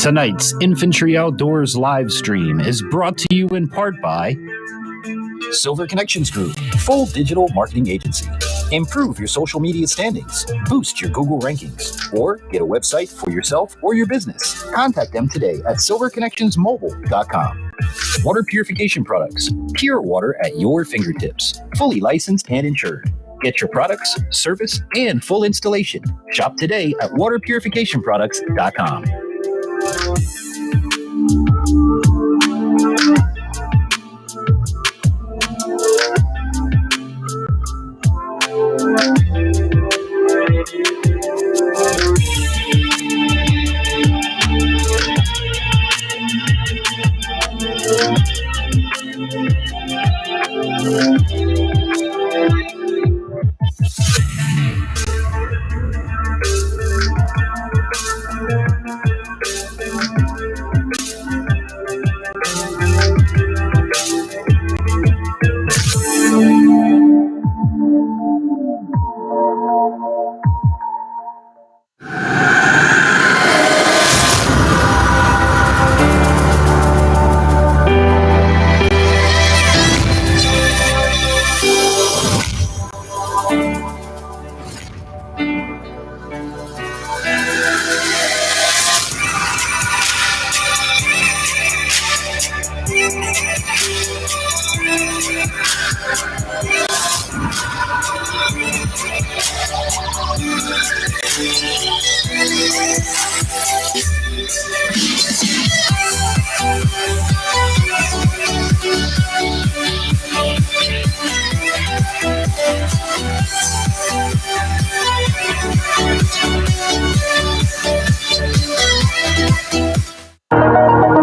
Tonight's Infantry Outdoors live stream is brought to you in part by Silver Connections Group, full digital marketing agency. Improve your social media standings, boost your Google rankings, or get a website for yourself or your business. Contact them today at silverconnectionsmobile.com. Water purification products, pure water at your fingertips, fully licensed and insured. Get your products, service, and full installation. Shop today at waterpurificationproducts.com.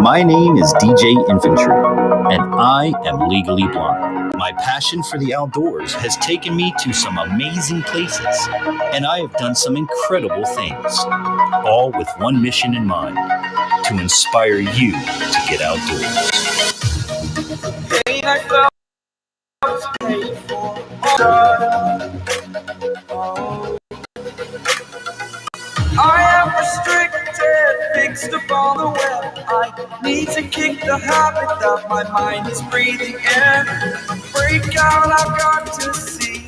My name is DJ Infantry, and I am legally blind. My passion for the outdoors has taken me to some amazing places, and I have done some incredible things, all with one mission in mind: to inspire you to get outdoors. I am restricted, fixed upon the web. I need to kick the habit that my mind is breathing in. Break out, I've got to see.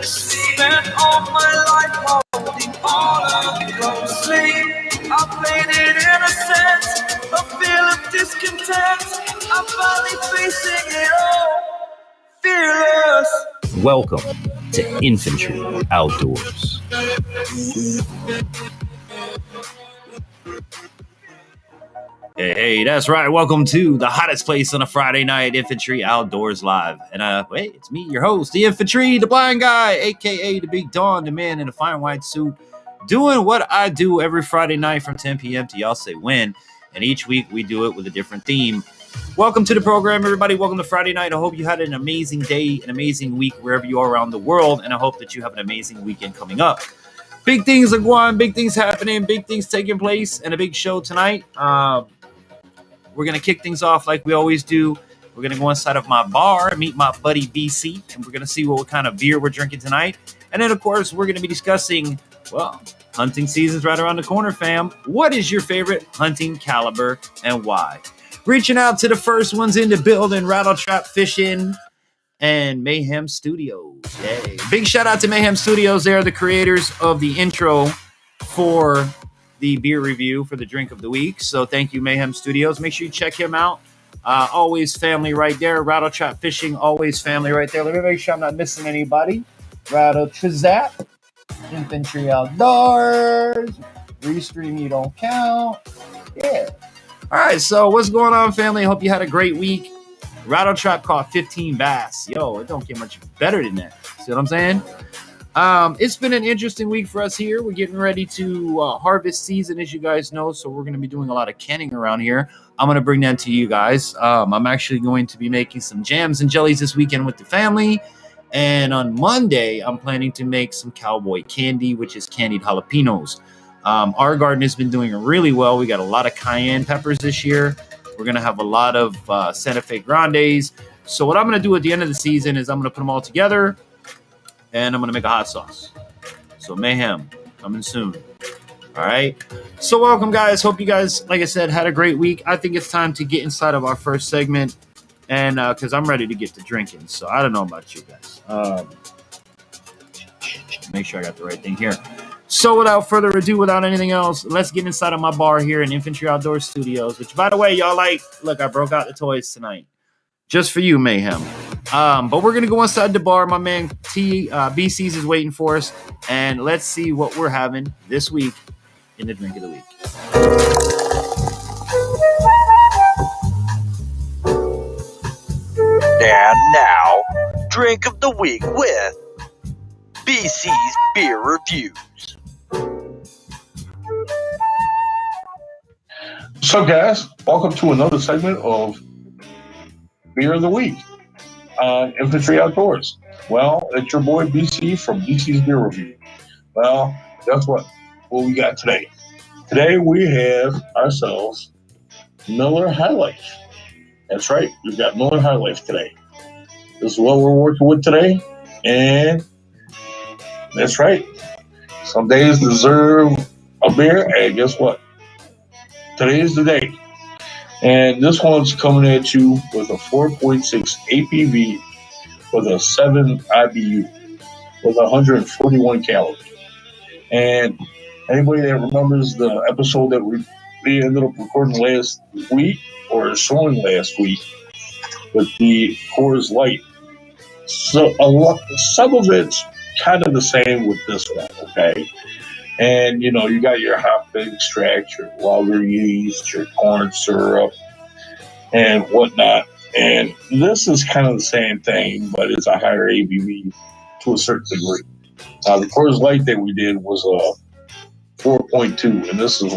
Spent all my life holding on closely. I played it innocent, a feel of discontent. I'm finally facing it all, fearless. Welcome to Infantry Outdoors. Hey, that's right. Welcome to the hottest place on a Friday night, Infantry Outdoors Live. And hey, it's me, your host, the Infantry, the blind guy, aka the Big Don, the man in a fine white suit, doing what I do every Friday night from 10 p.m. to y'all say when. And each week we do it with a different theme. Welcome to the program, everybody. Welcome to Friday night. I hope you had an amazing day, an amazing week wherever you are around the world, and I hope that you have an amazing weekend coming up. Big things are going, big things happening, big things taking place, and a big show tonight. We're going to kick things off like we always do. We're going to go inside of my bar and meet my buddy BC, and we're going to see what kind of beer we're drinking tonight. And then, of course, we're going to be discussing, well, hunting season's right around the corner, fam. What is your favorite hunting caliber and why? Reaching out to the first ones in the building, Rattle Trap Fishing and Mayhem Studios. Yay. Big shout out to Mayhem Studios. They are the creators of the intro for the beer review for the drink of the week. So thank you, Mayhem Studios. Make sure you check him out. Always family right there. Rattle Trap Fishing, always family right there. Let me make sure I'm not missing anybody. Rattle Trizap, Infantry Outdoors, Restream You Don't Count. Yeah. All right, so what's going on, family? I hope you had a great week. Rattle Trap caught 15 bass. Yo, it don't get much better than that. See what I'm saying? It's been an interesting week for us here. We're getting ready to harvest season, as you guys know, so we're going to be doing a lot of canning around here. I'm going to bring that to you guys. I'm actually going to be making some jams and jellies this weekend with the family. And on Monday, I'm planning to make some cowboy candy, which is candied jalapenos. Our garden has been doing really well. We got a lot of cayenne peppers this year. We're going to have a lot of Santa Fe Grandes. So what I'm going to do at the end of the season is I'm going to put them all together, and I'm gonna make a hot sauce. So mayhem coming soon. All right. So welcome, guys. Hope you guys, like I said, had a great week. I think it's time to get inside of our first segment, and because I'm ready to get to drinking. So I don't know about you guys. Make sure I got the right thing here. So without further ado, without anything else, let's get inside of my bar here in Infantry Outdoors Studios, which, by the way, y'all look, I broke out the toys tonight. Just for you, Mayhem. But we're going to go inside the bar. My man BC's is waiting for us. And let's see what we're having this week in the drink of the week. And now, drink of the week with BC's Beer Reviews. What's up, guys? Welcome to another segment of Beer of the Week on Infantry Outdoors. Well, it's your boy BC from BC's Beer Review. Well, guess what we got today? Today we have ourselves Miller High Life. That's right, we've got Miller High Life today. This is what we're working with today, and that's right. Some days deserve a beer, and guess what? Today is the day. And this one's coming at you with a 4.6 APV with a 7 IBU with 141 calories. And anybody that remembers the episode that we ended up recording last week or showing last week with the Coors Light, so some of it's kind of the same with this one, okay? And, you know, you got your hop extract, your lager yeast, your corn syrup, and whatnot. And this is kind of the same thing, but it's a higher ABV to a certain degree. The Coors Light that we did was a 4.2, and this is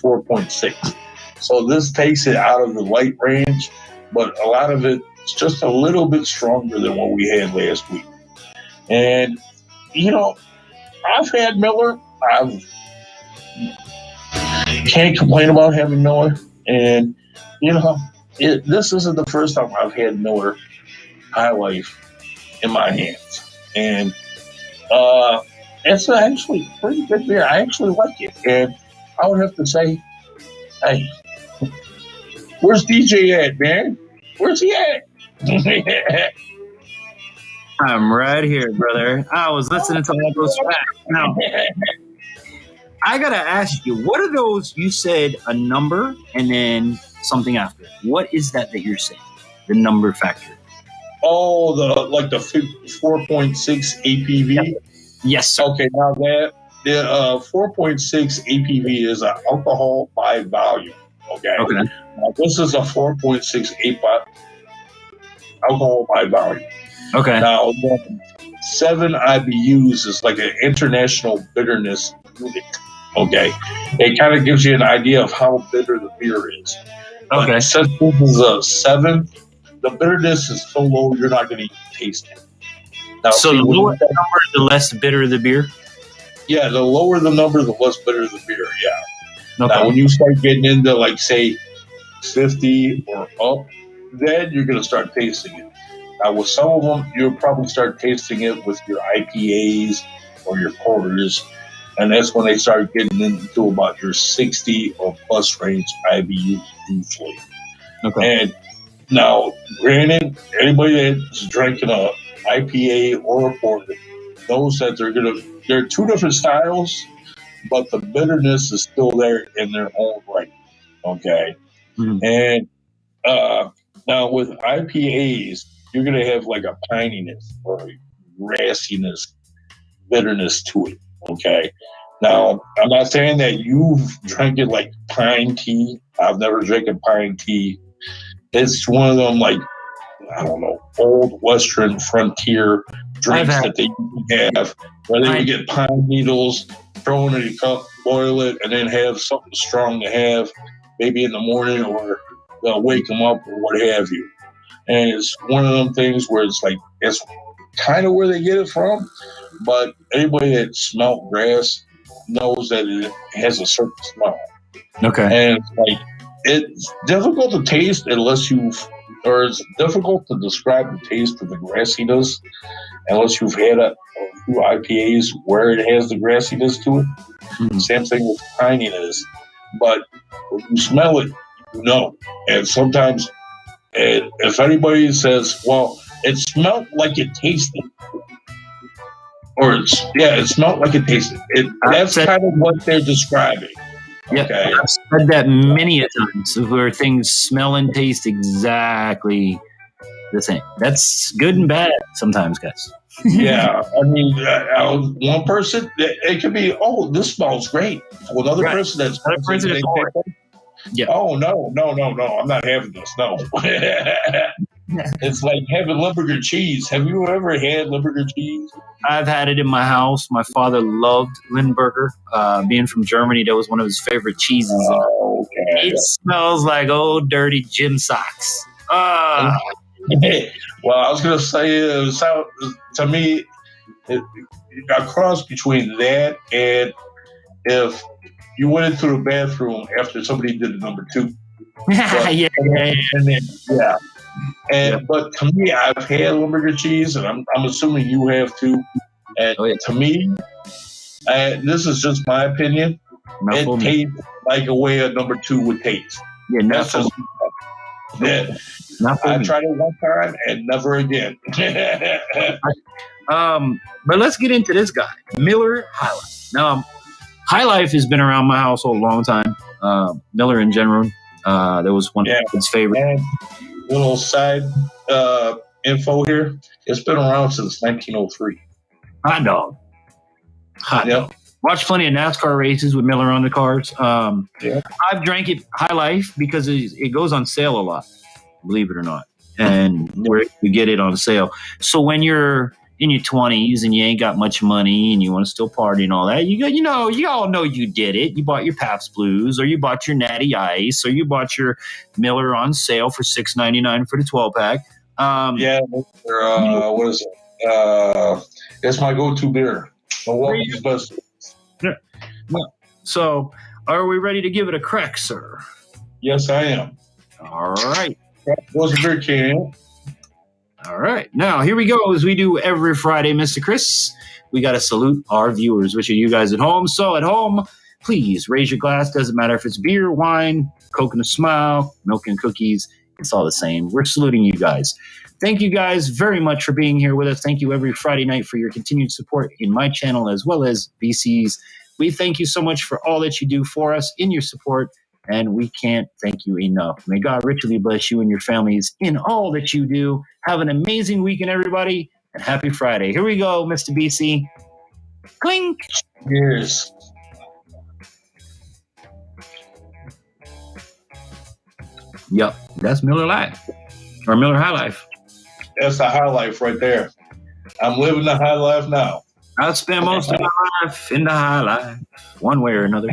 4.6. So this takes it out of the light range, but a lot of it's just a little bit stronger than what we had last week. And, you know, I've had Miller. Can't complain about having Miller. And, you know, this isn't the first time I've had Miller High Life in my hands. And it's actually a pretty good beer. I actually like it. And I would have to say, hey, where's DJ at, man? Where's he at? I'm right here, brother. I was listening to all those facts. Now, I got to ask you, what are those? You said a number and then something after. What is that you're saying? The number factor. Oh, the 4.6 APV? Yes, sir. Okay, now the 4.6 APV is an alcohol by volume. Okay. Now, this is a 4.6 alcohol by volume. Okay. Now, 7 IBUs is like an international bitterness unit. Okay. It kind of gives you an idea of how bitter the beer is. Okay. But since this is a 7, the bitterness is so low you're not going to even taste it. Now, so the lower the number, the less bitter the beer? Yeah, the lower the number, the less bitter the beer, yeah. Okay. Now, when you start getting into, like, say, 50 or up, then you're going to start tasting it. Now, with some of them, you'll probably start tasting it with your IPAs or your porters, and that's when they start getting into about your 60 or plus range IBU usually. Okay. And now, granted, anybody that's drinking a IPA or a porter knows that they're two different styles, but the bitterness is still there in their own right. Okay. Mm-hmm. And now with IPAs, you're going to have like a pininess or a grassiness, bitterness to it. Okay. Now, I'm not saying that you've drank it like pine tea. I've never drank a pine tea. It's one of them, like, I don't know, old Western frontier drinks that they have, where they would get pine needles, throw in a cup, boil it, and then have something strong to have maybe in the morning, or they'll wake them up or what have you. And it's one of them things where it's like, it's kind of where they get it from, but anybody that smelt grass knows that it has a certain smell. Okay. And it's like, it's difficult to taste unless or it's difficult to describe the taste of the grassiness unless you've had a few IPAs where it has the grassiness to it. Mhm. Same thing with pininess. But when you smell it, you know. And sometimes, if anybody says, well, it smelled like it tasted, or it smelled like it tasted. That's kind of what they're describing. Yeah, Okay. I've said that many a times where things smell and taste exactly the same. That's good and bad sometimes, guys. Yeah, I mean, one person, it could be, oh, this smells great. Well, another Right. person that's Another person is horrible. Yeah. oh, no, I'm not having this. No. It's like having Limburger cheese. Have you ever had Limburger cheese? I've had it in my house. My father loved Lindbergh. Being from Germany, that was one of his favorite cheeses. Oh, okay. It smells like old dirty gym socks. Well, I was going to say, to me, a cross between that and if you went into the bathroom after somebody did the number 2. Yeah. Yeah. But to me, I've had Limburger cheese, and I'm assuming you have too. And to me, this is just my opinion. It tastes like a way a number 2 would taste. Yeah, that's just. I tried it one time and never again. But let's get into this guy, Miller High Life. Now, High Life has been around my household a long time. Miller in general, that was one of his favorite. And little side info here: it's been around since 1903. Hot dog. Watched plenty of NASCAR races with Miller on the cars. I've drank it High Life because it goes on sale a lot, believe it or not, and where you get it on sale. So when you're in your 20s and you ain't got much money and you want to still party and all that, you all know you did it. You bought your Pabst Blues, or you bought your Natty Ice, or you bought your Miller on sale for $6.99 for the 12-pack. What is it? It's my go-to beer. Milwaukee's best. Yeah. So, are we ready to give it a crack, sir? Yes, I am. All right. Was a beer can. All right. Now, here we go. As we do every Friday, Mr. Chris, we got to salute our viewers, which are you guys at home. So, at home, please raise your glass. Doesn't matter if it's beer, wine, Coke and a smile, milk and cookies. It's all the same. We're saluting you guys. Thank you guys very much for being here with us. Thank you every Friday night for your continued support in my channel as well as BC's. We thank you so much for all that you do for us in your support, and we can't thank you enough. May God richly bless you and your families in all that you do. Have an amazing weekend, everybody, and happy Friday. Here we go, Mr. BC. Clink. Cheers. Yep, that's Miller Life or Miller High Life. That's the high life right there. I'm living the high life now. I spend most of my life in the high life, one way or another.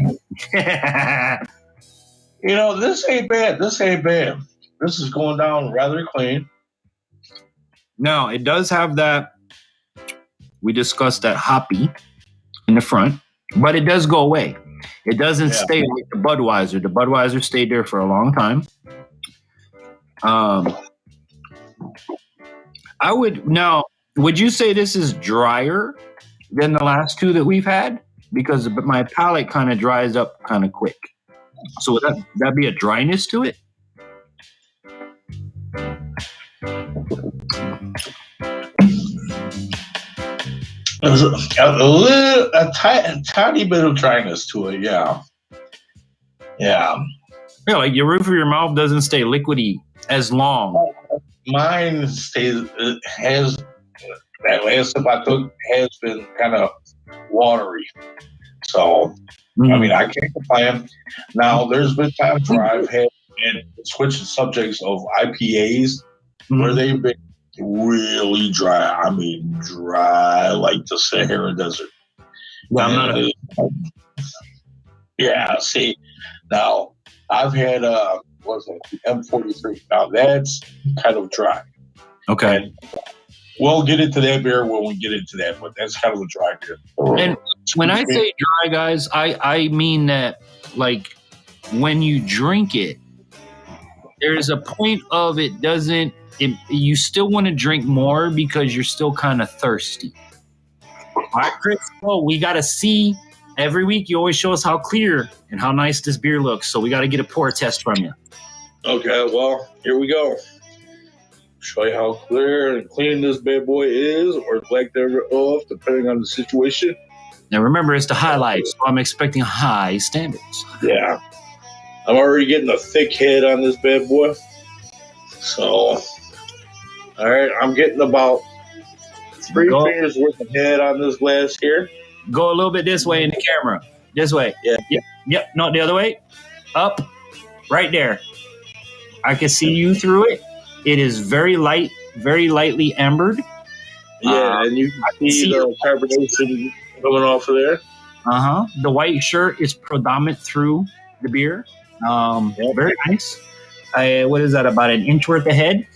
This ain't bad. This is going down rather clean. Now, it does have that, we discussed that hoppy in the front, but it does go away. It doesn't stay like the Budweiser. The Budweiser stayed there for a long time. Would you say this is drier than the last two that we've had? Because my palate kind of dries up kind of quick. So would that be a dryness to it? There's a tiny bit of dryness to it, yeah. Yeah, like your roof of your mouth doesn't stay liquidy as long. Mine has that last sip I took has been kind of watery. So, I mean, I can't complain. Now, there's been times where I've had and switched subjects of IPAs where they've been really dry. I mean, dry like the Sahara Desert. Well, see, now I've had M43. Now that's kind of dry. Okay. And we'll get into that beer when we get into that, but that's kind of a dry beer. And when I say dry, guys, I mean that like when you drink it, there's a point of it doesn't you still want to drink more because you're still kind of thirsty. All right, Chris. Well, we got to see every week. You always show us how clear and how nice this beer looks. So we got to get a pour test from you. Okay, well, here we go. Show you how clear and clean this bad boy is, or lack thereof, depending on the situation. Now remember, it's the highlights, so I'm expecting high standards. Yeah. I'm already getting a thick head on this bad boy. So, all right, I'm getting about 3 fingers worth of head on this glass here. Go a little bit this way in the camera. This way. Yeah. Yep. Not the other way. Up. Right there. I can see you through it. It is very light, very lightly ambered. Yeah, and you can see the carbonation coming off of there. The white shirt is predominant through the beer. Very nice. What is that, about an inch worth of head?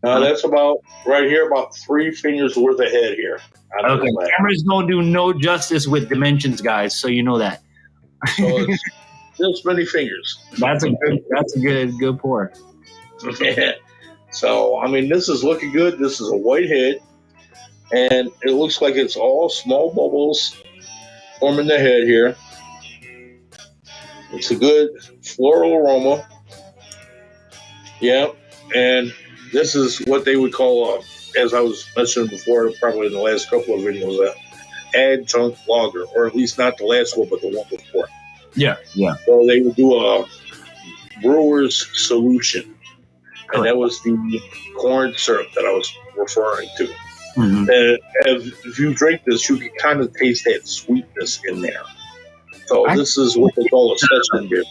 That's about, right here, about 3 fingers worth of head here. Okay, cameras don't do no justice with dimensions, guys, so you know that. So it's just many fingers. That's a good pour. Yeah. So, I mean, this is looking good. This is a white head, and it looks like it's all small bubbles forming the head here. It's a good floral aroma. Yeah, and this is what they would call, as I was mentioning before, probably in the last couple of videos, adjunct lager, or at least not the last one, but the one before. Yeah. So they would do a brewer's solution. And that was the corn syrup that I was referring to. Mm-hmm. And if you drink this, you can kind of taste that sweetness in there. So this is what they call a session beer,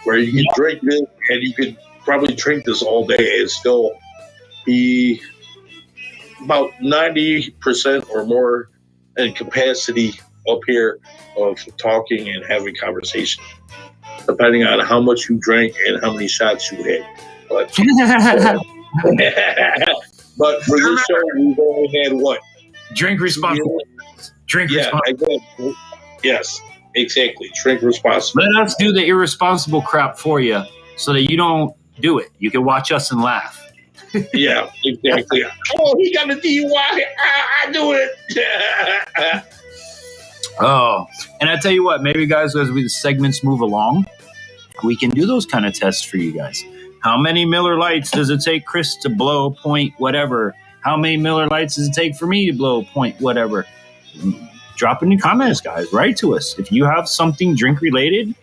where you can drink this and you could probably drink this all day and still be about 90% or more in capacity up here of talking and having conversation, depending on how much you drank and how many shots you had. But for this show, we've only had what? Drink responsibly. Drink responsibly. Yes, exactly. Drink responsibly. Let us do the irresponsible crap for you so that you don't do it. You can watch us and laugh. Yeah, exactly. Oh, he got a DUI. I do it. Oh, and I tell you what, maybe, guys, as the segments move along, we can do those kind of tests for you guys. How many Miller Lights does it take Chris to blow point whatever? How many Miller Lights does it take for me to blow point whatever? Drop in the comments, guys. Write to us. If you have something drink related,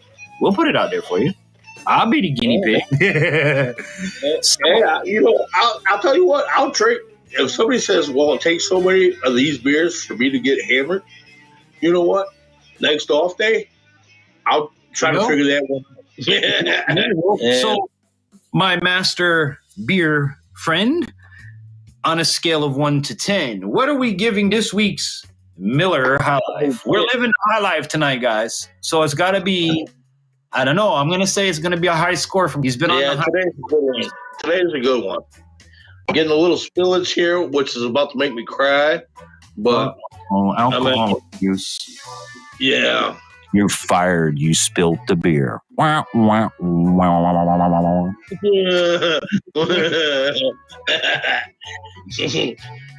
we'll put it out there for you. I'll be the guinea pig. I'll tell you what. I'll drink. If somebody says, well, it takes so many of these beers for me to get hammered, you know what? Next off day, I'll try to figure that one out. So, my master beer friend, on a scale of 1 to 10, what are we giving this week's Miller High Life? We're living High Life tonight, guys. So it's got to be, I don't know. I'm going to say it's going to be a high score from. He's been on the high. Today's a good one. Getting a little spillage here, which is about to make me cry. But alcohol use. Yeah. You're fired. You spilled the beer. Wow, wow, wow, wow, wow, wow.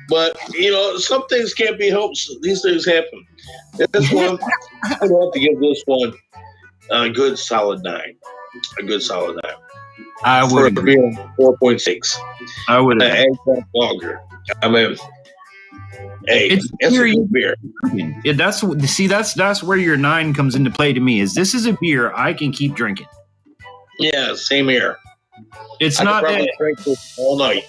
But, some things can't be helped. These things happen. This one, I would have to give this one a good solid 9. A good solid 9. I would agree. 4.6. I would agree. And longer. I mean, hey, it's a good beer. That's where your 9 comes into play to me. This is a beer I can keep drinking. Yeah, same here. It's I not could probably drink this all night.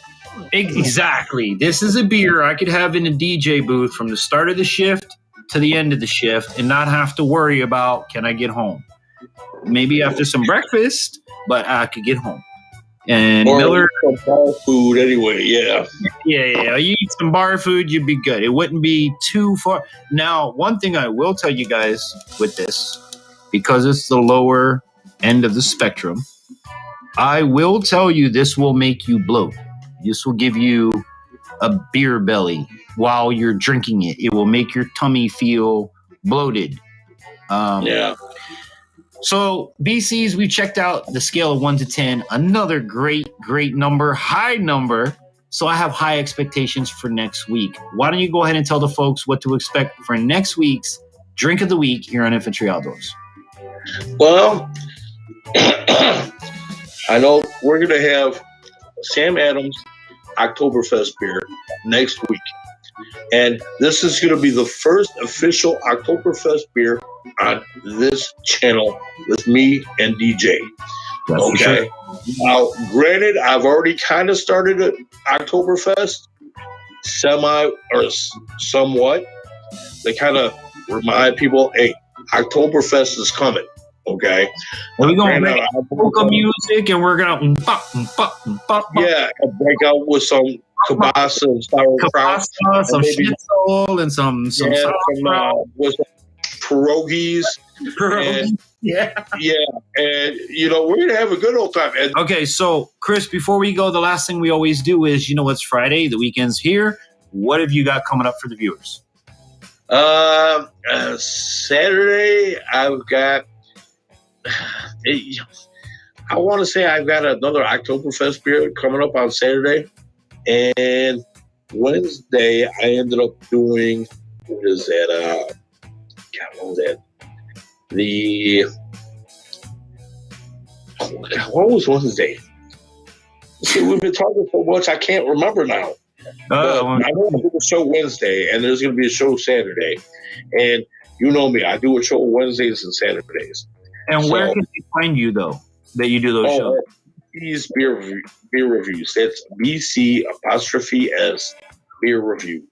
Exactly. This is a beer I could have in a DJ booth from the start of the shift to the end of the shift and not have to worry about, can I get home? Maybe after some breakfast, but I could get home. And or Miller, some bar food anyway. Yeah. You eat some bar food, you'd be good. It wouldn't be too far. Now, one thing I will tell you guys with this, because it's the lower end of the spectrum, I will tell you this will make you bloat. This will give you a beer belly while you're drinking it. It will make your tummy feel bloated. Yeah. So BCs, we checked out the scale of 1 to 10. Another great number, high number. So I have high expectations for next week. Why don't you go ahead and tell the folks what to expect for next week's Drink of the Week here on Infantry Outdoors? Well, I know we're going to have Sam Adams Oktoberfest beer next week. And this is going to be the first official Oktoberfest beer on this channel with me and DJ. That's okay. Sure. Now, granted, I've already kind of started at Oktoberfest, somewhat. They kind of remind people, hey, Oktoberfest is coming. Okay. We're going to make polka music and we're going to yeah, and break out with some kielbasa and sauerkraut. Some schnitzel and some with some pierogies. Yeah, and we're gonna have a good old time. And okay, so Chris, before we go, the last thing we always do is, it's Friday, the weekend's here. What have you got coming up for the viewers? Saturday, I've got. I want to say I've got another Oktoberfest beer coming up on Saturday, and Wednesday I ended up doing what was that? What was Wednesday? See, we've been talking so much I can't remember now. I know I did a show Wednesday, and there's going to be a show Saturday, and you know me, I do a show Wednesdays and Saturdays. And where can they find you, though, that you do those shows? These beer reviews. That's BC_S beer review.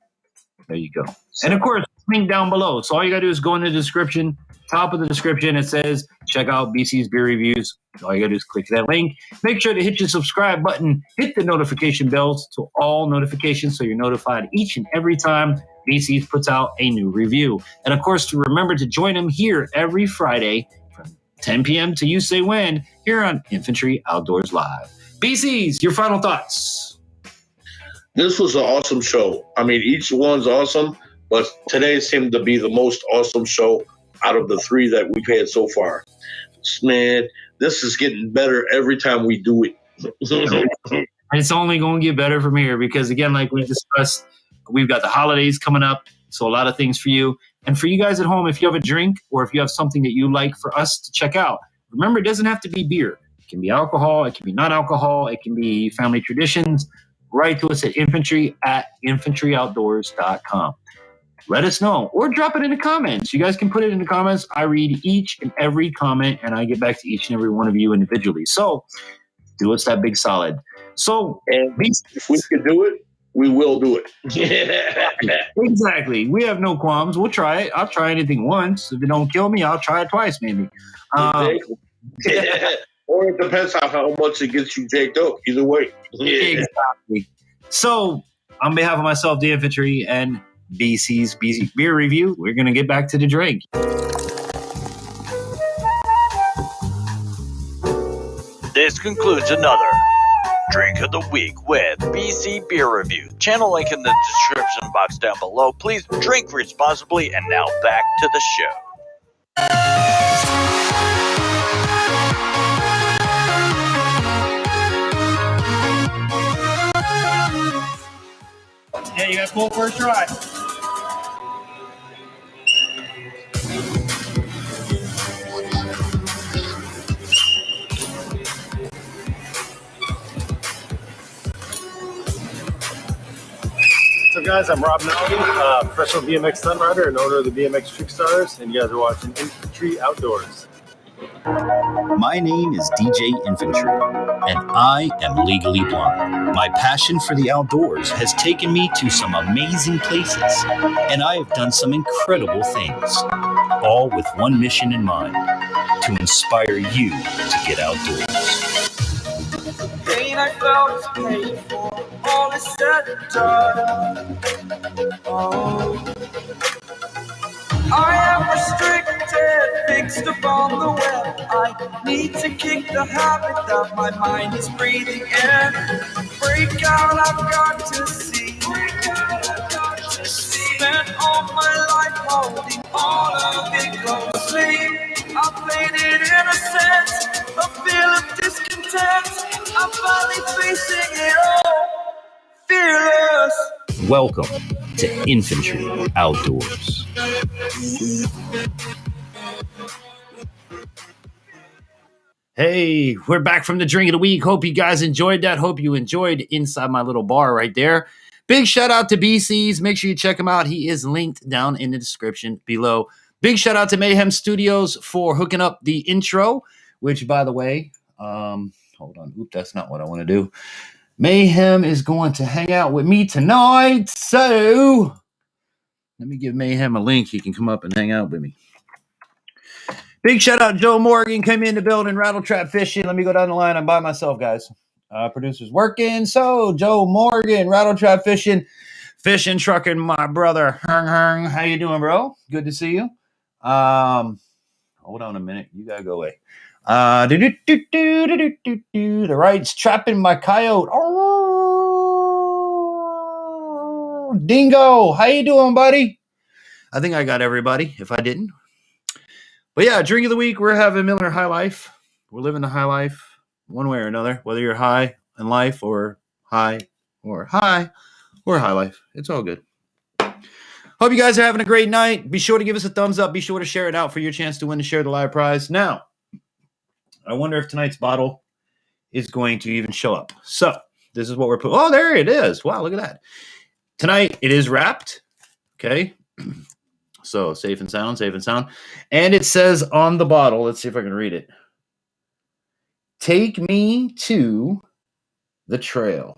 There you go. And of course, link down below. So all you got to do is go in the description. Top of the description, it says, check out BC's beer reviews. All you got to do is click that link. Make sure to hit your subscribe button. Hit the notification bells to all notifications so you're notified each and every time BC's puts out a new review. And of course, to remember to join them here every Friday from 10 p.m. to you say when here on Infantry Outdoors Live. BC's, your final thoughts. This was an awesome show. I mean, each one's awesome, but today seemed to be the most awesome show out of the three that we've had so far. Man, this is getting better every time we do it. It's only going to get better from here because, again, like we discussed, we've got the holidays coming up, so a lot of things for you. And for you guys at home, if you have a drink or if you have something that you like for us to check out, remember, it doesn't have to be beer. It can be alcohol. It can be not alcohol. It can be family traditions. Write to us at infantryoutdoors.com. Let us know or drop it in the comments. You guys can put it in the comments. I read each and every comment and I get back to each and every one of you individually. So do us that big solid. So and if we can do it, we will do it. Exactly. We have no qualms. We'll try it. I'll try anything once. If it don't kill me, I'll try it twice maybe. Or it depends on how much it gets you jaked up. Either way. Exactly. So on behalf of myself, the infantry, and BC's BC beer review, we're going to get back to the drink. This concludes another Drink of the Week with BC Beer Review. Channel link in the description box down below. Please drink responsibly, and now back to the show. Yeah, you got to pull first try. So guys, I'm Rob Nally, professional BMX stunt rider and owner of the BMX Trick Stars, and you guys are watching Infantry Outdoors. My name is DJ Infantry, and I am legally blind. My passion for the outdoors has taken me to some amazing places, and I have done some incredible things, all with one mission in mind, to inspire you to get outdoors. Pain I felt is paid for, all is said and done. Oh. I am restricted, fixed upon the web. I need to kick the habit that my mind is breathing in. Break out, I've got to see. Spent all my life holding all of it closely. I played it in discontent. I'm finally facing it all, fearless. Welcome to Infantry Outdoors. Hey, we're back from the drink of the week. Hope you guys enjoyed that. Hope you enjoyed inside my little bar right there. Big shout out to BC's. Make sure you check him out. He is linked down in the description below. Big shout out to Mayhem Studios for hooking up the intro, which, by the way, hold on. Oop, that's not what I want to do. Mayhem is going to hang out with me tonight. So let me give Mayhem a link. He can come up and hang out with me. Big shout out Joe Morgan came in the building, rattle trap fishing. Let me go down the line. I'm by myself, guys. Producer's working. So Joe Morgan, rattle trap fishing, trucking, my brother. How you doing, bro? Good to see you. Hold on a minute. You gotta go away. The right's trapping my coyote. Oh, Dingo. How you doing, buddy? I think I got everybody. If I didn't. But yeah, drink of the week, we're having Miller High Life. We're living the high life one way or another, whether you're high in life or high life. It's all good. Hope you guys are having a great night. Be sure to give us a thumbs up. Be sure to share it out for your chance to win and share the live prize. Now, I wonder if tonight's bottle is going to even show up. So this is what we're putting. Oh, there it is. Wow, look at that. Tonight, it is wrapped. Okay. So safe and sound. And it says on the bottle, let's see if I can read it. Take me to the trail.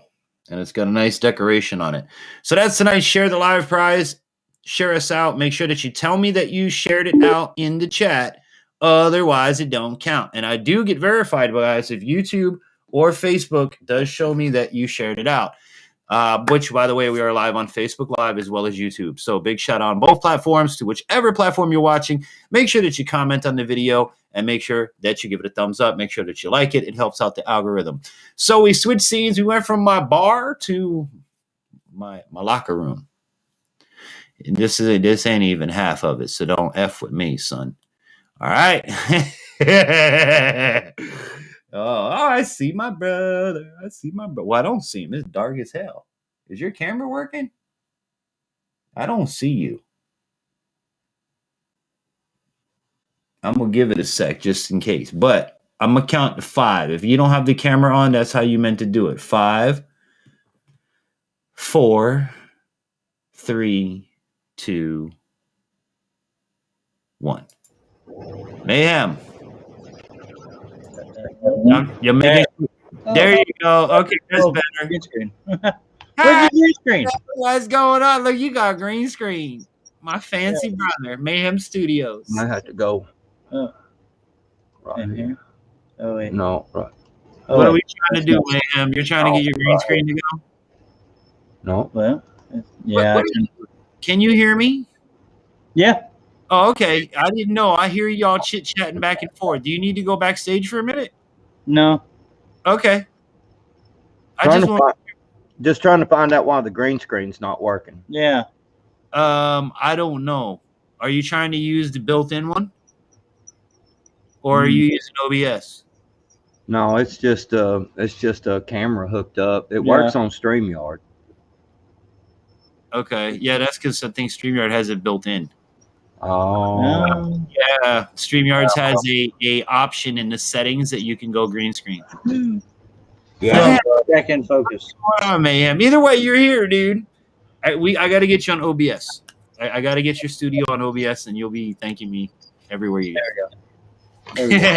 And it's got a nice decoration on it. So that's tonight's Share the Live prize. Share us out. Make sure that you tell me that you shared it out in the chat. Otherwise, it don't count. And I do get verified, guys, if YouTube or Facebook does show me that you shared it out. Which, by the way, we are live on Facebook Live as well as YouTube. So big shout out on both platforms to whichever platform you're watching. Make sure that you comment on the video and make sure that you give it a thumbs up. Make sure that you like it. It helps out the algorithm. So we switched scenes. We went from my bar to my locker room. And this ain't even half of it. So don't F with me, son. All right. Oh, I see my brother. Well, I don't see him. It's dark as hell. Is your camera working? I don't see you. I'm going to give it a sec just in case. But I'm going to count to 5. If you don't have the camera on, that's how you meant to do it. 5, 4, 3, 2, 1. Mayhem. You're making, there you go. Okay, that's better. Green screen. Where's your green screen? What's going on? Look, you got green screen. My fancy brother, Mayhem Studios. I had to go. Right here. Oh wait. No, right. What are we trying to do, Mayhem? You're trying to get your green screen to go? No. Well, yeah. Can you hear me? Yeah. Oh, okay. I didn't know. I hear y'all chit-chatting back and forth. Do you need to go backstage for a minute? No. Okay. Just trying to find out why the green screen's not working. Yeah. I don't know. Are you trying to use the built-in one? Or are you using OBS? No, it's just a camera hooked up. It works on StreamYard. Okay. Yeah, that's because I think StreamYard has it built in. Oh. Yeah. StreamYard has a option in the settings that you can go green screen. Yeah. Back in focus. Oh, Mayhem. Either way, you're here, dude. I got to get you on OBS. I got to get your studio on OBS, and you'll be thanking me everywhere you go. There we go.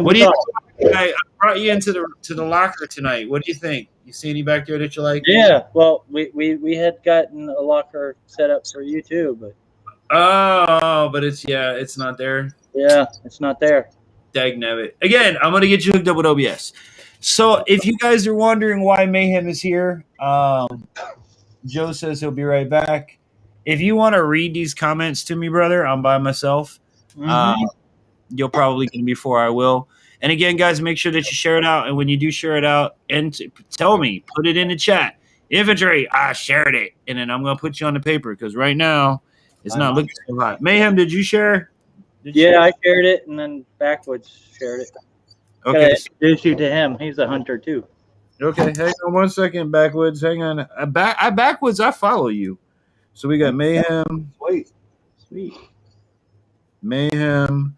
What do you think? I brought you into the locker tonight. What do you think? You see any back there that you like? Yeah. Well, we had gotten a locker set up for you too, but but it's not there. Yeah, it's not there. Dagnabbit. Again, I'm gonna get you hooked up with OBS. So if you guys are wondering why Mayhem is here, Joe says he'll be right back. If you want to read these comments to me, brother, I'm by myself. You'll probably get them before I will. And again, guys, make sure that you share it out. And when you do share it out, and tell me, put it in the chat. Infantry, I shared it. And then I'm going to put you on the paper because right now it's not looking so hot. Mayhem, did you share? I shared it and then Backwoods shared it. Okay. Gotta introduce you to him. He's a hunter too. Okay. Hang on 1 second, Backwoods. Hang on. Backwoods. I follow you. So we got Mayhem. Sweet. Mayhem.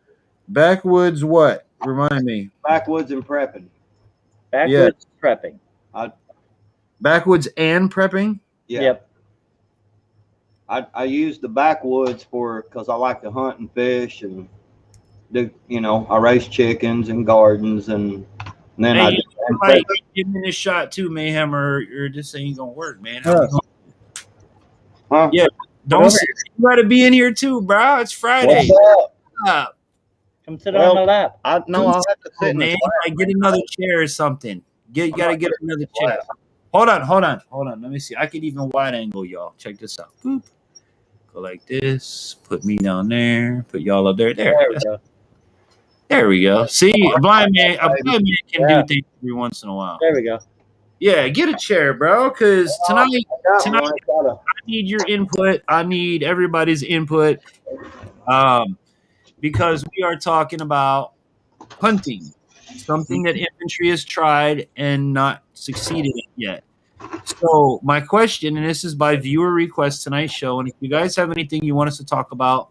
Backwoods. What? Remind me. Backwoods and prepping. Backwoods prepping. Backwoods and prepping. Yeah. Yep. I use the backwoods because I like to hunt and fish and do, I raise chickens and gardens and then Hey, I give me this shot too, Mayhem, or this ain't gonna work, man. Huh? Yeah, don't you gotta be in here too, bro. It's Friday. What's up? Come sit on my lap. I'll have to sit in Man, the like get another chair or something. You gotta get another chair. Hold on. Let me see. I could even wide angle y'all. Check this out. Boop. Go like this. Put me down there. Put y'all up there. There we go. See, a blind man can do things every once in a while. There we go. Yeah, get a chair, bro. Because tonight I need your input. I need everybody's input. Because we are talking about hunting, something that infantry has tried and not succeeded in yet. So my question, and this is by viewer request tonight's show, and if you guys have anything you want us to talk about,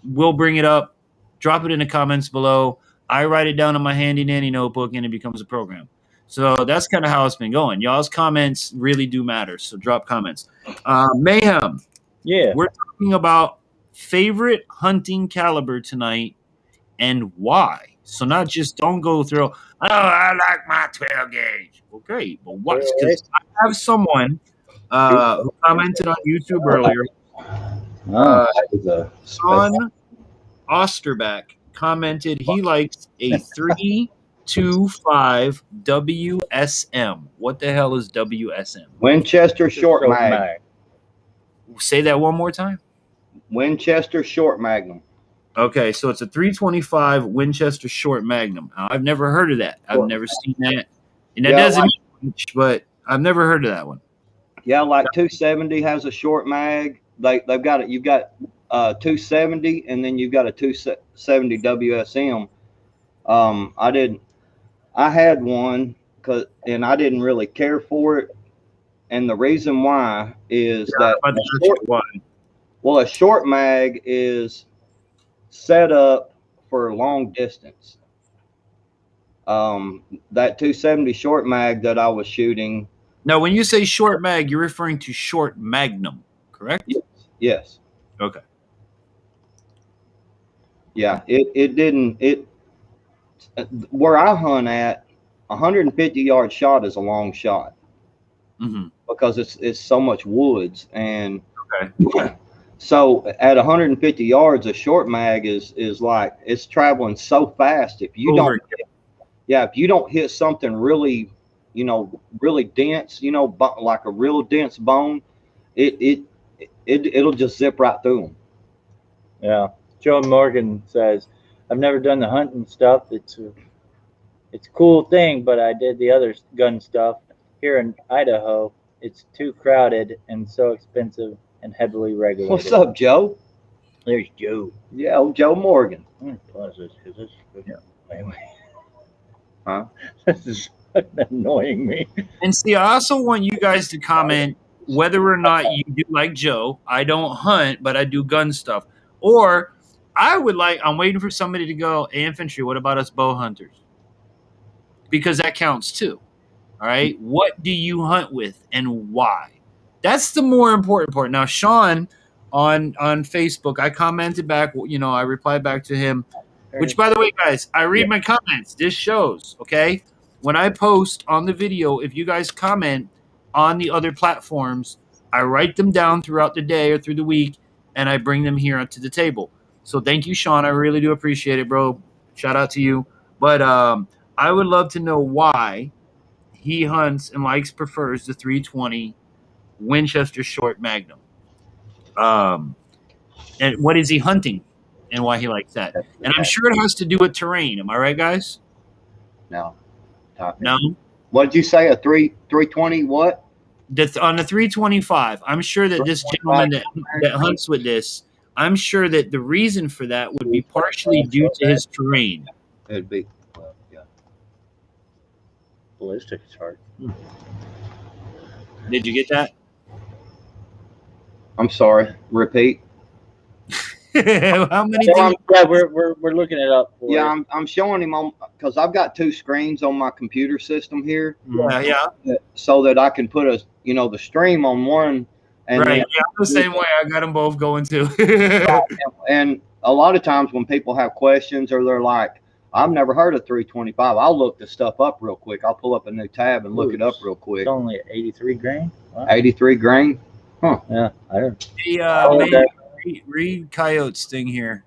we'll bring it up. Drop it in the comments below. I write it down in my handy dandy notebook, and it becomes a program. So that's kind of how it's been going. Y'all's comments really do matter, so drop comments. Mayhem. Yeah. We're talking about favorite hunting caliber tonight and why. So not just don't go through, I like my 12 gauge. Well, great. But what? Because I have someone who commented on YouTube earlier. Son Osterback commented he likes a 325 WSM. What the hell is WSM? Winchester Short Mag. Say that one more time. Winchester Short Magnum. Okay, so it's a 325 Winchester Short Magnum. I've never heard of that. I've never seen that. And that doesn't mean much, but I've never heard of that one. Yeah, like 270 has a short mag. They've got it. You've got 270, and then you've got a 270 WSM. I had one and I didn't really care for it. And the reason why is that a short mag is set up for long distance. That 270 short mag that I was shooting. Now, when you say short mag, you're referring to short magnum, correct? Yes. Okay. Yeah, where I hunt at, 150 yard shot is a long shot. Mm-hmm. Because it's so much woods, and so at 150 yards, a short mag is like it's traveling so fast. If you don't hit something really, really dense, like a real dense bone, it'll just zip right through them. Yeah. Joe Morgan says, "I've never done the hunting stuff. It's a cool thing, but I did the other gun stuff here in Idaho. It's too crowded and so expensive and heavily regulated." What's up, Joe? There's Joe. Yeah, old Joe Morgan. Pause this because this. Anyway. Huh? This is annoying me. And see, I also want you guys to comment whether or not you do like Joe. I don't hunt, but I do gun stuff. Or I'm waiting for somebody to go, hey, infantry, what about us bow hunters? Because that counts too. All right. What do you hunt with and why? That's the more important part. Now, Sean on Facebook, I commented back, I replied back to him, which, by the way, guys, I read my comments. This shows, okay? When I post on the video, if you guys comment on the other platforms, I write them down throughout the day or through the week, and I bring them here to the table. So thank you, Sean. I really do appreciate it, bro. Shout out to you. But I would love to know why he hunts and prefers the 320 Winchester Short Magnum. And what is he hunting and why he likes that? And I'm sure it has to do with terrain. Am I right, guys? No. No? What did you say? A 320 what? On the 325, I'm sure that this gentleman that hunts with this, I'm sure that the reason for that would be partially due to his terrain. It'd be, yeah. Ballistic is hard. Did you get that? I'm sorry. Repeat. How many? Yeah, we're looking it up. For Yeah, you. I'm showing him on because I've got 2 screens on my computer system here, Yeah. so that I can put the stream on one, and Right. then, Yeah, I'm the same way. I got them both going too. and a lot of times when people have questions or they're like, I've never heard of 325, I'll look the stuff up real quick. I'll pull up a new tab and look it up real quick. It's only 83 grain. Wow. 83 grain. Huh. Yeah, I don't. Hey, read Coyote's thing here.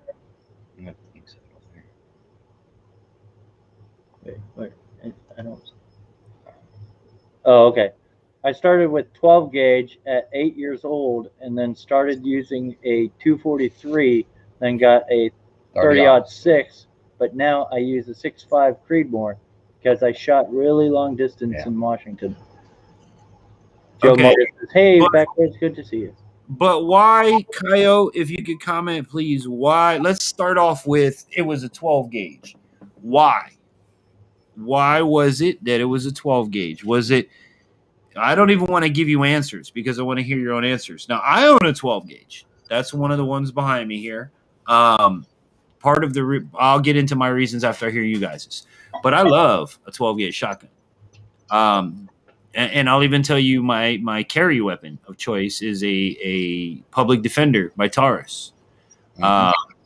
Wait, I don't. Oh, okay. I started with 12 gauge at 8 years old, and then started using a 243. Then got a 30-06, but now I use a 6.5 Creedmoor because I shot really long distance in Washington. Joe Morgan says, "Hey, backwards, good to see you." But why, Coyote, if you could comment, please, why? Let's start off with it was a 12 gauge. Why? Why was it that it was a 12 gauge? Was it, I don't even want to give you answers because I want to hear your own answers. Now, I own a 12 gauge. That's one of the ones behind me here. Part of the, I'll get into my reasons after I hear you guys'. But I love a 12 gauge shotgun. And I'll even tell you my carry weapon of choice is a Public Defender by Taurus,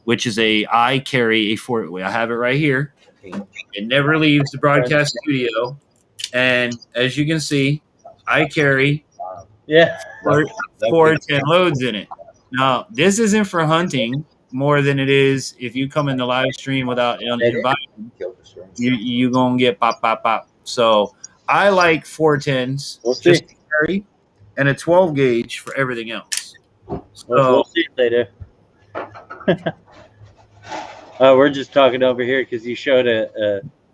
which is I carry a I have it right here. It never leaves the broadcast studio, and as you can see, I carry 410 loads in it. Now, this isn't for hunting more than it is if you come in the live stream without inviting, you gonna get pop, pop, pop. So I like 410s just to carry, and a 12 gauge for everything else. So We'll see if they do. We're just talking over here because you showed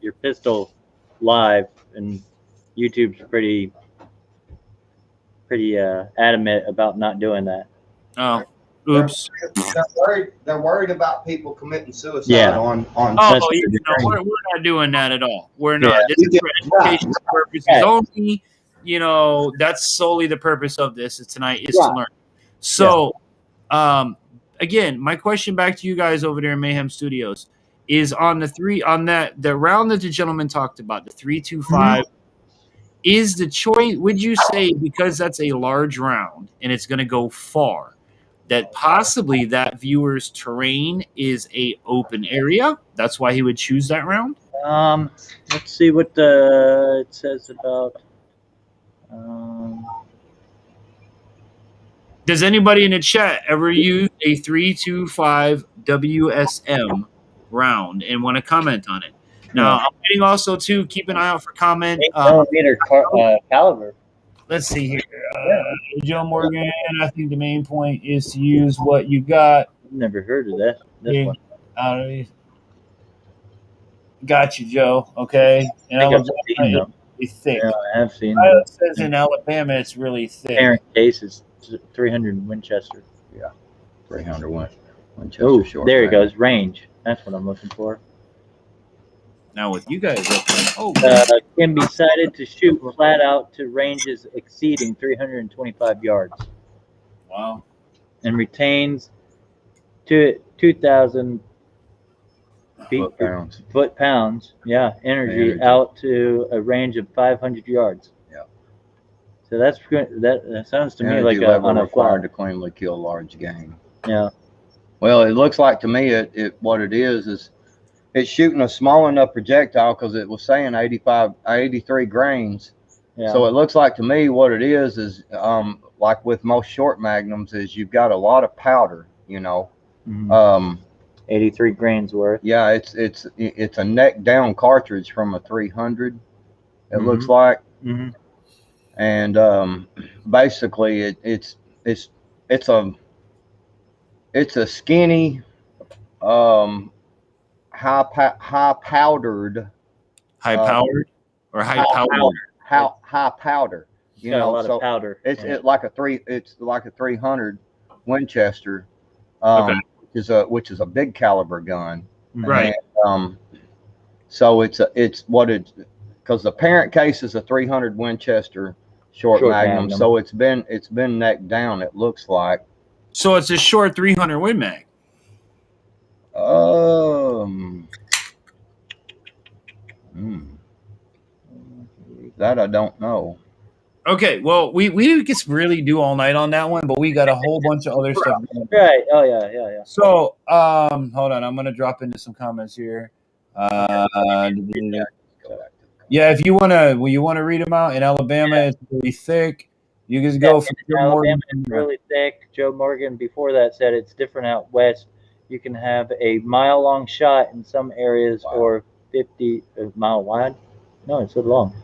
your pistol live, and YouTube's pretty adamant about not doing that. Oh, oops. They're worried about people committing suicide on. Oh, we're not doing that at all. We're not. Yeah. This is for education purposes only. That's solely the purpose of this tonight is to learn. So, again, my question back to you guys over there in Mayhem Studios is on the round that the gentleman talked about, the 325. Is the choice? Would you say because that's a large round and it's going to go far, that possibly that viewer's terrain is a open area? That's why he would choose that round. Let's see what it says about. Does anybody in the chat ever use a 325 WSM round and want to comment on it? Now, I'm waiting also to keep an eye out for comment. 8mm caliber. Let's see here. Joe Morgan, I think the main point is to use what you got. Never heard of that. This one. Got you, Joe. Okay. And Alabama is thick. Yeah, I have seen it. Says in Alabama it's really thick. Parent case is 300 Winchester. Yeah, 300 Winchester. Oh, short there it goes. Range. That's what I'm looking for. Now with you guys, can be sighted to shoot flat out to ranges exceeding 325 yards. Wow. And retains 2,000 foot pounds. Yeah, energy out to a range of 500 yards. Yeah. So that's good. That sounds to me energy like level on a required to cleanly kill large game. Yeah. Well, it looks like to me what it is it's shooting a small enough projectile because it was saying 83 grains. Yeah. So it looks like to me what it is like with most short magnums is you've got a lot of powder, 83 grains worth. Yeah, it's a neck down cartridge from a 300. It looks like. And basically it's a skinny high powdered high powered. You know, a lot of powder. It's like a 300 Winchester, which is a big caliber gun. Right. And, So it's because the parent case is a 300 Winchester short Magnum, so it's been necked down. It looks like. So it's a short 300 Win Mag. That I don't know. Okay, well, we could really do all night on that one, but we got a whole bunch of other stuff. Right. Oh yeah. So, hold on, I'm gonna drop into some comments here. Yeah, if you wanna read them out. In Alabama, it's really thick. You just go from Alabama, it's really thick. Joe Morgan before that said it's different out west. You can have a mile-long shot in some areas, or 50 mile wide. No, it's so long.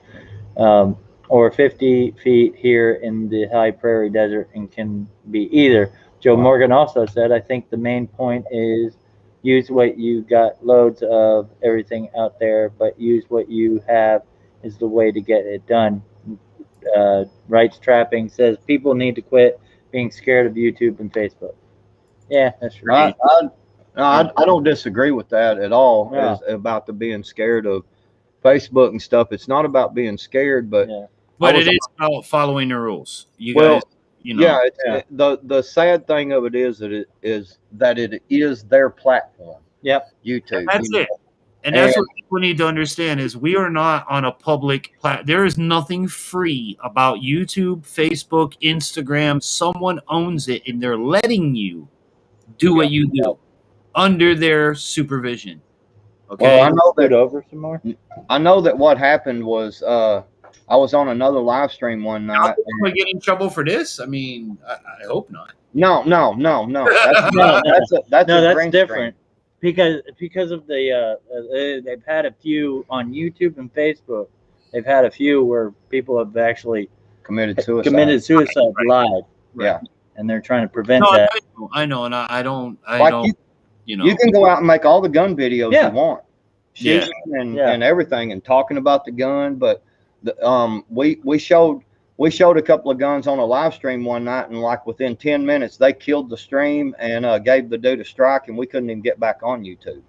Or 50 feet here in the high prairie desert, and can be either. Joe Morgan also said, I think the main point is use what you got, loads of everything out there, but use what you have is the way to get it done. Rights Trapping says people need to quit being scared of YouTube and Facebook. Yeah, that's true. I don't disagree with that at all. Yeah. About the being scared of Facebook and stuff. It's not about being scared, but it is about following the rules. You guys, the sad thing of it is that it is their platform. Yep, YouTube. That's it. And that's what people need to understand is we are not on a public platform. There is nothing free about YouTube, Facebook, Instagram. Someone owns it, and they're letting you do what you do under their supervision. Okay. Well, I know that over some more. I know that what happened was I was on another live stream one night. Am I getting in trouble for this? I mean, I hope not. No. That's different. Because of the they've had a few on YouTube and Facebook. They've had a few where people have actually committed suicide live. Yeah, and they're trying to prevent that. I know, and I don't. You can go out and make all the gun videos you want, shooting and everything, and talking about the gun. But we showed a couple of guns on a live stream one night, and like within 10 minutes, they killed the stream and gave the dude a strike, and we couldn't even get back on YouTube.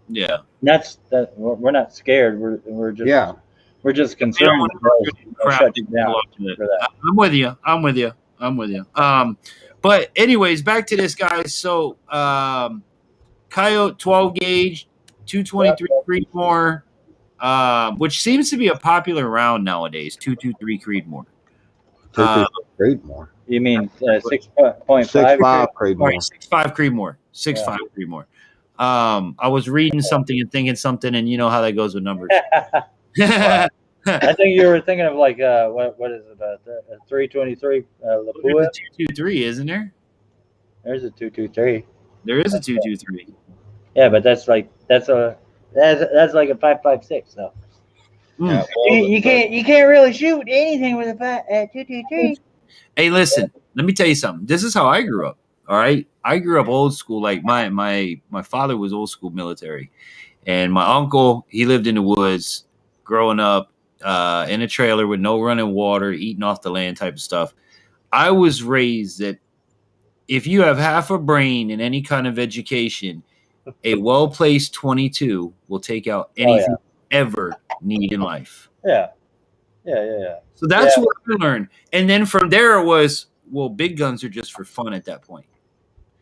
Yeah. That's that. We're not scared. We're just we're just concerned. Shut it down for that. I'm with you. But anyways, back to this, guys. So, Coyote 12 gauge, 223 Creedmoor, which seems to be a popular round nowadays. 223 Creedmoor. Creedmoor. You mean 6.5 Creedmoor? 6.5 Creedmoor. 6.5 Creedmoor. I was reading something and thinking something, and you know how that goes with numbers. I think you were thinking of like what is it? A 323 There's a 223, isn't there? There's a 223. There is a 223. Yeah, but that's like a 5.56 though. Yeah, you can't really shoot anything with a 223. Hey, listen, let me tell you something. This is how I grew up. All right, I grew up old school. Like my father was old school military, and my uncle, he lived in the woods, growing up in a trailer with no running water, eating off the land type of stuff. I was raised that if you have half a brain in any kind of education, a well-placed 22 will take out anything you ever need in life. Yeah. So that's what I learned. And then from there it was, well, big guns are just for fun at that point.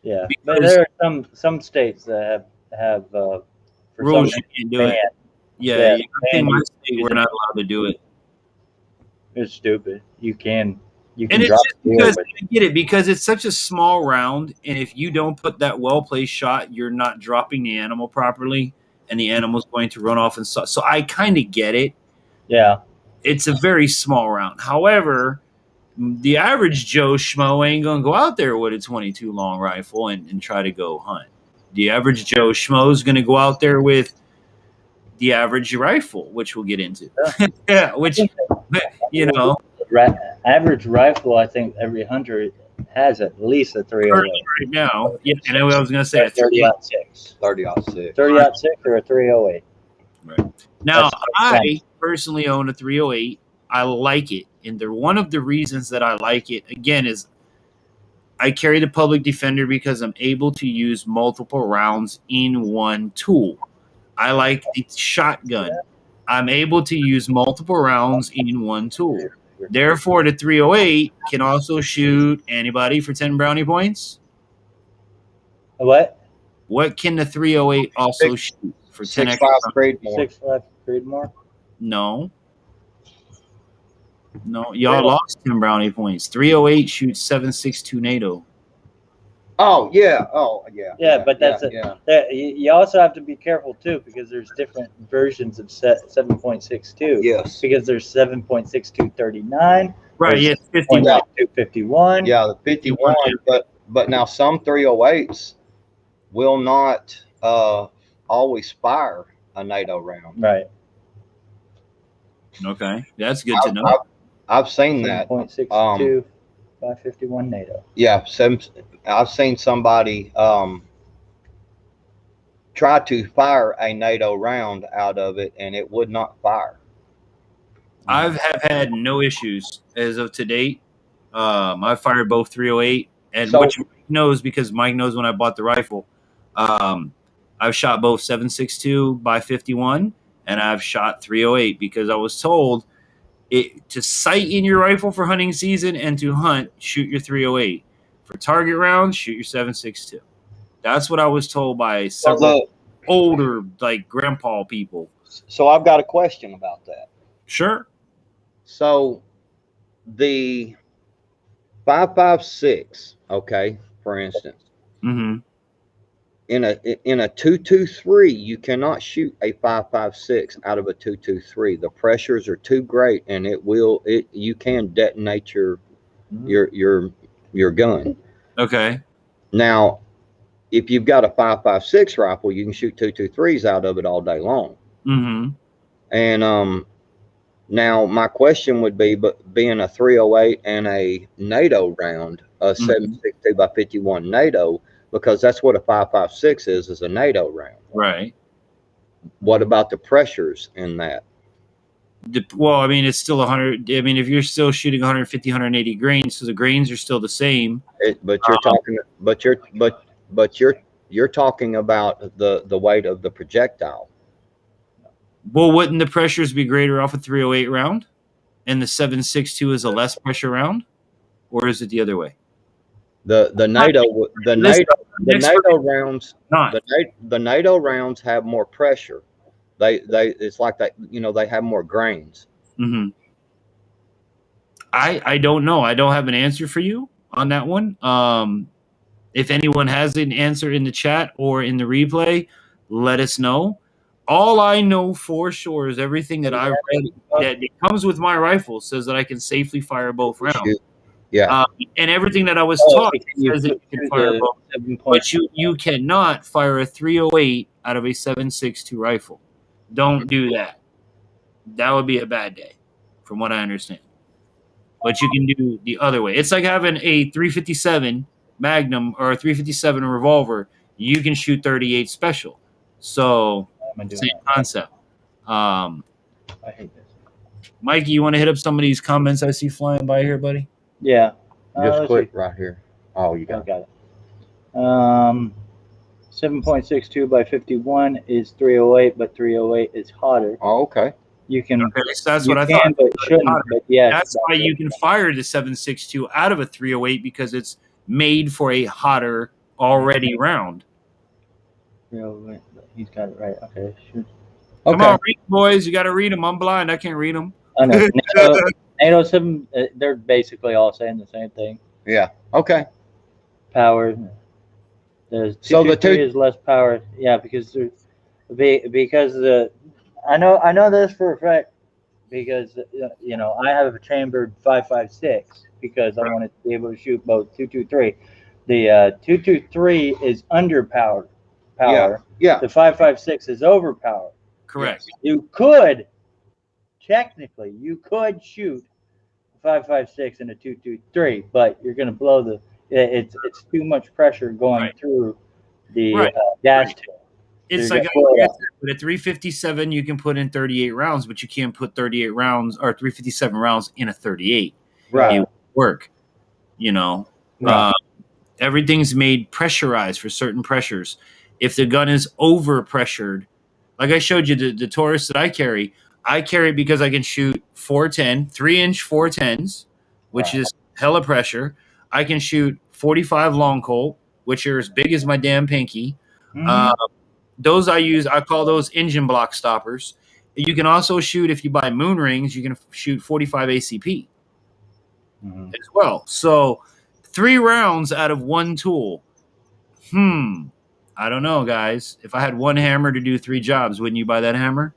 Yeah. But there are some states that have rules you can't do it. Yeah. In my state, we're not allowed to do it. It's stupid. You can and it's just because I get it, because it's such a small round, and if you don't put that well-placed shot, you're not dropping the animal properly, and the animal's going to run off and so I kind of get it. Yeah. It's a very small round. However, the average Joe Schmo ain't going to go out there with a 22 long rifle and try to go hunt. The average Joe Schmo is going to go out there with the average rifle, which we'll get into. Which, you know. Average rifle, I think every hunter has at least a 308. Right now. Yeah, and I was going to say a 30-06. 30-06. 30-06 or a 308. Right. Now, I personally own a 308. I like it. And one of the reasons that I like it, again, is I carry the Public Defender because I'm able to use multiple rounds in one tool. I like the shotgun. I'm able to use multiple rounds in one tool. Therefore, the 308 can also shoot anybody for 10 brownie points. What? What can the 308 also shoot for 10 extra? 6.5 Creedmoor. 6.5 Creedmoor. No, y'all lost 10 brownie points. 308 shoots 7.62 NATO. Oh yeah. Oh yeah. Yeah, but that's you also have to be careful too, because there's different versions of 7.62. Yes. Because there's 7.6239. Right. Yeah. 51. 51. Yeah, the 51. But now some 308s will not always fire a NATO round. Right. Okay, that's good to know. I've seen that. 7.62 by 51 NATO. Yeah, I've seen somebody try to fire a NATO round out of it, and it would not fire. I've had no issues as of to date. I fired both 308, and which Mike knows, because Mike knows when I bought the rifle. I've shot both 7.62 by 51, and I've shot 308 because I was told to sight in your rifle for hunting season and to hunt, shoot your 308. For target rounds, shoot your 7.62. That's what I was told by several older, like grandpa people. So I've got a question about that. Sure. So the 5.56, okay, for instance, mm-hmm. in a 223, you cannot shoot a 5.56 out of a 223. The pressures are too great, and you can detonate your gun. Okay. Now, if you've got a 5.56 rifle, you can shoot 223s out of it all day long. Mm-hmm. And now my question would be, but being a 308 and a NATO round, a 7.62 by 51 NATO, because that's what a 5.56 is a NATO round. Right. What about the pressures in that? Well, I mean, it's still 100. I mean, if you're still shooting 150, 180 grains, so the grains are still the same. But you're talking about the weight of the projectile. Well, wouldn't the pressures be greater off a 308 round, and the 7.62 is a less pressure round, or is it the other way? The NATO rounds have more pressure. It's like that, they have more grains. Mm-hmm. I don't know. I don't have an answer for you on that one. If anyone has an answer in the chat or in the replay, let us know. All I know for sure is everything that I read that it comes with my rifle says that I can safely fire both rounds. Yeah. And everything that I was taught says that you can fire both. But you cannot fire a 308 out of a 7.62 rifle. Don't do that. That would be a bad day, from what I understand. But you can do the other way. It's like having a 357 Magnum or a 357 revolver. You can shoot 38 special. So, same concept. I hate this. Mikey, you want to hit up some of these comments I see flying by here, buddy? Yeah. Just click right here. Oh, you got it. 7.62 by 51 is 308, but 308 is hotter. Oh, okay. You can. Okay, so that's what I thought. But shouldn't. But yes, that's why you can fire the 7.62 out of a 308 because it's made for a hotter already round. He's got it right. Okay. Shoot. Come on, read, boys. You got to read them. I'm blind. I can't read them. I know. NATO 7, they're basically all saying the same thing. Yeah. Okay. Power. The 223 is less power. Yeah, because I know this for a fact because I have a chambered 5.56 because I wanted to be able to shoot both 223. The 223 is underpowered power. Yeah. The 5.56 is overpowered. Correct. You could technically shoot 5.56 and a 223, but you're going to blow it's too much pressure going through the gas tube. It's like with a 357, you can put in 38 rounds, but you can't put 38 rounds or 357 rounds in a 38. Right. It won't work. Everything's made pressurized for certain pressures. If the gun is over pressured, Like I showed you the Taurus that I carry because I can shoot 410, 3-inch 410s, which is hella pressure. I can shoot 45 long Colt, which are as big as my damn pinky. Those I call those engine block stoppers. You can also shoot, if you buy moon rings, you can shoot 45 ACP as well. So 3 rounds out of 1 tool. I don't know, guys. If I had 1 hammer to do 3 jobs, wouldn't you buy that hammer?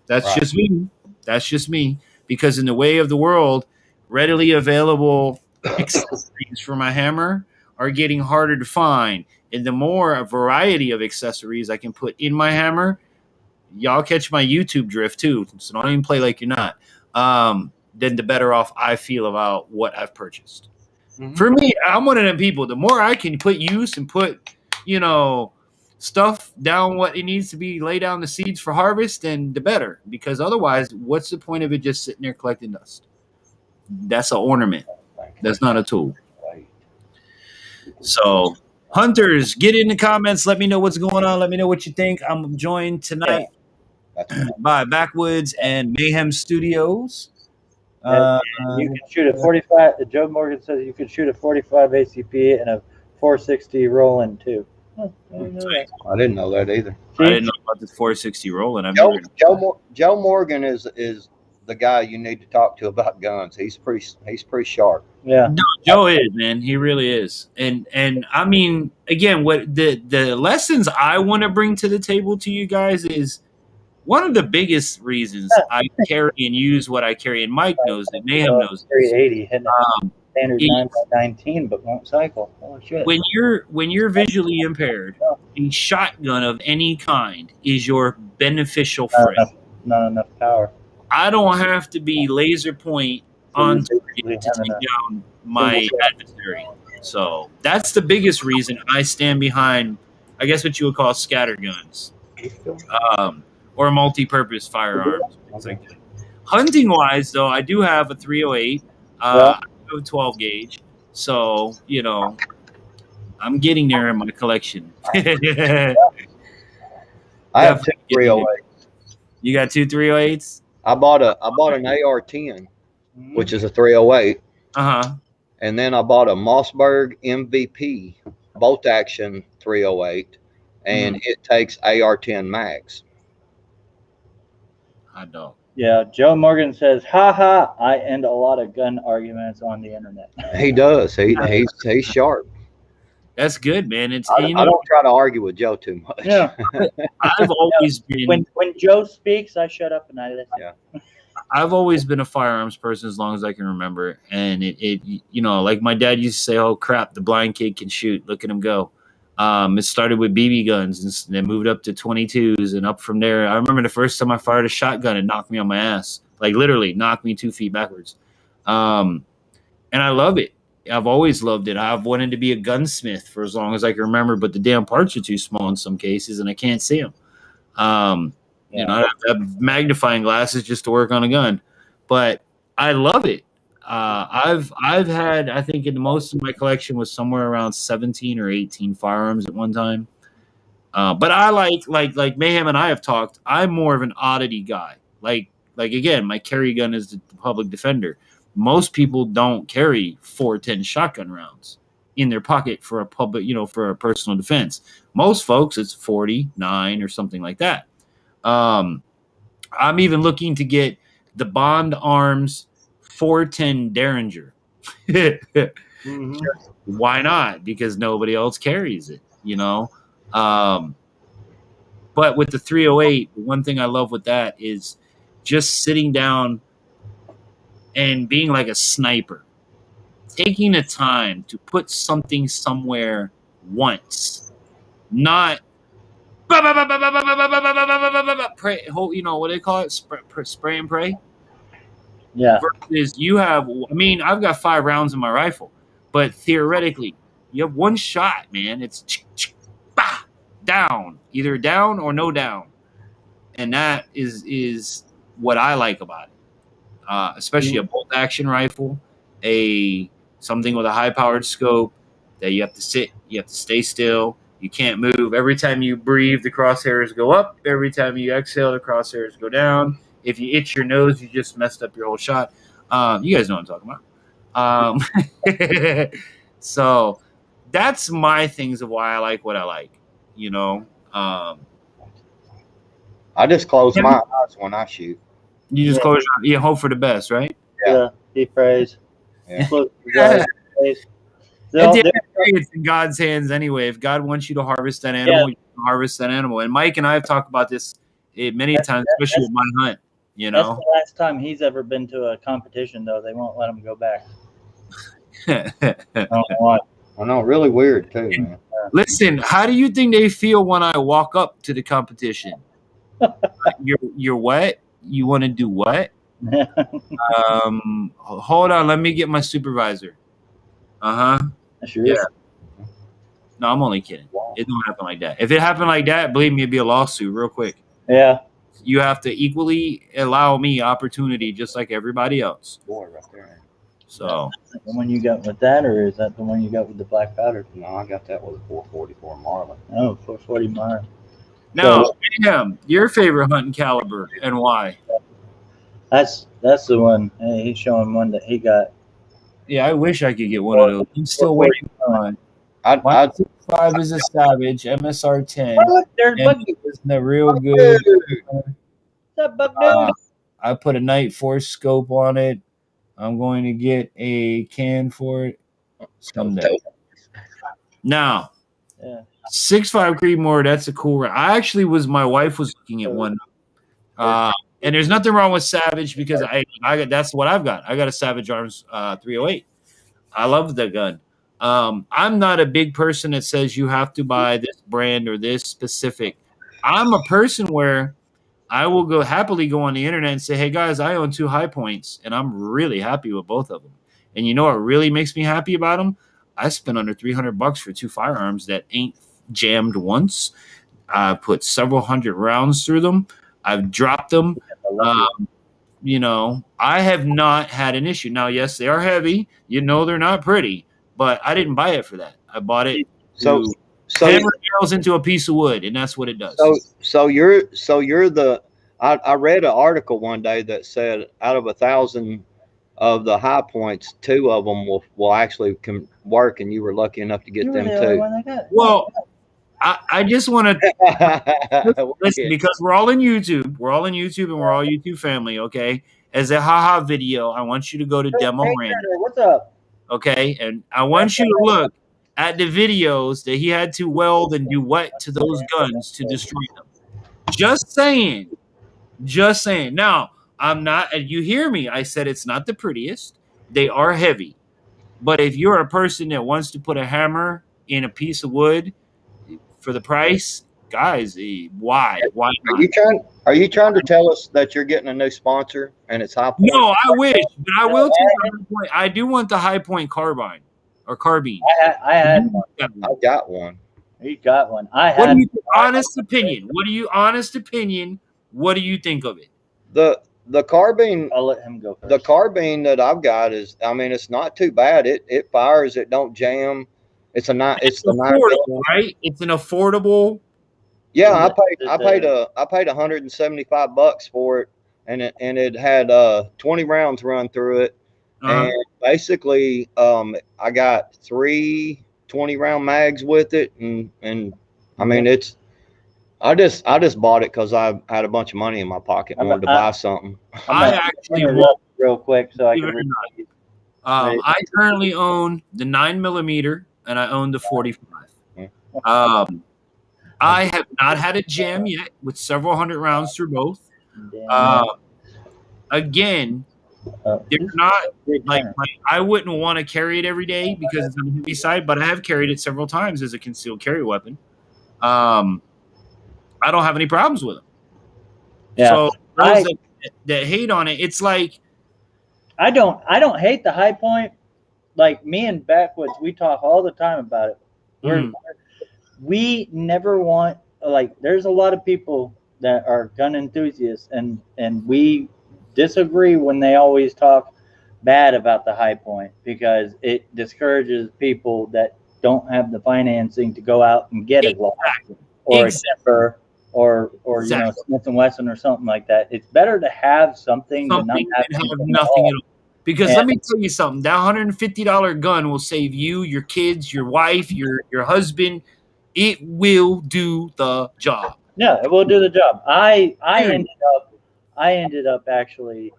That's just me. That's just me. Because in the way of the world, readily available accessories for my hammer are getting harder to find. And the more a variety of accessories I can put in my hammer, y'all catch my YouTube drift too. So don't even play like you're not. Then the better off I feel about what I've purchased. For me, I'm one of them people. The more I can put use and put, stuff down what it needs to be, lay down the seeds for harvest, then the better. Because otherwise, what's the point of it just sitting there collecting dust? That's an ornament. That's not a tool. So, hunters, get in the comments. Let me know what's going on. Let me know what you think. I'm joined tonight by Backwoods and Mayhem Studios. You can shoot a 45. Joe Morgan says you can shoot a 45 ACP and a 460 Roland too. I didn't know that either. I didn't know about the 460 Roland. Joe Morgan is the guy you need to talk to about guns. He's pretty sharp. Yeah, no, Joe is, man. He really is. And I mean, again, what the lessons I want to bring to the table to you guys is one of the biggest reasons I carry and use what I carry, and Mike knows it, Mayhem knows 380 standard 9.19, but won't cycle. Holy shit. When you're visually impaired, a shotgun of any kind is your beneficial friend. Not enough power. I don't have to be laser point on to take down my adversary. So that's the biggest reason I stand behind, I guess what you would call scatter guns, or multi-purpose firearms. Like that. Hunting wise, though, I do have a 308. I have a 12 gauge. So I'm getting there in my collection. I have 2 308s. You got 2 308s? I bought an AR-10, which is a 308. And then I bought a Mossberg MVP bolt action 308, and it takes AR-10 mags. I don't. Yeah, Joe Morgan says, "Ha ha! I end a lot of gun arguments on the internet." He does. He's sharp. That's good, man. I don't try to argue with Joe too much. Yeah, I've always been. When Joe speaks, I shut up and I listen. Yeah. I've always been a firearms person as long as I can remember, and it like my dad used to say, "Oh crap, the blind kid can shoot. Look at him go." It started with BB guns and then moved up to 22s and up from there. I remember the first time I fired a shotgun, it knocked me on my ass, like literally knocked me 2 feet backwards. And I love it. I've always loved it. I've wanted to be a gunsmith for as long as I can remember, but the damn parts are too small in some cases and I can't see them. I have magnifying glasses just to work on a gun, but I love it. I've had, I think in the most of my collection was somewhere around 17 or 18 firearms at one time. But I like Mayhem and I have talked, I'm more of an oddity guy. Like again, my carry gun is the public defender. Most people don't carry 410 shotgun rounds in their pocket for a public, for a personal defense. Most folks, it's 49 or something like that. I'm even looking to get the Bond Arms 410 Derringer. Why not? Because nobody else carries it, But with the 308, one thing I love with that is just sitting down and being like a sniper, taking the time to put something somewhere once, not pray. What do they call it? Spray and pray. Yeah. Versus I've got 5 rounds in my rifle, but theoretically, you have 1 shot, man. It's down, either down or no down, and that is what I like about it. Especially a bolt action rifle, something with a high powered scope that you have to sit, you have to stay still, You can't move. Every time you breathe, the crosshairs go up. Every time you exhale, the crosshairs go down. If you itch your nose, you just messed up your whole shot. You guys know what I'm talking about. So that's my things of why I like what I like. You know, I just close my eyes when I shoot. you just close your eyes. You hope for the best, right? Yeah. He prays. Yeah. At the end of the day, it's in God's hands anyway. If God wants you to harvest that animal, you can harvest that animal. And Mike and I have talked about this many times, especially with my hunt. You know, that's the last time he's ever been to a competition, though. They won't let him go back. I don't know why. I know, really weird too, man. Listen, how do you think they feel when I walk up to the competition? You're what? You want to do what? Hold on, let me get my supervisor. Sure Yeah. No, I'm only kidding. It don't happen like that. If it happened like that, believe me, it'd be a lawsuit real quick. Yeah. You have to equally allow me opportunity just like everybody else. Boy, right there. So the one you got with that, or is that the one you got with the black powder? No, I got that with a 444 Marlin. Oh, 440 Marlin. now, Mayhem, your favorite hunting caliber and why? That's the one. Hey, he's showing one that he got. Yeah, I wish I could get one of those. I'm still waiting on. My 5 is a Savage MSR 10. There's And it's the real good. What's up, Buck Dude? I put a Night Force scope on it. I'm going to get a can for it someday. Now, 6.5 Creedmoor, that's a cool. I actually my wife was looking at one. And there's nothing wrong with Savage because I that's what I've got. I got a Savage Arms 308. I love the gun. I'm not a big person that says you have to buy this brand or this specific. I'm a person where I will happily go on the internet and say, hey, guys, I own 2 high points, and I'm really happy with both of them. And you know what really makes me happy about them? I spent under $300 for 2 firearms that ain't jammed once. I put several hundred rounds through them. I've dropped them. You know, I have not had an issue. Now, yes, they are heavy. You know they're not pretty, but I didn't buy it for that. I bought it to hammer nails into a piece of wood, and that's what it does. So you're the. I read an article one day that said out of 1,000 of the high points, 2 of them will actually work, and you were lucky enough to get them too. Well, I just want to listen because we're all in YouTube. We're all in YouTube, and we're all YouTube family. Okay, as a haha video, I want you to go to Demo Random. What's up? Okay, and I want you to look at the videos that he had to weld and do what to those guns to destroy them. Just saying. Now, I'm not, and you hear me, I said it's not the prettiest. They are heavy. But if you're a person that wants to put a hammer in a piece of wood for the price, guys, why? Why not? Are you trying to tell us that you're getting a new sponsor and it's High Point? No, I wish, but I will take the High Point. I do want the High Point carbine or carbine. I had one. I got one. He got one. Honest opinion. What do you think of it? The carbine. I'll let him go first. The carbine that I've got is, I mean, it's not too bad. It fires. It don't jam. It's affordable, right? It's an affordable. Yeah, I paid $175 for it, and it had 20 rounds run through it, and basically I got 3 20-round mags with it, and I mean it's. I just bought it because I had a bunch of money in my pocket and wanted to buy something. I actually real quick so I can. I currently own the 9mm and I own the 45. I have not had a jam yet with several hundred rounds through both. Again, they're not like I wouldn't want to carry it every day because it's on the heavy side, but I have carried it several times as a concealed carry weapon. I don't have any problems with them. Yeah. So those that hate on it, it's like I don't hate the High Point. Like me and Backwoods, we talk all the time about it. We never want, like, there's a lot of people that are gun enthusiasts, and we disagree when they always talk bad about the High Point because it discourages people that don't have the financing to go out and get a Glock or a zipper or Smith and Wesson or something like that. It's better to have something than not have nothing at all. Because let me tell you something, that $150 gun will save you, your kids, your wife, your husband. It will do the job. Yeah, it will do the job. I ended up actually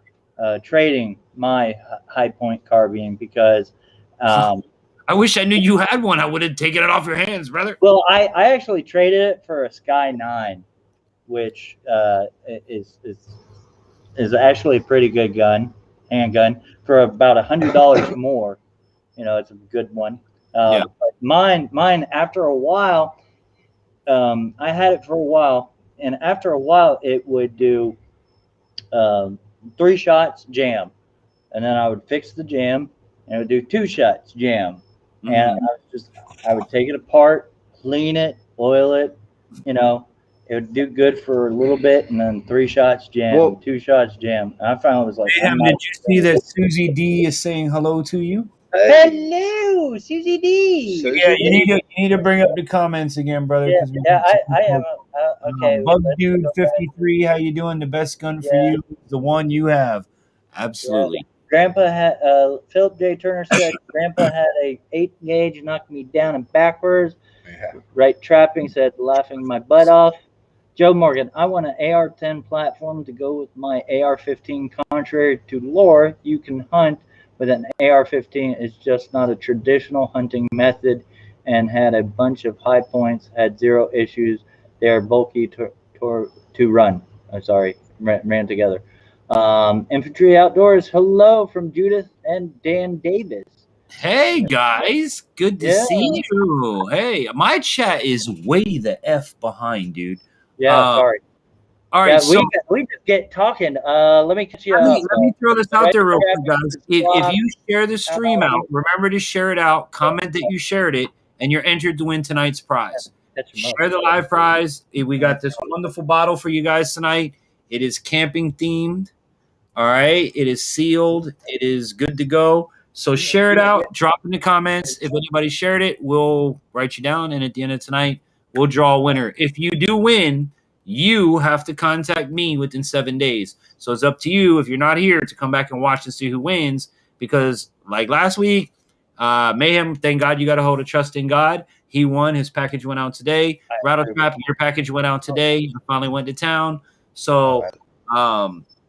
trading my high point carbine because I wish I knew you had one. I would have taken it off your hands, brother. Well, I actually traded it for a Sky 9, which is actually a pretty good handgun, for about $100 more. It's a good one. But mine after a while, I had it for a while, and after a while it would do 3 shots jam, and then I would fix the jam, and it would do 2 shots jam. And I would take it apart, clean it, oil it, it would do good for a little bit, and then 3 shots jam, 2 shots jam. And I finally was like, did you see that Susie D is saying hello to you? Hello, Susie D. Yeah, you need to bring up the comments again, brother. I am. Okay. Bug Dude 53, how you doing? The best gun for you, the one you have. Absolutely. Yeah. Grandpa had Philip J. Turner said Grandpa had a 8 gauge, knocked me down and backwards. Yeah. Right Trapping said laughing my butt off. Joe Morgan, I want an AR-10 platform to go with my AR-15. Contrary to lore, you can hunt with an AR-15. It's just not a traditional hunting method, and had a bunch of high points, had 0 issues. They are bulky to run. I'm sorry, ran together. Infantry Outdoors, hello from Judith and Dan Davis. Hey guys, good to see you. Hey, my chat is way the F behind, dude. Yeah, sorry. All right, so we just get talking. Let me catch you up. Let me throw this out there real quick, guys. If you share the stream out, remember to share it out. Comment that you shared it, and you're entered to win tonight's prize. Share the live prize. We got this wonderful bottle for you guys tonight. It is camping themed. All right, it is sealed. It is good to go. So share it out. Drop in the comments. If anybody shared it, we'll write you down, and at the end of tonight, we'll draw a winner. If you do win, you have to contact me within 7 days. So it's up to you, if you're not here, to come back and watch and see who wins. Because like last week, Mayhem, thank God you got a hold of Trust in God. He won. His package went out today. Rattletrap, your package went out today. You finally went to town. So,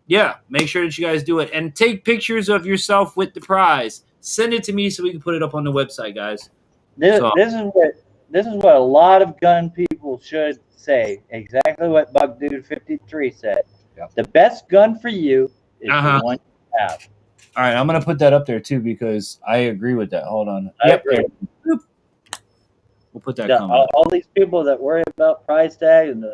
yeah, make sure that you guys do it. And take pictures of yourself with the prize. Send it to me so we can put it up on the website, guys. This is what a lot of gun people should say. Exactly what Bug Dude 53 said. Yep. The best gun for you is the one you have. All right, I'm going to put that up there too because I agree with that. Hold on. I agree. We'll put that comment. All these people that worry about price tag, and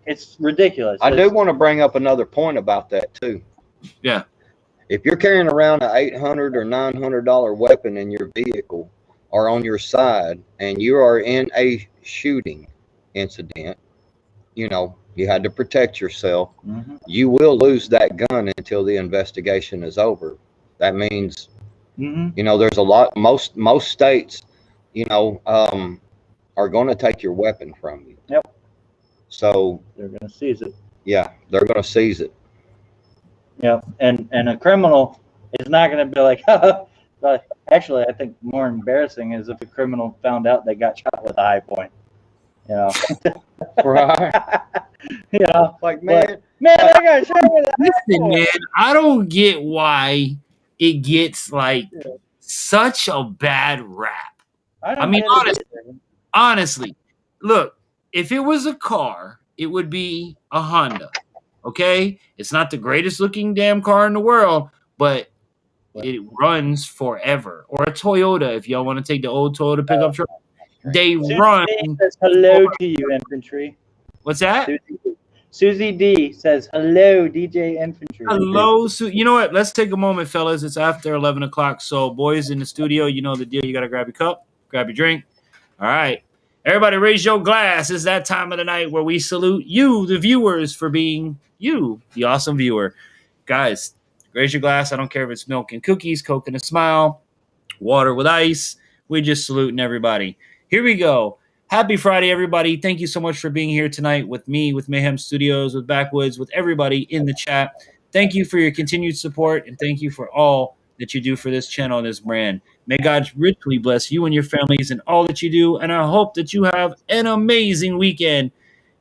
it's ridiculous. I do want to bring up another point about that too. Yeah. If you're carrying around an $800 or $900 weapon in your vehicle or on your side, and you are in a shooting incident, you had to protect yourself. Mm-hmm. You will lose that gun until the investigation is over. That means, there's a lot. Most states, are going to take your weapon from you. Yep. So they're going to seize it. Yeah, they're going to seize it. Yeah, and a criminal is not going to be like, but actually, I think more embarrassing is if a criminal found out they got shot with a high point. Right. Like man, I got shot with a high point. Man, I don't get why it gets like such a bad rap. I mean, honestly, look, if it was a car, it would be a Honda. Okay, it's not the greatest looking damn car in the world, but it runs forever. Or a Toyota, if y'all want to take the old Toyota pickup truck, they run. Says hello to you, Infantry. What's that? Susie D says hello, DJ Infantry. Hello, you know what? Let's take a moment, fellas. It's after 11 o'clock. So, boys in the studio, you know the deal. You got to grab your cup, grab your drink. All right. Everybody raise your glass. It's that time of the night where we salute you, the viewers, for being you, the awesome viewer. Guys, raise your glass. I don't care if it's milk and cookies, Coke and a smile, water with ice. We just saluting everybody. Here we go. Happy Friday, everybody. Thank you so much for being here tonight with me, with Mayhem Studios, with Backwoods, with everybody in the chat. Thank you for your continued support, and thank you for all that you do for this channel and this brand. May God richly bless you and your families and all that you do, and I hope that you have an amazing weekend.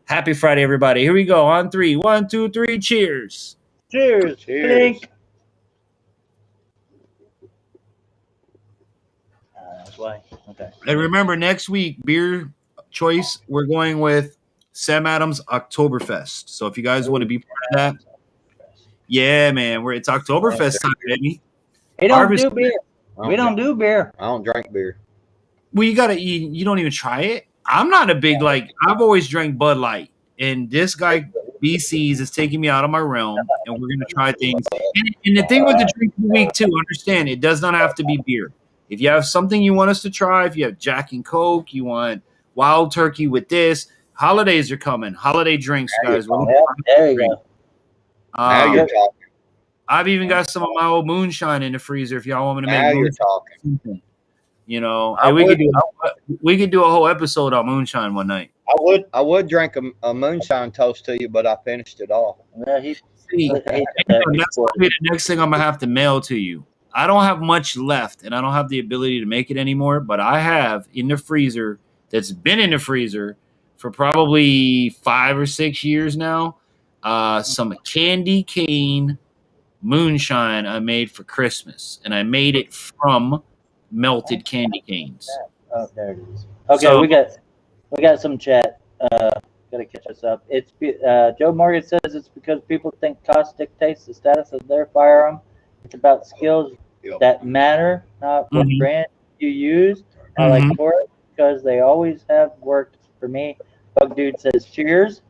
Happy Friday, everybody. Here we go. On 3. 1, 2, 3. Cheers. Cheers. Cheers. Clink. That's why. Okay. And remember, next week, beer choice, we're going with Sam Adams Oktoberfest. So if you guys want to be part of that, yeah, man, it's Oktoberfest time, baby. He don't do beer. We don't do beer. I don't drink beer. Well, you don't even try it. I'm not a big, I've always drank Bud Light. And this guy, BC's, is taking me out of my realm, and we're going to try things. And the thing with the drink of the week, too, understand, it does not have to be beer. If you have something you want us to try, if you have Jack and Coke, you want Wild Turkey with this, holidays are coming. Holiday drinks, guys. There you go. Now you're talking. I've even got some of my old moonshine in the freezer if y'all want me to make Now you're moonshine. talking. You know, we could do a whole episode on moonshine one night. I would drink a moonshine toast to you, but I finished it off. Yeah, That's gonna be the next thing I'm gonna have to mail to you. I don't have much left, and I don't have the ability to make it anymore. But I have in the freezer that's been in the freezer for probably 5 or 6 years now. Some candy cane moonshine I made for Christmas, and I made it from melted candy canes. Oh, there it is. Okay, So- we got some chat. Gotta catch us up. It's Joe Morgan says it's because people think cost dictates the status of their firearm. It's about skills that matter, not what brand you use. I like Taurus because they always have worked for me. Bug Dude says cheers.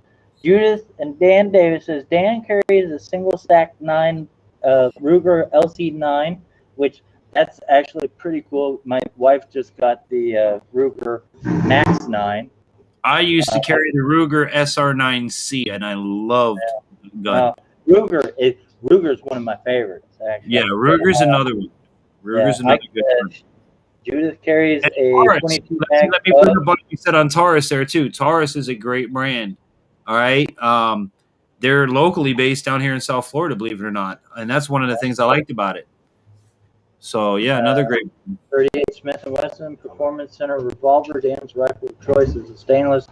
Judith and Dan Davis says Dan carries a single stack 9 Ruger LC9, which that's actually pretty cool. My wife just got the Ruger Max 9. I used to carry the Ruger SR9C, and I loved the gun. Ruger's one of my favorites, actually. Yeah, Ruger's another one. Ruger's another good one. Judith carries And a Taurus, 22 let mag. me put a button you said on Taurus there too. Taurus is a great brand. All right. They're locally based down here in South Florida, believe it or not. And that's one of the things I liked about it. So yeah, another great 38 Smith & Wesson Performance Center revolver. Dan's rifle of choice is a stainless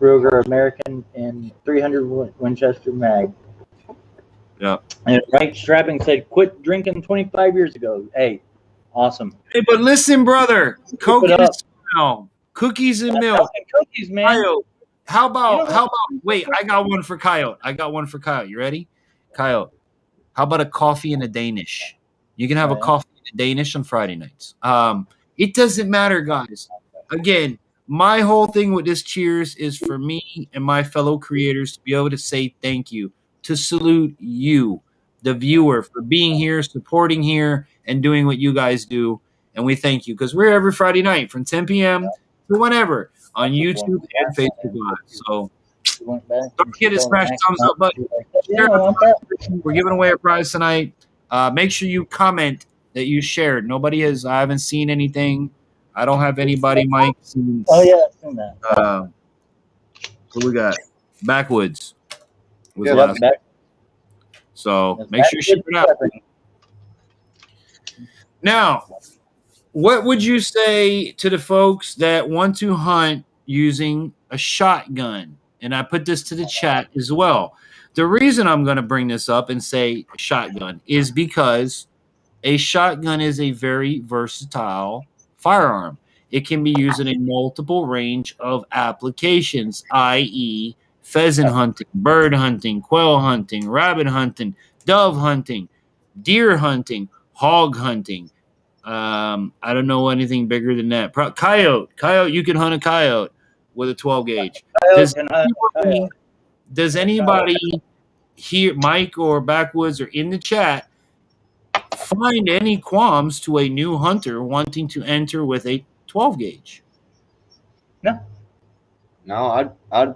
Ruger American and 300 Winchester mag. Yeah. And Right Strapping said, quit drinking 25 years ago. Hey, awesome. Hey, but listen, brother, Coke it and up. smell, cookies and milk. Cookies, man. Coyote, how about wait, I got one for Coyote. You ready? Coyote, how about a coffee and a Danish? You can have a coffee and a Danish on Friday nights. It doesn't matter, guys. Again, my whole thing with this cheers is for me and my fellow creators to be able to say thank you, to salute you, the viewer, for being here, supporting here, and doing what you guys do. And we thank you because we're every Friday night from 10 p.m. to whenever on YouTube and Facebook Live. So don't forget to smash the thumbs up button. We're giving away a prize tonight. Make sure you comment that you shared. I haven't seen anything. I don't have anybody, Mike. Since, Oh, yeah, I've seen that. Who we got? Backwoods. Was Yeah, last. back- So make sure you share it out. Now, what would you say to the folks that want to hunt using a shotgun? And I put this to the chat as well. The reason I'm going to bring this up and say shotgun is because a shotgun is a very versatile firearm. It can be used in a multiple range of applications, i.e., pheasant hunting, bird hunting, quail hunting, rabbit hunting, dove hunting, deer hunting, hog hunting. I don't know anything bigger than that. Coyote, you can hunt a coyote with a 12 gauge. Does anybody here, Mike or Backwoods or in the chat, find any qualms to a new hunter wanting to enter with a 12 gauge? No, I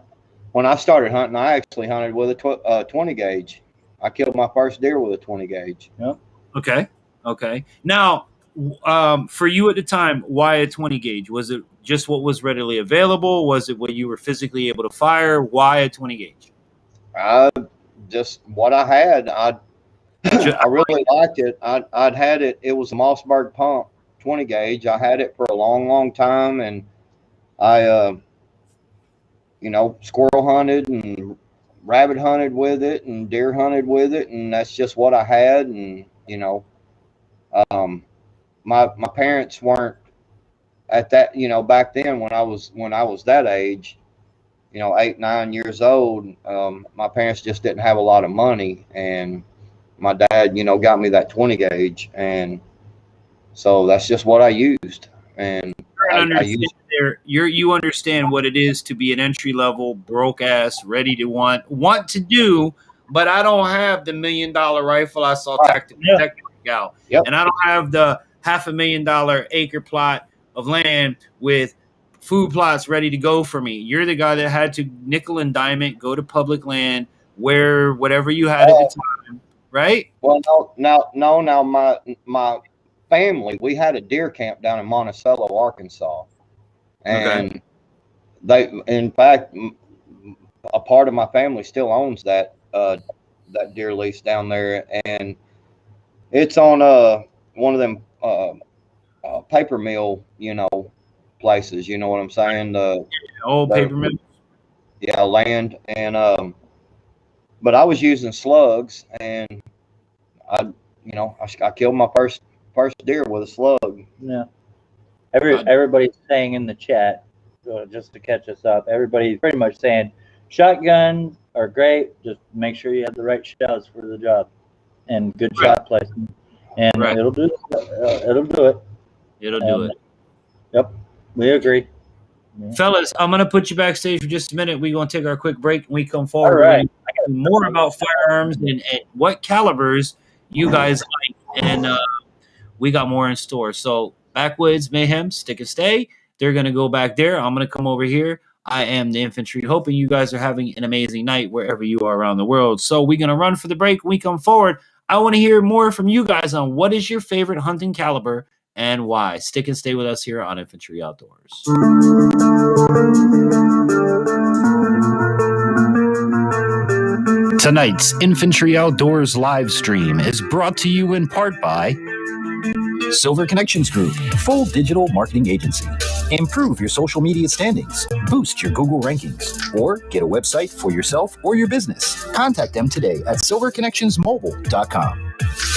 when I started hunting, I actually hunted with a 20 gauge. I killed my first deer with a 20 gauge. Okay. Now, For you at the time, why a 20 gauge? Was it just what was readily available? Was it what you were physically able to fire? Why a 20 gauge? Just what I had. I really liked it. I'd had it. It was a Mossberg pump 20 gauge. I had it for a long, long time, and I, squirrel hunted and rabbit hunted with it and deer hunted with it, and that's just what I had. And my parents weren't at that. Back then when I was that age, 8, 9 years old, my parents just didn't have a lot of money, and my dad, got me that 20 gauge, and so that's just what I used. And I used. You understand what it is to be an entry level broke ass, ready to want to do, but I don't have the $1 million rifle I saw tactical out, and I don't have the $500,000 acre plot of land with food plots ready to go for me. You're the guy that had to nickel and dime it, go to public land, where whatever you had at the time, right? Well, no. My family, we had a deer camp down in Monticello, Arkansas, and they, in fact, a part of my family still owns that deer lease down there, and it's on one of them paper mill, places. You know what I'm saying? Old paper mill. Yeah, land, and but I was using slugs, and I killed my first deer with a slug. Yeah. Everybody's saying in the chat, just to catch us up, everybody's pretty much saying shotguns are great. Just make sure you have the right shells for the job and good shot placement, and it'll do it. It'll do it. Yep, we agree. Yeah. Fellas, I'm going to put you backstage for just a minute. We're going to take our quick break. When we come forward, All right. More about firearms and what calibers you guys like, and we got more in store. So Backwoods Mayhem, stick and stay. They're going to go back there. I'm going to come over here. I am the Infantry, hoping you guys are having an amazing night wherever you are around the world. So we're going to run for the break. When we come forward, I want to hear more from you guys on what is your favorite hunting caliber and why. Stick and stay with us here on Infantry Outdoors. Tonight's Infantry Outdoors live stream is brought to you in part by Silver Connections Group, full digital marketing agency. Improve your social media standings, boost your Google rankings, or get a website for yourself or your business. Contact them today at silverconnectionsmobile.com.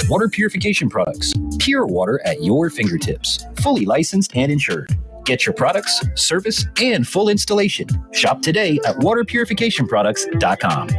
Water purification products, pure water at your fingertips, fully licensed and insured. Get your products, service, and full installation. Shop today at waterpurificationproducts.com.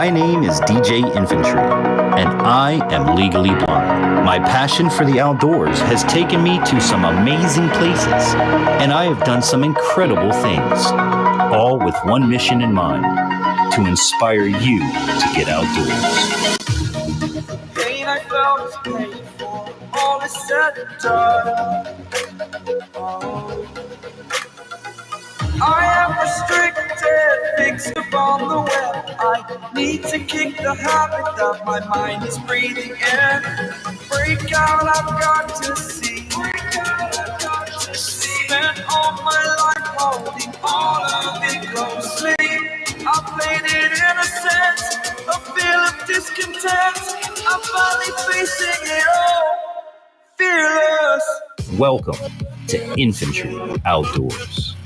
My name is DJ Infantry, and I am legally blind. My passion for the outdoors has taken me to some amazing places, and I have done some incredible things, all with one mission in mind: to inspire you to get outdoors. Pain I felt is paid for, all is said and done. Oh. I am restricted, fixed upon the web. I need to kick the habit that my mind is breathing in. Break out, I've got to see. Spent all my life holding all of it closely. I played it innocent, a feel of discontent. I'm finally facing it all, fearless. Welcome to Infantry Outdoors.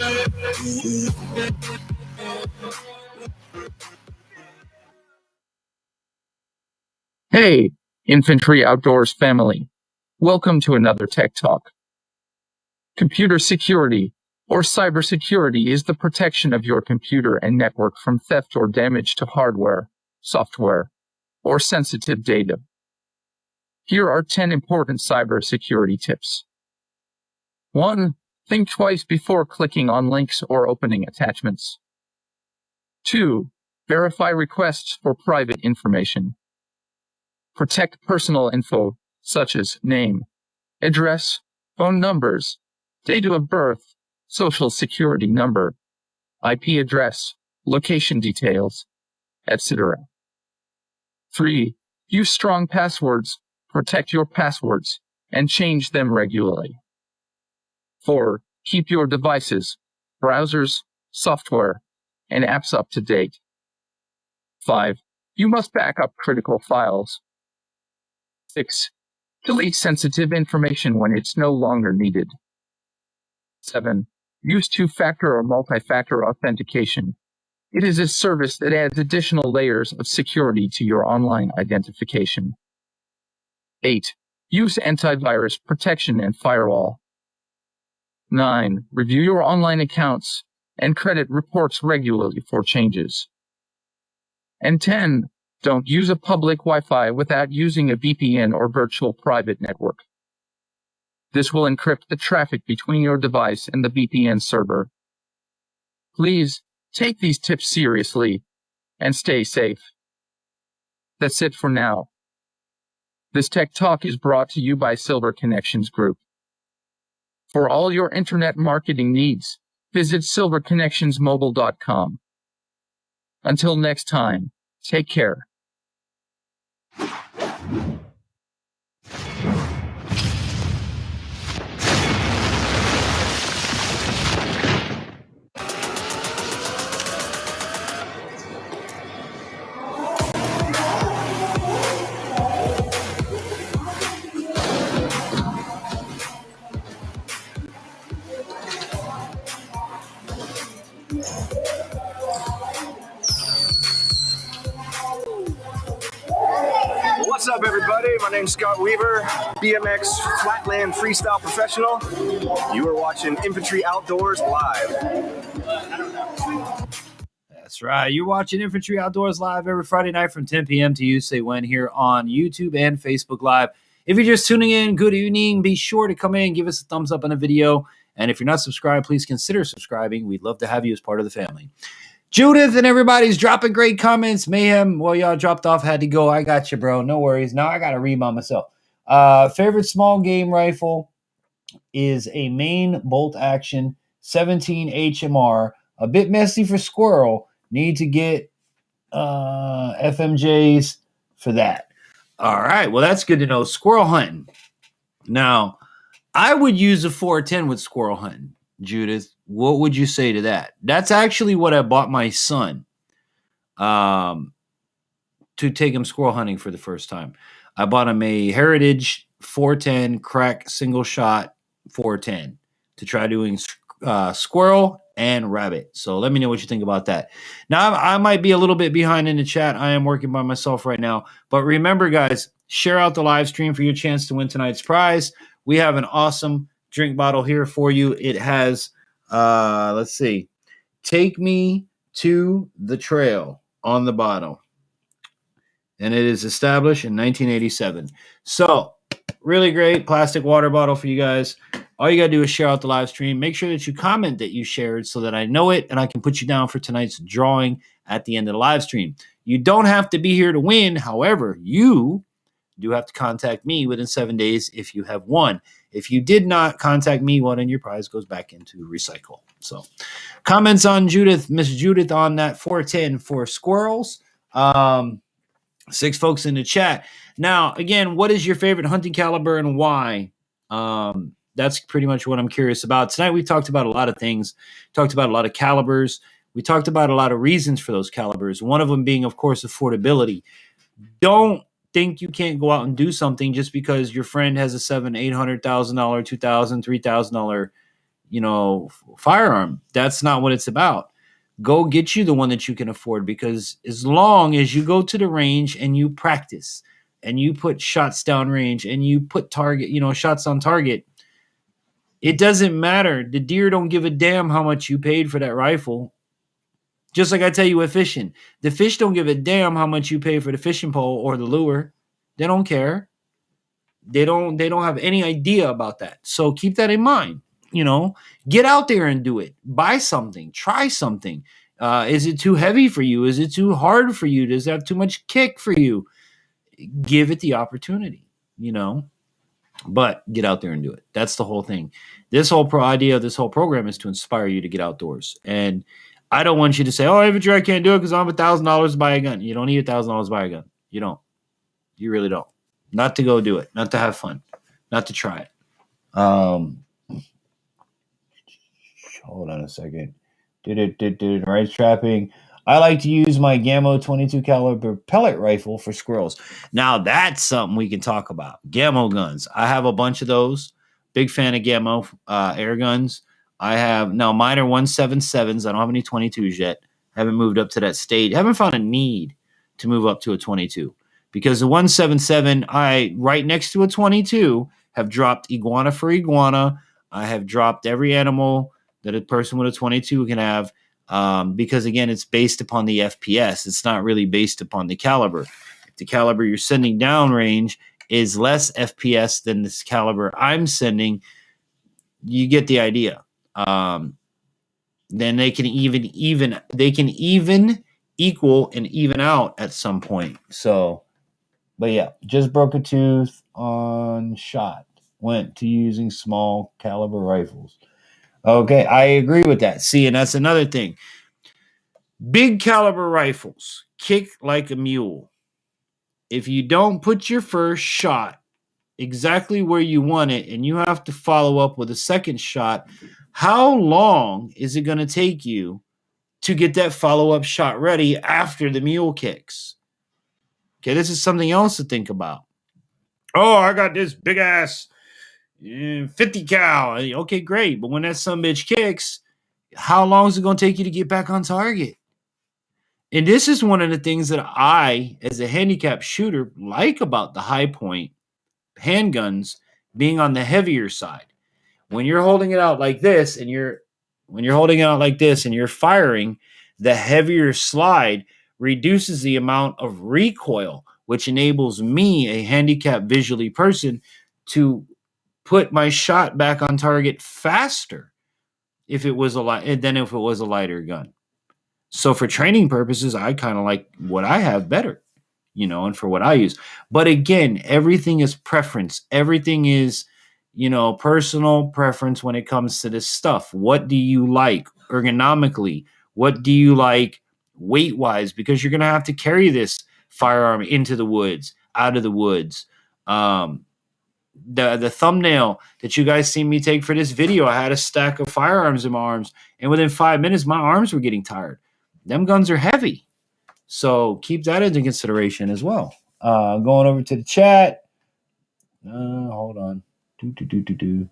Hey, Infantry Outdoors family. Welcome to another Tech Talk. Computer security, or cybersecurity, is the protection of your computer and network from theft or damage to hardware, software, or sensitive data. Here are 10 important cybersecurity tips. 1. Think twice before clicking on links or opening attachments. 2. Verify requests for private information. Protect personal info, such as name, address, phone numbers, date of birth, social security number, IP address, location details, etc. 3. Use strong passwords, protect your passwords, and change them regularly. 4. Keep your devices, browsers, software, and apps up to date. 5. You must back up critical files. 6. Delete sensitive information when it's no longer needed. 7. Use two-factor or multi-factor authentication. It is a service that adds additional layers of security to your online identification. 8. Use antivirus protection and firewall. 9. Review your online accounts and credit reports regularly for changes. And 10. Don't use a public Wi-Fi without using a VPN or virtual private network. This will encrypt the traffic between your device and the VPN server. Please take these tips seriously and stay safe. That's it for now. This Tech Talk is brought to you by Silver Connections Group. For all your internet marketing needs, visit silverconnectionsmobile.com. Until next time, take care. What's up, everybody? My name's Scott Weaver, BMX Flatland Freestyle Professional. You are watching Infantry Outdoors live. That's right. You're watching Infantry Outdoors live every Friday night from 10 p.m. to you say when here on YouTube and Facebook Live. If you're just tuning in, good evening. Be sure to come in, give us a thumbs up on the video. And if you're not subscribed, please consider subscribing. We'd love to have you as part of the family. Judith and everybody's dropping great comments. Mayhem, well, y'all dropped off, had to go. I got you, bro. No worries. Now I got to read by myself. Favorite small game rifle is a main bolt action 17 HMR. A bit messy for squirrel. Need to get FMJs for that. All right. Well, that's good to know. Squirrel hunting. Now, I would use a 410 with squirrel hunting. Judith, what would you say to that? That's actually what I bought my son to take him squirrel hunting for the first time. I bought him a Heritage 410 crack single shot 410 to try doing squirrel and rabbit. So let me know what you think about that. Now, I might be a little bit behind in the chat. I am working by myself right now. But remember, guys, share out the live stream for your chance to win tonight's prize. We have an awesome drink bottle here for you. It has, let's see, Take Me to the Trail on the bottle. and it is established in 1987. So, really great plastic water bottle for you guys. All you got to do is share out the live stream. Make sure that you comment that you shared so that I know it and I can put you down for tonight's drawing at the end of the live stream. You don't have to be here to win. However, you do have to contact me within 7 days if you have won. If you did not contact me, well, then your prize goes back into recycle. So, comments on Judith, Miss Judith, on that 410 for squirrels. 6 folks in the chat. Now, again, what is your favorite hunting caliber and why? That's pretty much what I'm curious about. Tonight, we talked about a lot of things, talked about a lot of calibers. We talked about a lot of reasons for those calibers. One of them being, of course, affordability. Don't think you can't go out and do something just because your friend has a $700,000, $800,000, $2,000, $3,000, firearm. That's not what it's about. Go get you the one that you can afford, because as long as you go to the range and you practice and you put shots down range and you put shots on target, it doesn't matter. The deer don't give a damn how much you paid for that rifle. Just like I tell you with fishing, the fish don't give a damn how much you pay for the fishing pole or the lure. They don't care. They don't have any idea about that. So keep that in mind. Get out there and do it. Buy something. Try something. Is it too heavy for you? Is it too hard for you? Does it have too much kick for you? Give it the opportunity, but get out there and do it. That's the whole thing. This whole idea of this whole program is to inspire you to get outdoors. And I don't want you to say, oh, infantry, I can't do it because I'm $1,000 to buy a gun. You don't need $1,000 to buy a gun. You don't. You really don't. Not to go do it. Not to have fun. Not to try it. Hold on a second. Right trapping. I like to use my Gammo 22 caliber pellet rifle for squirrels. Now that's something we can talk about. Gammo guns. I have a bunch of those. Big fan of Gammo air guns. Mine are 177s. I don't have any 22s yet. Haven't moved up to that stage. Haven't found a need to move up to a 22, because the 177, right next to a 22, have dropped iguana for iguana. I have dropped every animal that a person with a 22 can have, because, again, it's based upon the FPS. It's not really based upon the caliber. If the caliber you're sending downrange is less FPS than this caliber I'm sending, you get the idea. Then they can even equal and even out at some point. So, but yeah, just broke a tooth on shot. Went to using small caliber rifles. Okay, I agree with that. See, and that's another thing. Big caliber rifles kick like a mule. If you don't put your first shot exactly where you want it and you have to follow up with a second shot, how long is it going to take you to get that follow-up shot ready after the mule kicks? Okay, this is something else to think about. Oh, I got this big ass 50 cal. Okay, great. But when that sumbitch kicks, how long is it going to take you to get back on target? And this is one of the things that I, as a handicap shooter, like about the high point handguns being on the heavier side. When you're holding it out like this and you're firing, the heavier slide reduces the amount of recoil, which enables me, a handicapped visually person, to put my shot back on target faster than if it was a lighter gun. So for training purposes, I kind of like what I have better, and for what I use. But again, everything is preference. Everything is, personal preference when it comes to this stuff. What do you like ergonomically? What do you like weight-wise? Because you're going to have to carry this firearm into the woods, out of the woods. The thumbnail that you guys see me take for this video, I had a stack of firearms in my arms, and within 5 minutes, my arms were getting tired. Them guns are heavy. So keep that into consideration as well. Going over to the chat. Hold on. The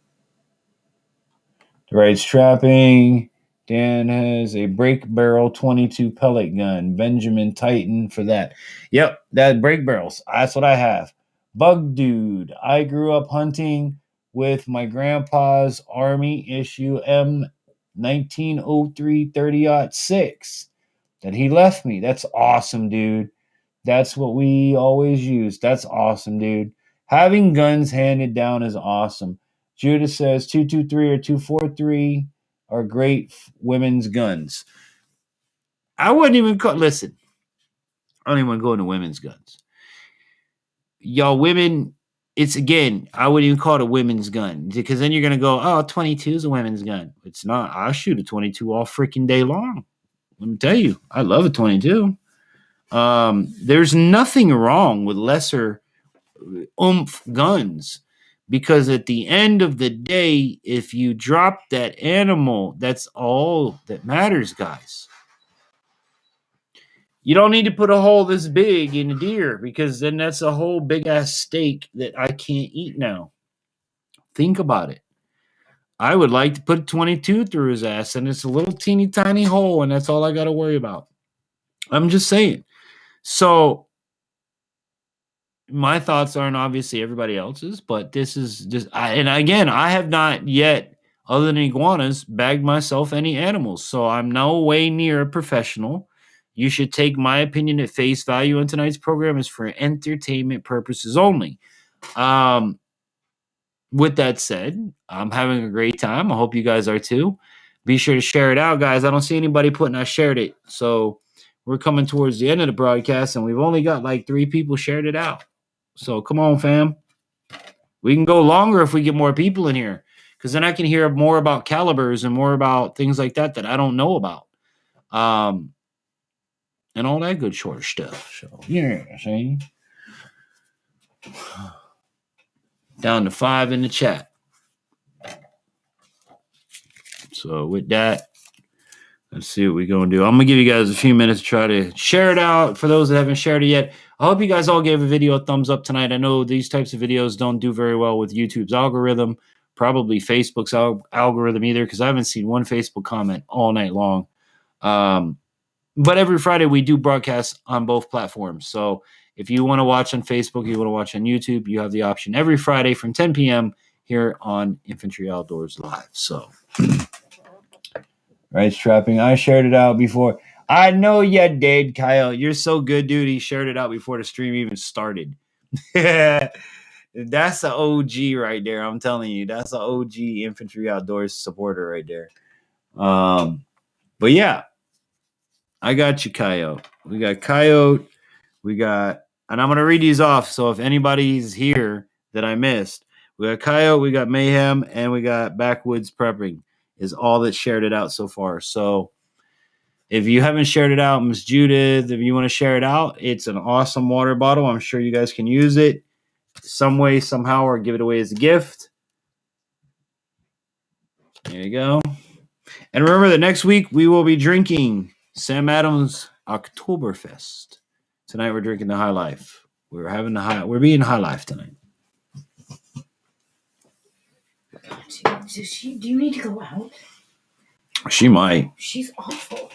right strapping. Dan has a break barrel 22 pellet gun. Benjamin Titan for that. Yep, that break barrels. That's what I have. Bug Dude. I grew up hunting with my grandpa's Army issue M1903 30-06 that he left me. That's awesome, dude. That's what we always use. That's awesome, dude. Having guns handed down is awesome. Judah says 223 or 243 are great women's guns. I wouldn't even listen. I don't even want to go into women's guns. Y'all women, it's again, I wouldn't even call it a women's gun because then you're going to go, oh, 22 is a women's gun. It's not. I'll shoot a 22 all freaking day long. Let me tell you, I love a 22. There's nothing wrong with lesser oomph guns because at the end of the day, if you drop that animal, that's all that matters, guys. You don't need to put a hole this big in a deer because then that's a whole big ass steak that I can't eat now. Think about it. I would like to put 22 through his ass and it's a little teeny tiny hole and that's all I got to worry about. I'm just saying. So my thoughts aren't obviously everybody else's, but this is just, and again, I have not yet, other than iguanas, bagged myself any animals. So I'm no way near a professional. You should take my opinion at face value, and tonight's program is for entertainment purposes only. With that said, I'm having a great time. I hope you guys are too. Be sure to share it out, guys. I don't see anybody putting I shared it. So we're coming towards the end of the broadcast, and we've only got like 3 people shared it out. So come on, fam. We can go longer if we get more people in here, because then I can hear more about calibers and more about things like that I don't know about. And all that good short stuff. So, yeah, see? Down to 5 in the chat. So, with that, let's see what we're going to do. I'm going to give you guys a few minutes to try to share it out for those that haven't shared it yet. I hope you guys all gave a video a thumbs up tonight. I know these types of videos don't do very well with YouTube's algorithm, probably Facebook's algorithm either, because I haven't seen one Facebook comment all night long. But every Friday we do broadcast on both platforms. So if you want to watch on Facebook, you want to watch on YouTube, you have the option every Friday from 10 p.m. here on Infantry Outdoors Live. So, right, strapping. I shared it out before. I know you did, Kyle. You're so good, dude. He shared it out before the stream even started. That's an OG right there. I'm telling you, that's an OG Infantry Outdoors supporter right there. But yeah. I got you, Coyote. We got Coyote. And I'm going to read these off. So if anybody's here that I missed, we got Coyote, we got Mayhem, and we got Backwoods Prepping is all that shared it out so far. So if you haven't shared it out, Miss Judith, if you want to share it out, it's an awesome water bottle. I'm sure you guys can use it some way, somehow, or give it away as a gift. There you go. And remember that next week we will be drinking Sam Adams Oktoberfest. Tonight we're drinking the High Life. We're being High Life tonight. Do you need to go out? She might. She's awful.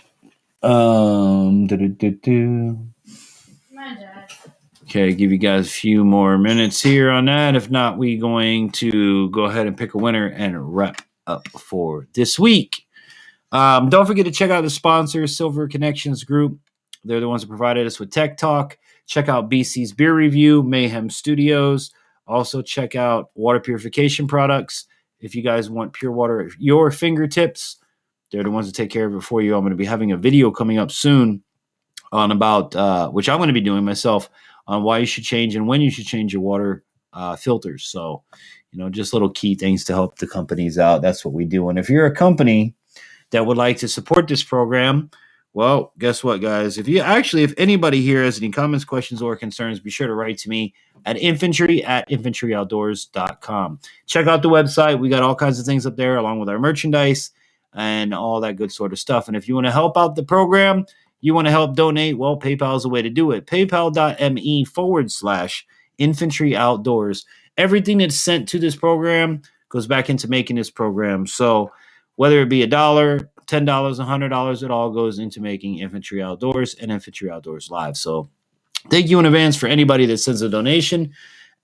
Okay, give you guys a few more minutes here on that. If not, we're going to go ahead and pick a winner and wrap up for this week. Don't forget to check out the sponsors, Silver Connections Group. They're the ones that provided us with Tech Talk. Check out BC's Beer Review, Mayhem Studios. Also check out Water Purification Products. If you guys want pure water at your fingertips, they're the ones that take care of it for you. I'm going to be having a video coming up soon on about, which I'm going to be doing myself, on why you should change and when you should change your water filters. So, just little key things to help the companies out. That's what we do. And if you're a company that would like to support this program, well, guess what, guys? If anybody here has any comments, questions, or concerns, be sure to write to me at infantryoutdoors.com. Check out the website. We got all kinds of things up there, along with our merchandise and all that good sort of stuff. And if you want to help out the program, you want to help donate, well, PayPal is the way to do it. PayPal.me/Infantry Outdoors. Everything that's sent to this program goes back into making this program. So whether it be $1, $10, $100, it all goes into making Infantry Outdoors and Infantry Outdoors Live. So thank you in advance for anybody that sends a donation.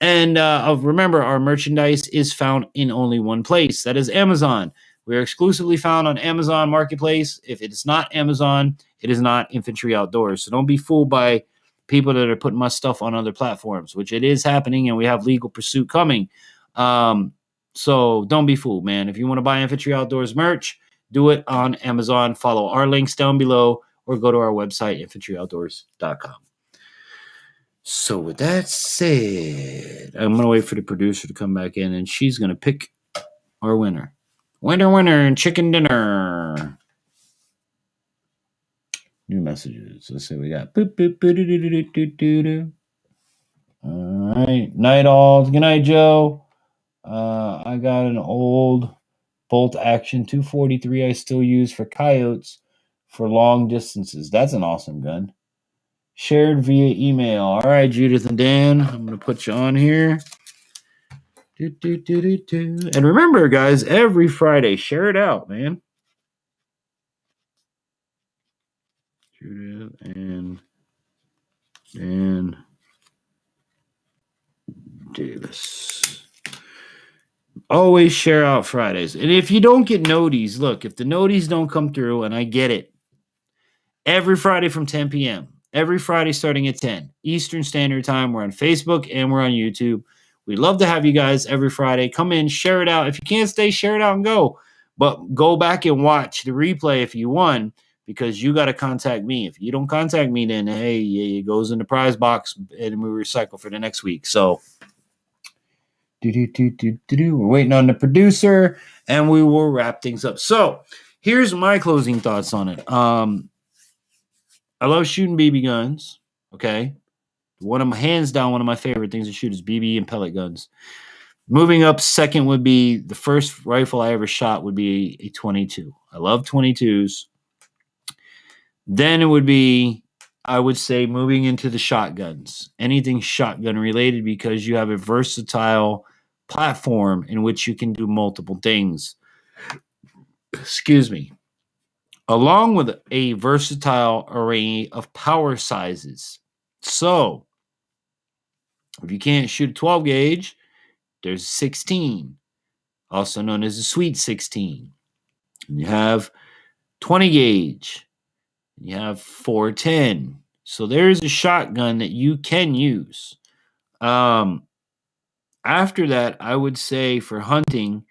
And remember, our merchandise is found in only one place. That is Amazon. We are exclusively found on Amazon Marketplace. If it is not Amazon, it is not Infantry Outdoors. So don't be fooled by people that are putting my stuff on other platforms, which it is happening, and we have legal pursuit coming. So don't be fooled, man. If you want to buy Infantry Outdoors merch, do it on Amazon. Follow our links down below or go to our website, infantryoutdoors.com. So with that said, I'm going to wait for the producer to come back in, and she's going to pick our winner. Winner, chicken dinner. New messages. Let's see what we got. Boop, boop, boop, doo, doo, doo, doo, doo, doo. All right. Night all. Good night, Joe. I got an old bolt action 243 I still use for coyotes for long distances. That's an awesome gun. Shared via email. All right, Judith and Dan, I'm going to put you on here. And remember, guys, every Friday, share it out, man. Judith and Dan Davis. Always share out Fridays. And if you don't get noties, look, if the noties don't come through, and I get it, every Friday from 10 p.m., every Friday starting at 10 Eastern Standard Time, we're on Facebook and we're on YouTube. We'd love to have you guys every Friday. Come in, share it out. If you can't stay, share it out and go. But go back and watch the replay if you won, because you got to contact me. If you don't contact me, then, hey, it goes in the prize box and we recycle for the next week. So we're waiting on the producer, and we will wrap things up. So here's my closing thoughts on it. I love shooting BB guns. Okay. Hands down, one of my favorite things to shoot is BB and pellet guns. Moving up, second would be the first rifle I ever shot would be a 22. I love 22s. Then it would be, I would say, moving into the shotguns. Anything shotgun related, because you have a versatile platform in which you can do multiple things. Excuse me. Along with a versatile array of power sizes. So, if you can't shoot a 12 gauge, there's a 16, also known as a Sweet 16. And you have 20 gauge. You have 410. So there's a shotgun that you can use. After that, I would say for hunting,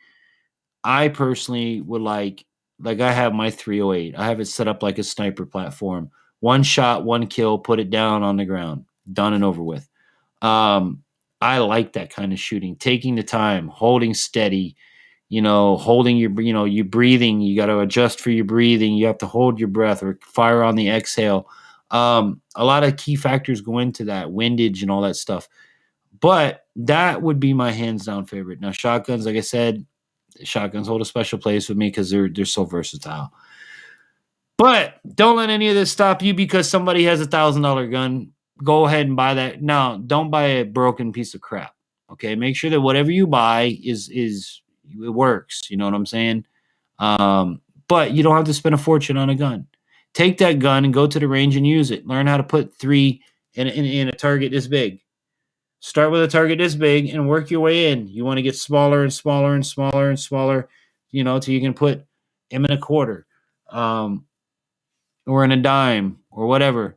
I personally would like I have my 308. I have it set up like a sniper platform. One shot, one kill, put it down on the ground. Done and over with. I like that kind of shooting. Taking the time, holding steady, holding your breathing. You got to adjust for your breathing. You have to hold your breath or fire on the exhale. A lot of key factors go into that, windage and all that stuff. But that would be my hands down favorite. Now, shotguns, like I said, shotguns hold a special place with me because they're so versatile. But don't let any of this stop you because somebody has $1,000 gun. Go ahead and buy that. No, don't buy a broken piece of crap. Okay, make sure that whatever you buy is it works. You know what I'm saying? But you don't have to spend a fortune on a gun. Take that gun and go to the range and use it. Learn how to put 3 in a target this big. Start with a target this big and work your way in. You want to get smaller and smaller and smaller and smaller, till you can put them in a quarter, or in a dime or whatever.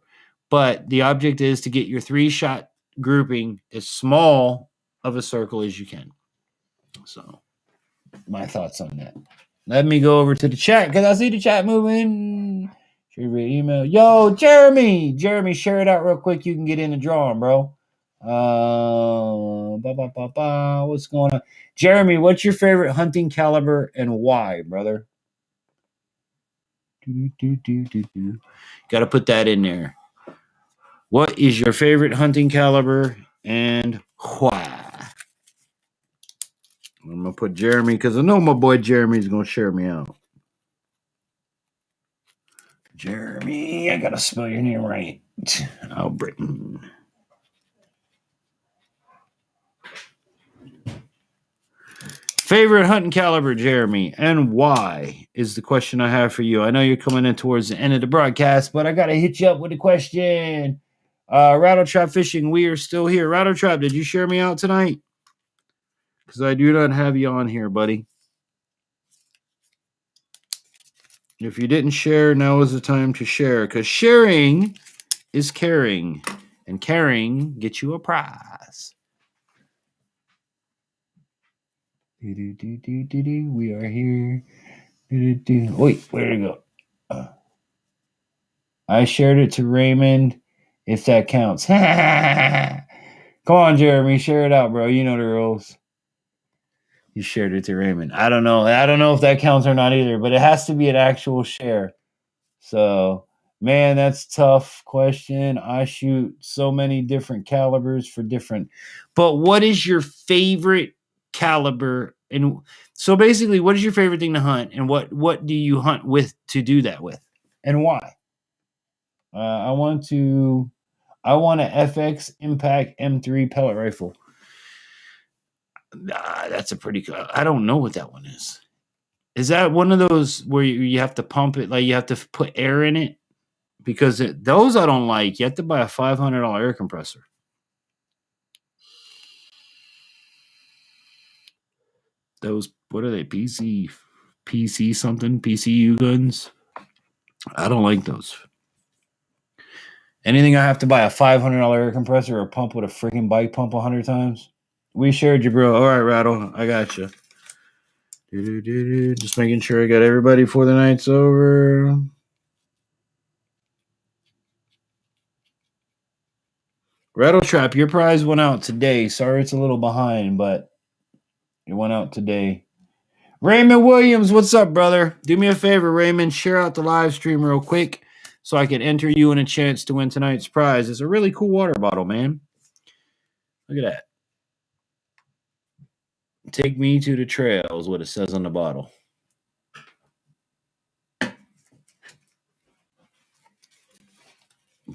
But the object is to get your 3-shot grouping as small of a circle as you can. So, my thoughts on that. Let me go over to the chat because I see the chat moving. Should we email? Yo, Jeremy, share it out real quick. You can get in the drawing, bro. What's going on? Jeremy, what's your favorite hunting caliber and why, brother? Got to put that in there. What is your favorite hunting caliber and why? I'm going to put Jeremy because I know my boy Jeremy's going to share me out. Jeremy, I got to spell your name right. Albritton. Favorite hunting caliber, Jeremy, and why is the question I have for you. I know you're coming in towards the end of the broadcast, but I got to hit you up with a question. Rattletrap Fishing, we are still here. Rattletrap, did you share me out tonight? Because I do not have you on here, buddy. If you didn't share, now is the time to share. Because sharing is caring. And carrying gets you a prize. We are here. Wait, where'd it go? I shared it to Raymond, if that counts. Come on, Jeremy, share it out, bro. You know the rules. You shared it to Raymond. I don't know. I don't know if that counts or not either, but it has to be an actual share. So, man, that's a tough question. I shoot so many different calibers for different. But what is your favorite caliber? And so basically, what is your favorite thing to hunt? And what do you hunt with to do that with? And why? I want an FX Impact M3 pellet rifle. That's a pretty good. I don't know what that one is. Is that one of those where you have to pump it, like you have to put air in it? Because those I don't like. You have to buy a $500 air compressor. Those, what are they? PC something? PCU guns? I don't like those. Anything I have to buy a $500 air compressor or pump with a freaking bike pump 100 times? We shared you, bro. All right, Rattle. I got you. Just making sure I got everybody before the night's over. Rattle Trap, your prize went out today. Sorry it's a little behind, but it went out today. Raymond Williams, what's up, brother? Do me a favor, Raymond. Share out the live stream real quick so I can enter you in a chance to win tonight's prize. It's a really cool water bottle, man. Look at that. Take me to the trail is what it says on the bottle.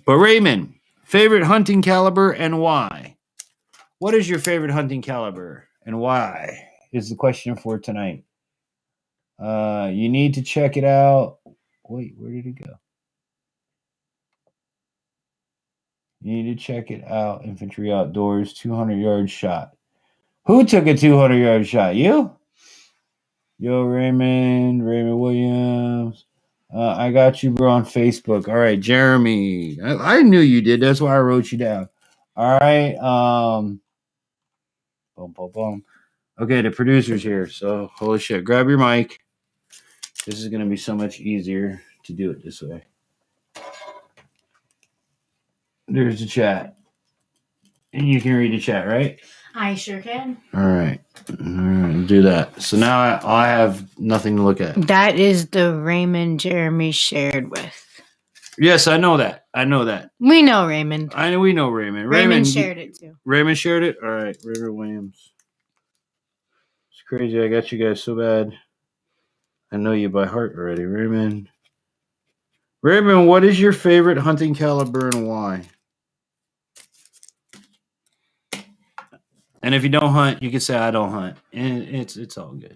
But Raymond, favorite hunting caliber and why? What is your favorite hunting caliber and why is the question for tonight. You need to check it out. Wait, where did it go? You need to check it out. Infantry Outdoors, 200-yard shot. Who took a 200-yard shot? You? Yo, Raymond Williams. I got you, bro, on Facebook. All right, Jeremy. I knew you did. That's why I wrote you down. All right. Boom, boom, boom. Okay, the producer's here. So, holy shit. Grab your mic. This is going to be so much easier to do it this way. There's the chat. And you can read the chat, right? I sure can. All right. Do that. So now I have nothing to look at. That is the Raymond Jeremy shared with. Yes, I know that. We know Raymond. We know Raymond. Raymond shared it too. Raymond shared it? All right. Raymond Williams. It's crazy. I got you guys so bad. I know you by heart already. Raymond, what is your favorite hunting caliber and why? And if you don't hunt, you can say I don't hunt. And it's all good.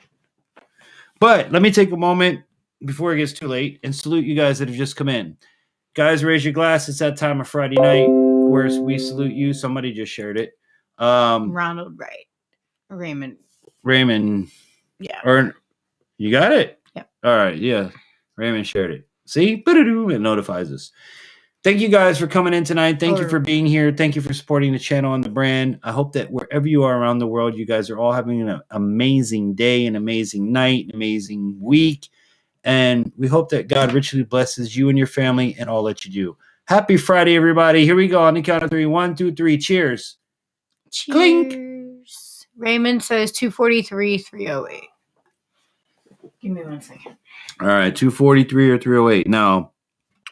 But let me take a moment before it gets too late and salute you guys that have just come in. Guys, raise your glass. It's that time of Friday night where we salute you. Somebody just shared it. Ronald Wright. Raymond. Yeah. Or you got it? Yeah. All right. Yeah. Raymond shared it. See? It notifies us. Thank you guys for coming in tonight. Thank you for being here. Thank you for supporting the channel and the brand. I hope that wherever you are around the world, you guys are all having an amazing day, an amazing night, an amazing week. And we hope that God richly blesses you and your family and all that you do. Happy Friday, everybody. Here we go on the count of 3. 1, 2, 3. Cheers. Cheers. Clink. Raymond says 243, 308. Give me 1 second. All right, 243 or 308. Now,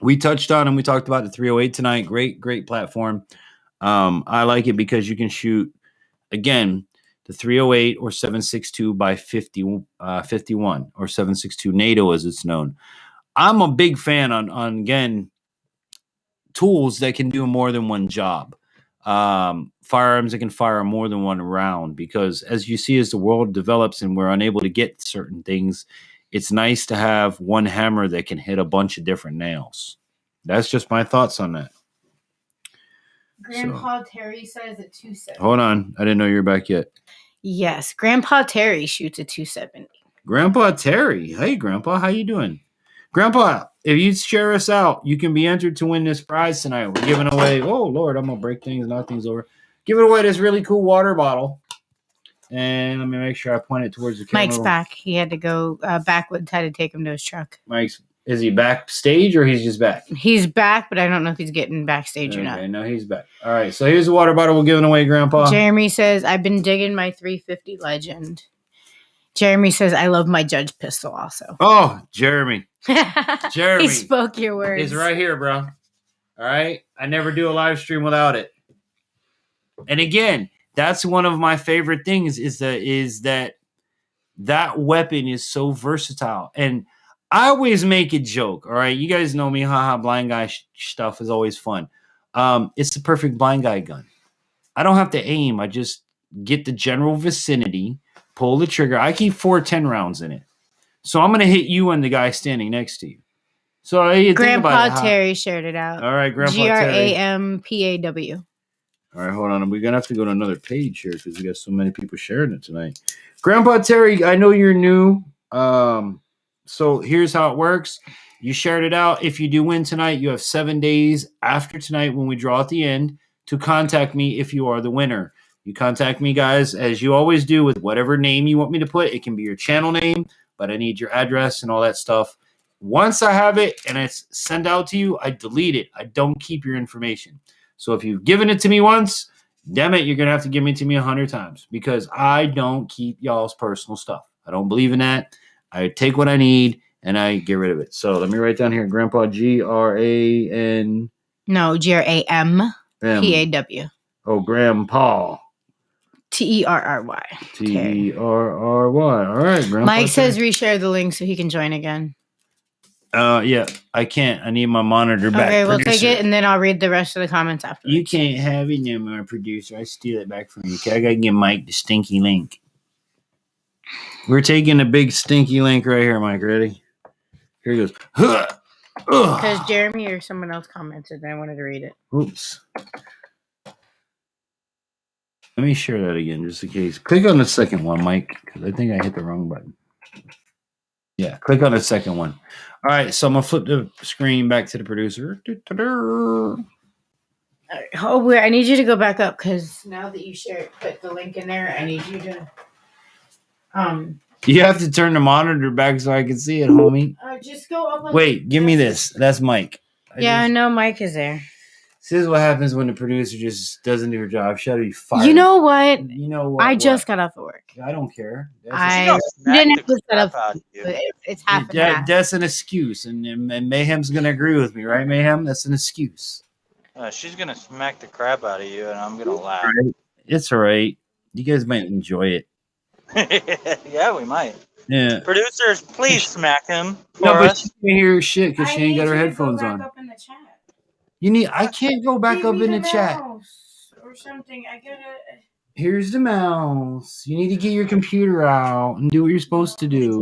we touched on and we talked about the 308 tonight. Great platform. I like it because you can shoot, again, the 308 or 7.62 by 51 or 7.62 NATO as it's known. I'm a big fan on again, tools that can do more than one job. Firearms that can fire more than one round, because as you see, as the world develops and we're unable to get certain things, it's nice to have one hammer that can hit a bunch of different nails. That's just my thoughts on that. Grandpa Terry says at 270. Hold on. I didn't know you were back yet. Yes. Grandpa Terry shoots at 270. Grandpa Terry. Hey, Grandpa. How you doing? Grandpa, if you share us out, you can be entered to win this prize tonight. We're giving away. Oh Lord, I'm gonna break things, knock things over. Giving away this really cool water bottle. And let me make sure I point it towards the camera. Mike's back. He had to go backwoods. Had to take him to his truck. Is he backstage or he's just back? He's back, but I don't know if he's getting backstage or not. Okay, no, he's back. All right, so here's the water bottle we're giving away, Grandpa. Jeremy says, I've been digging my 350 Legend. Jeremy says, I love my Judge pistol also. Oh, Jeremy. He spoke your words. It's right here, bro. All right? I never do a live stream without it. And again, that's one of my favorite things is that weapon is so versatile. And I always make a joke, all right? You guys know me, haha, blind guy stuff is always fun. It's the perfect blind guy gun. I don't have to aim. I just get the general vicinity, pull the trigger. I keep 410 rounds in it. So I'm going to hit you and the guy standing next to you. So you Grandpa think about Terry shared it out. All right, Grandpa Grampaw. All right, hold on. We're going to have to go to another page here because we got so many people sharing it tonight. Grandpa Terry, I know you're new. So here's how it works. You shared it out. If you do win tonight, you have 7 days after tonight when we draw at the end to contact me if you are the winner. You contact me, guys, as you always do with whatever name you want me to put. It can be your channel name, but I need your address and all that stuff. Once I have it and it's sent out to you, I delete it. I don't keep your information. So if you've given it to me once, damn it, you're going to have to give it to me 100 times because I don't keep y'all's personal stuff. I don't believe in that. I take what I need and I get rid of it. So let me write down here, Grandpa, G-R-A-N. No, G-R-A-M-P-A-W. Oh, Grandpa. T-E-R-R-Y. T-E-R-R-Y. All right, Grandpa. Mike says reshare the link so he can join again. Yeah, I can't. I need my monitor back. Okay, we'll take it, and then I'll read the rest of the comments after. You can't have it no more, producer. I steal it back from you. Okay, I gotta give Mike the stinky link. We're taking a big stinky link right here, Mike. Ready? Here he goes. Because Jeremy or someone else commented, and I wanted to read it. Oops. Let me share that again, just in case. Click on the second one, Mike, because I think I hit the wrong button. Yeah, click on the second one. All right, so I'm going to flip the screen back to the producer. All right, oh, I need you to go back up because now that you put the link in there, I need you to. You have to turn the monitor back so I can see it, homie. Just go up. Wait, give me this. That's Mike. I know Mike is there. This is what happens when the producer just doesn't do her job. She'll be fired. You know what? I just got off of work. I don't care. I didn't have to set up. It's half and half. That's an excuse, and Mayhem's going to agree with me, right, Mayhem? That's an excuse. She's going to smack the crap out of you, and I'm going to laugh. Right. It's all right. You guys might enjoy it. Yeah, we might. Yeah. Producers, please smack him for but us. she can't hear shit because she ain't got her headphones on. I can't go back up in the chat. Or something. Here's the mouse. You need to get your computer out and do what you're supposed to do.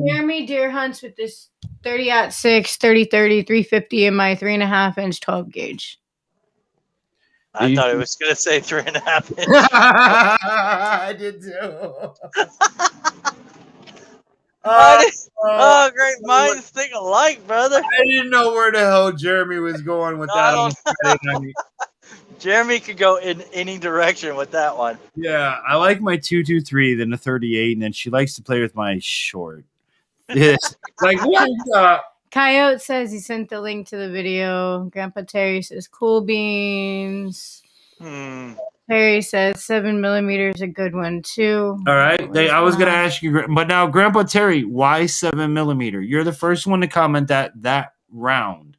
Jeremy deer hunts with this 30-06, 30-30, 350 in my 3.5-inch 12 gauge. I thought it was going to say 3.5 inch. I did too. Oh, great minds think alike, brother. I didn't know where the hell Jeremy was going with that. Jeremy could go in any direction with that one. Yeah, I like my 223 than the 38, and then she likes to play with my short. Yes, like what? Coyote says he sent the link to the video. Grandpa Terry says cool beans. Terry says 7mm is a good one too. All right. I was going to ask you, but now Grandpa Terry, why 7mm? You're the first one to comment that round.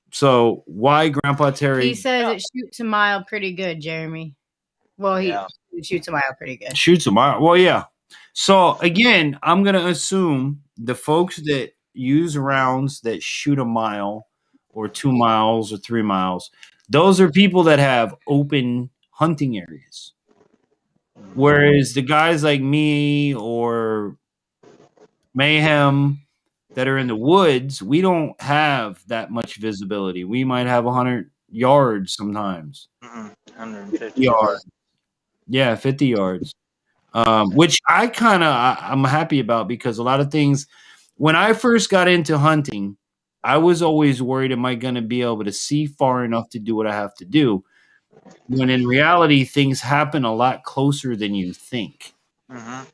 So why Grandpa Terry? He says it shoots a mile pretty good, Jeremy. Well, he shoots a mile pretty good. Shoots a mile. Well, yeah. So again, I'm going to assume the folks that use rounds that shoot a mile or 2 miles or 3 miles, those are people that have open hunting areas. Whereas the guys like me or Mayhem that are in the woods, we don't have that much visibility. We might have 100 yards sometimes. 150 yards. Yeah, 50 yards. Which I'm happy about because a lot of things when I first got into hunting, I was always worried, am I going to be able to see far enough to do what I have to do? When in reality, things happen a lot closer than you think. Mm-hmm.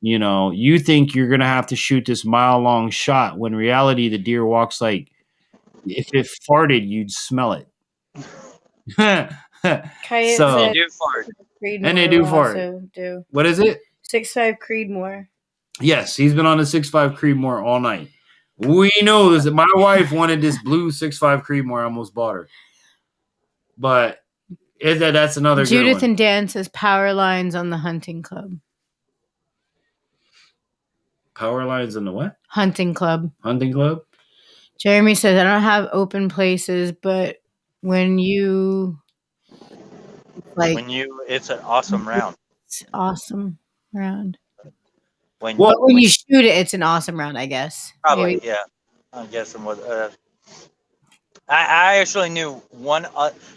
You know, you think you're going to have to shoot this mile-long shot when in reality, the deer walks like, if it farted, you'd smell it. Coyote So, said do fart. and they do fart. Also do. What is it? 6'5" Creedmoor. Yes, he's been on the 6'5" Creedmoor all night. We know this. My wife wanted this blue 6'5" Creedmoor. I almost bought her. But that's another Judith good one. and Dan says power lines on the hunting club. Power lines in the what? Hunting club. Hunting club? Jeremy says, I don't have open places, but when you it's an awesome round. It's awesome round. When you shoot it, it's an awesome round, I guess. Probably, Maybe. yeah. I'm guessing what. I actually knew one.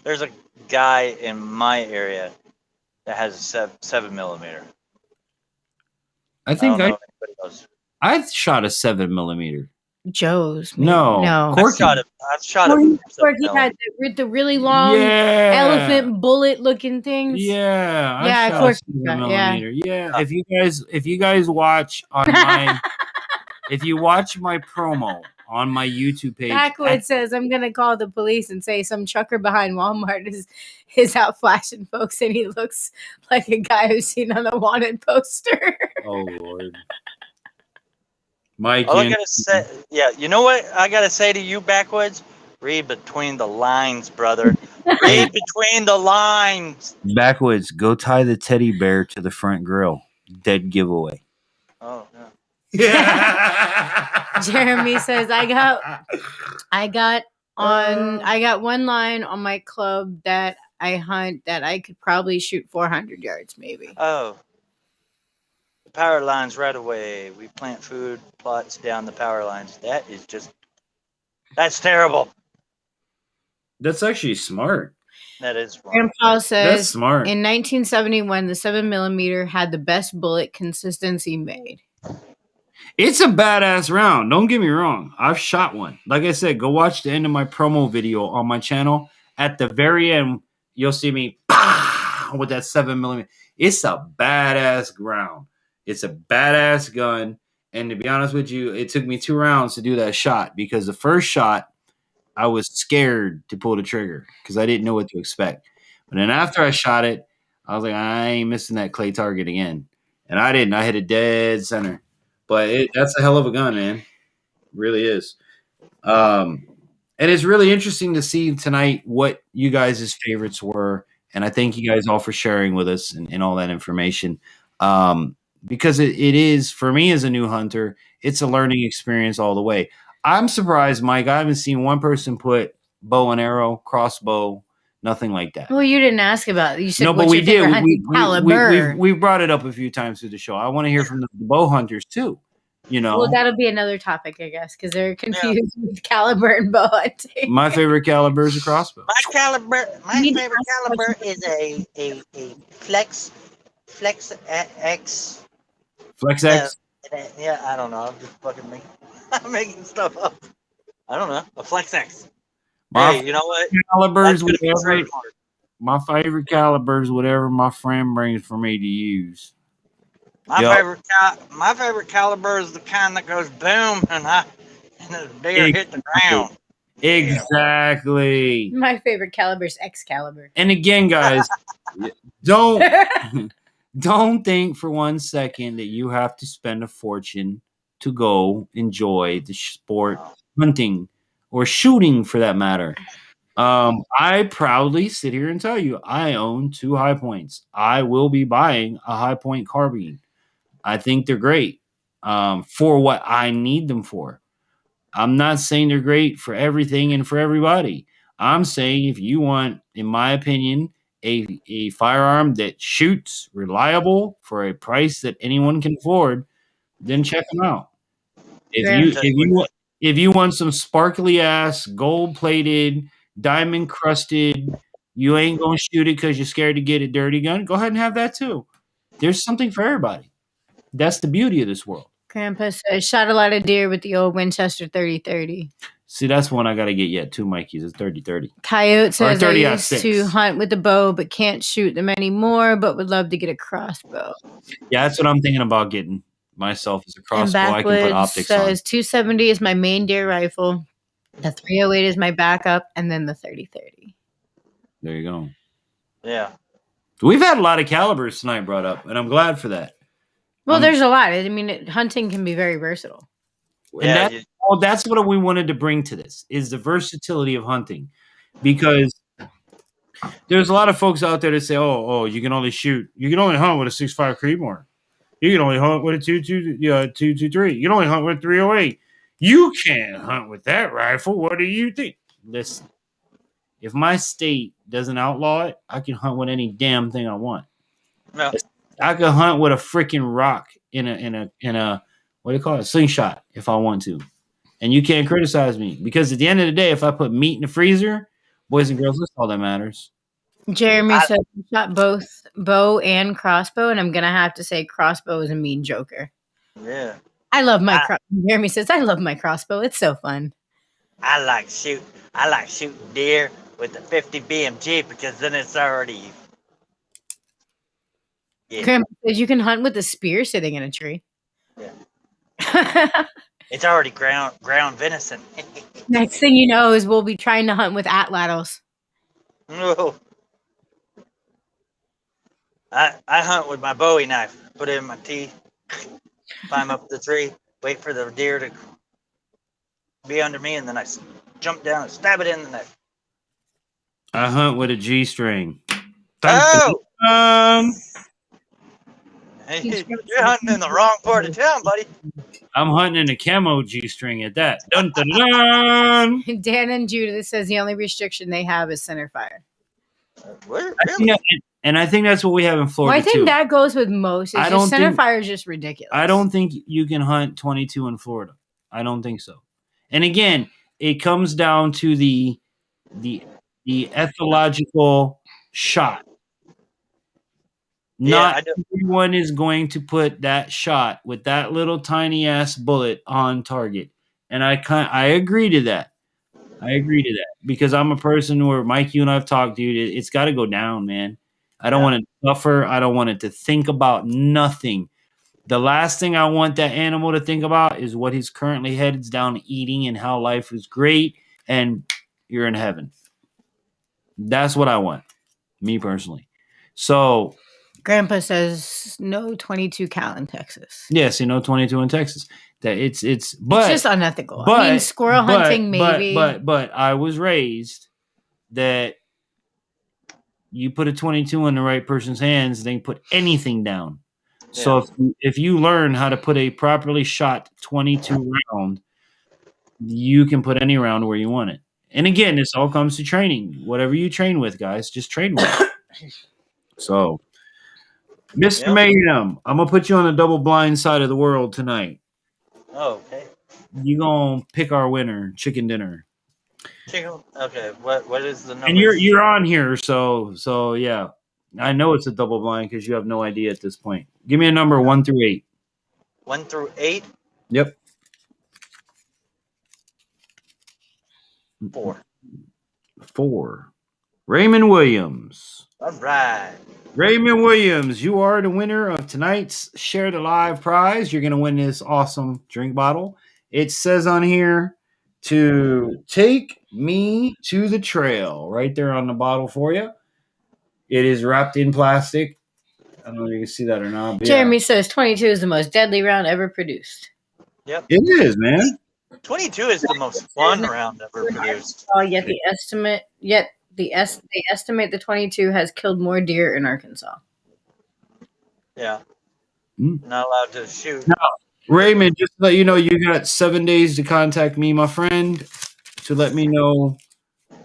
There's a guy in my area that has a 7mm. I think don't know if anybody else. I shot a 7mm. Joe's. Maybe. No. Corky. I've shot a Corky had the really long elephant bullet looking things. Yeah. Yeah, I shot a 7mm. Yeah. If you guys watch on my if you watch my promo on my YouTube page. Backwood says, I'm going to call the police and say some trucker behind Walmart is out flashing folks and he looks like a guy who's seen on a wanted poster. Oh, Lord. Mike. All I gotta say, you know what I gotta say to you, Backwoods? Read between the lines, brother. Read between the lines. Backwoods, go tie the teddy bear to the front grill. Dead giveaway. Oh, yeah. Jeremy says, I got one line on my club that I hunt that I could probably shoot 400 yards, maybe. Oh. The power lines right away. We plant food plots down the power lines. That's terrible. That's actually smart. That is wrong. Grandpa says, that's smart. In 1971, the 7mm had the best bullet consistency made. It's a badass round. Don't get me wrong. I've shot one. Like I said, go watch the end of my promo video on my channel. At the very end, you'll see me with that 7mm. It's a badass round. It's a badass gun. And to be honest with you, it took me 2 rounds to do that shot because the first shot, I was scared to pull the trigger because I didn't know what to expect. But then after I shot it, I was like, I ain't missing that clay target again. And I didn't. I hit it dead center. But that's a hell of a gun, man. It really is. And it's really interesting to see tonight what you guys' favorites were. And I thank you guys all for sharing with us and all that information. Because it is, for me as a new hunter, it's a learning experience all the way. I'm surprised, Mike. I haven't seen one person put bow and arrow, crossbow, nothing like that. Well, you didn't ask about it. You said, no, but we did. Caliber? We brought it up a few times through the show. I want to hear from the bow hunters too. You know, well, that'll be another topic, I guess, because they're confused with caliber and bow hunting. My favorite caliber is a crossbow. My favorite caliber is a Flex X. Flex X. Yeah, I don't know. I'm just fucking making stuff up. I don't know. A Flex X. Hey, you know what? Calibers, whatever. My favorite caliber is whatever my friend brings for me to use. My favorite caliber is the kind that goes boom and the deer hit the ground. Exactly. My favorite caliber is Excalibur. And again, guys, don't think for 1 second that you have to spend a fortune to go enjoy the sport, hunting, or shooting for that matter. I proudly sit here and tell you I own 2 high points. I will be buying a high point carbine. I think they're great for what I need them for. I'm not saying they're great for everything and for everybody. I'm saying if you want, in my opinion, a firearm that shoots reliable for a price that anyone can afford, then check them out. If you want some sparkly ass, gold plated, diamond crusted, you ain't gonna shoot it because you're scared to get a dirty gun, go ahead and have that too. There's something for everybody. That's the beauty of this world. Grandpa says shot a lot of deer with the old Winchester 30-30. See, that's one I got to get yet too, Mikey's. It's 30-30. Coyote says I 30 used 6. to hunt with a bow, but can't shoot them anymore, but would love to get a crossbow. Yeah, that's what I'm thinking about getting myself as a crossbow. I can put Backwoods optics on. says 270 is my main deer rifle. The 308 is my backup, and then the 30-30. There you go. Yeah. We've had a lot of calibers tonight brought up, and I'm glad for that. Well, there's a lot. I mean, hunting can be very versatile. And that's what we wanted to bring to this, is the versatility of hunting. Because there's a lot of folks out there that say, oh, you can only hunt with a 6.5 Creedmoor. You can only hunt with a 223. You can only hunt with 308. You can't hunt with that rifle. What do you think? Listen, if my state doesn't outlaw it, I can hunt with any damn thing I want. No. I could hunt with a freaking rock in a what do you call it? Slingshot if I want to. And you can't criticize me, because at the end of the day, if I put meat in the freezer, boys and girls, that's all that matters. Jeremy said he shot both bow and crossbow, and I'm gonna have to say crossbow is a mean joker. Yeah. I love my Jeremy says I love my crossbow. It's so fun. I like shooting deer with the 50 BMG because then it's already. Yeah. Grandpa says you can hunt with a spear sitting in a tree. Yeah. It's already ground venison. Next thing you know is we'll be trying to hunt with atlatls. No. I hunt with my Bowie knife. Put it in my teeth. Climb up the tree. Wait for the deer to be under me, and then I jump down and stab it in the neck. I hunt with a G-string. Oh! You're hunting in the wrong part of town, buddy. I'm hunting in a camo G-string at that. Dun, dun, dun. Dan and Judith says the only restriction they have is center fire. And I think that's what we have in Florida, well, I think too. that goes with most. It's just center fire is just ridiculous. I don't think you can hunt 22 in Florida. I don't think so. And again, it comes down to the ethological shot. Not everyone is going to put that shot with that little tiny ass bullet on target. And I agree to that. Because I'm a person where, Mike, you and I've talked, dude, it's got to go down, man. I don't want it to suffer. I don't want it to think about nothing. The last thing I want that animal to think about is what he's currently heads down eating and how life is great and you're in heaven. That's what I want, me personally. So Grandpa says no 22 cal in Texas. Yes, 22 in Texas. That it's just unethical. I mean, squirrel hunting, maybe. But I was raised that you put a 22 in the right person's hands, they can put anything down. Yeah. So if you learn how to put a properly shot 22 round, you can put any round where you want it. And again, this all comes to training. Whatever you train with, guys, just train with it. So, Mr. Mayhem, I'm going to put you on the double blind side of the world tonight. Oh, okay. You're going to pick our winner, chicken dinner. Okay, what is the number? And you're on here, so yeah. I know it's a double blind because you have no idea at this point. Give me a number 1 through 8. 1 through 8? Yep. 4. Raymond Williams. All right. Raymond Williams, you are the winner of tonight's Share the Live prize. You're going to win this awesome drink bottle. It says on here to take me to the trail right there on the bottle for you. It is wrapped in plastic. I don't know if you can see that or not. Jeremy says 22 is the most deadly round ever produced. Yep. It is, man. 22 is the most fun round ever produced. Yet they estimate the 22 has killed more deer in Arkansas. Yeah. Not allowed to shoot. No. Raymond, just to let you know, you got 7 days to contact me, my friend, to let me know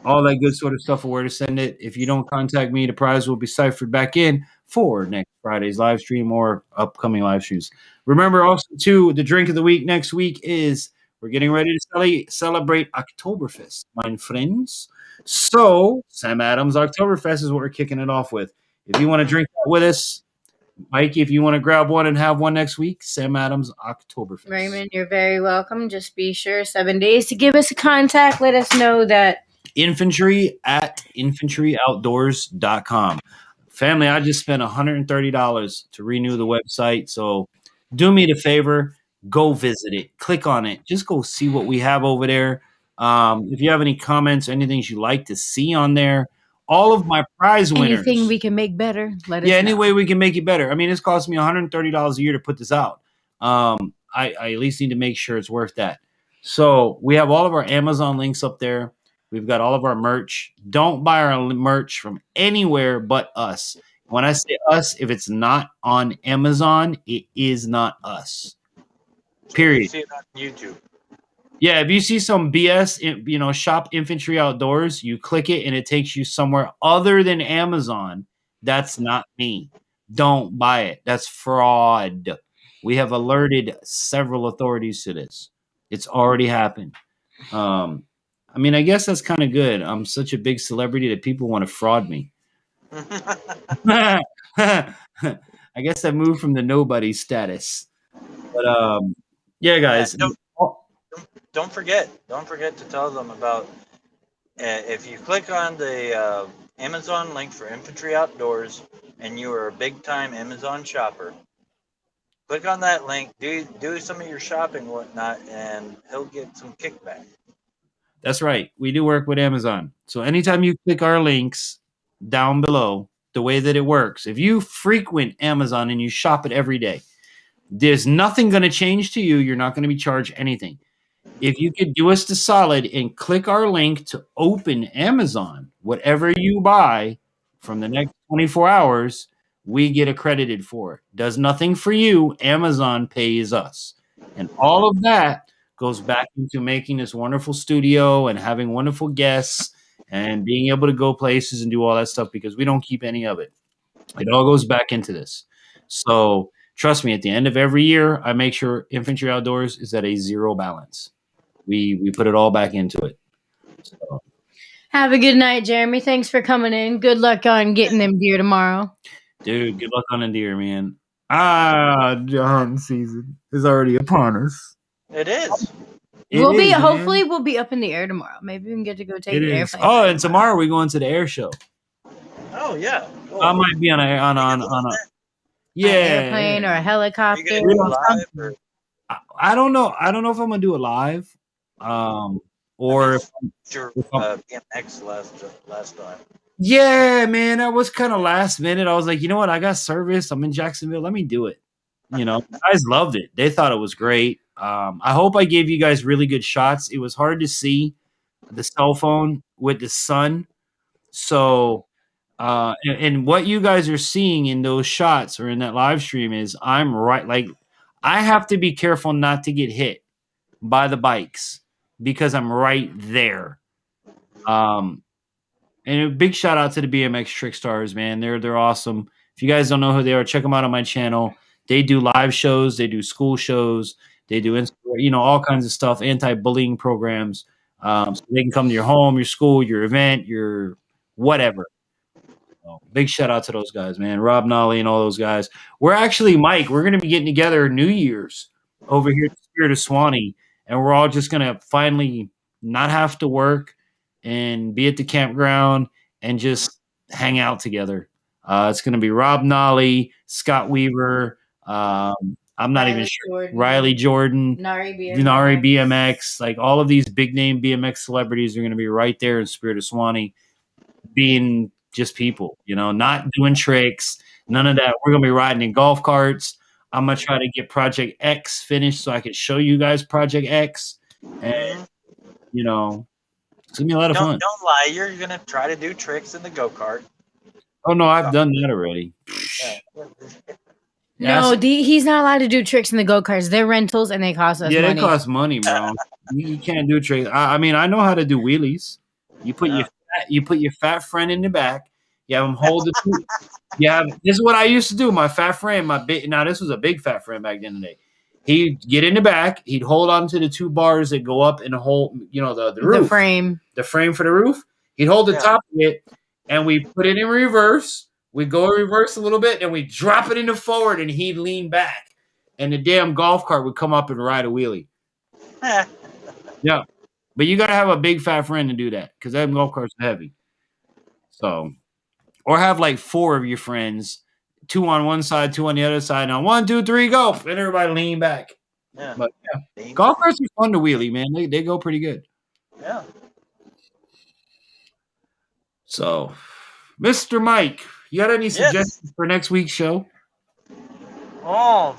all that good sort of stuff of where to send it. If you don't contact me, the prize will be ciphered back in for next Friday's live stream or upcoming live streams. Remember also, too, the drink of the week next week is we're getting ready to celebrate Oktoberfest, my friends. So Sam Adams Oktoberfest is what we're kicking it off with. If you want to drink that with us, Mikey, if you want to grab one and have one next week, Sam Adams Oktoberfest. Raymond, you're very welcome. Just be sure 7 days to give us a contact. Let us know that Infantry at infantryoutdoors.com. Family, I just spent $130 to renew the website. So do me the favor, go visit it. Click on it. Just go see what we have over there. If you have any comments, anything you like to see on there, all of my prize winners. anything we can make better, let us know. Any way we can make it better. I mean, it's cost me $130 a year to put this out. I at least need to make sure it's worth that. So we have all of our Amazon links up there. We've got all of our merch. Don't buy our merch from anywhere but us. When I say us, if it's not on Amazon, it is not us. Period. You see it on YouTube. Yeah, if you see some BS, shop Infantry Outdoors, you click it and it takes you somewhere other than Amazon. That's not me. Don't buy it. That's fraud. We have alerted several authorities to this. It's already happened. I mean, I guess that's kind of good. I'm such a big celebrity that people want to fraud me. I guess I moved from the nobody status. But yeah, guys. Yeah, don't forget to tell them about if you click on the Amazon link for Infantry Outdoors and you are a big time Amazon shopper, click on that link, do some of your shopping and whatnot, and he'll get some kickback. That's right. We do work with Amazon. So anytime you click our links down below, the way that it works, if you frequent Amazon and you shop it every day, there's nothing going to change to you. You're not going to be charged anything. If you could do us the solid and click our link to open Amazon, whatever you buy from the next 24 hours, we get accredited for it. Does nothing for you. Amazon pays us. And all of that goes back into making this wonderful studio and having wonderful guests and being able to go places and do all that stuff because we don't keep any of it. It all goes back into this. So trust me, at the end of every year, I make sure Infantry Outdoors is at a zero balance. We put it all back into it. So. Have a good night, Jeremy. Thanks for coming in. Good luck on getting them deer tomorrow. Dude, good luck on the deer, man. Hunting season is already upon us. It is. Hopefully we'll be up in the air tomorrow. Maybe we can get to go take the airplane. Oh, and tomorrow we're going to the air show. Oh yeah. Cool. I might be on an airplane or a helicopter. I don't know. I don't know if I'm gonna do it live. Or if BMX last time. Yeah, man, that was kind of last minute. I was like, you know what? I got service. I'm in Jacksonville. Let me do it. Guys loved it. They thought it was great. I hope I gave you guys really good shots. It was hard to see the cell phone with the sun. So, and what you guys are seeing in those shots or in that live stream is I'm right. Like, I have to be careful not to get hit by the bikes because I'm right there. And a big shout out to the BMX Trick Stars, man. They're awesome. If you guys don't know who they are, check them out on my channel. They do live shows. They do school shows. They do, all kinds of stuff, anti-bullying programs. So they can come to your home, your school, your event, your whatever. So big shout out to those guys, man. Rob Nolly and all those guys. We're actually, Mike, we're going to be getting together New Year's over here at the Spirit of Swanee. And we're all just going to finally not have to work and be at the campground and just hang out together. It's going to be Rob Nolly, Scott Weaver, I'm not even sure. Riley Jordan, Nari BMX, like all of these big name BMX celebrities are going to be right there in Spirit of Swanee, being just people, not doing tricks, none of that. We're going to be riding in golf carts. I'm going to try to get Project X finished so I can show you guys Project X. And, it's going to be a lot of fun. Don't lie. You're going to try to do tricks in the go-kart. Oh, no, I've done that already. No, he's not allowed to do tricks in the go-karts. They're rentals and they cost us money. Yeah, they cost money, bro. You can't do tricks. I mean, I know how to do wheelies. You put your fat friend in the back. You have him hold the two. This is what I used to do. My fat friend, this was a big fat friend back then today. He'd get in the back. He'd hold on to the two bars that go up and hold, the roof. The frame. The frame for the roof. He'd hold the top of it, and we put it in reverse. We go in reverse a little bit, and we drop it into forward, and he'd lean back, and the damn golf cart would come up and ride a wheelie. Yeah, but you got to have a big fat friend to do that because them golf carts are heavy. So, or have like 4 of your friends, 2 on one side, 2 on the other side. Now 1, 2, 3, go, and everybody lean back. Yeah. But yeah, golf carts are fun to wheelie, man. They go pretty good. Yeah. So, Mr. Mike, you got any suggestions for next week's show? Oh,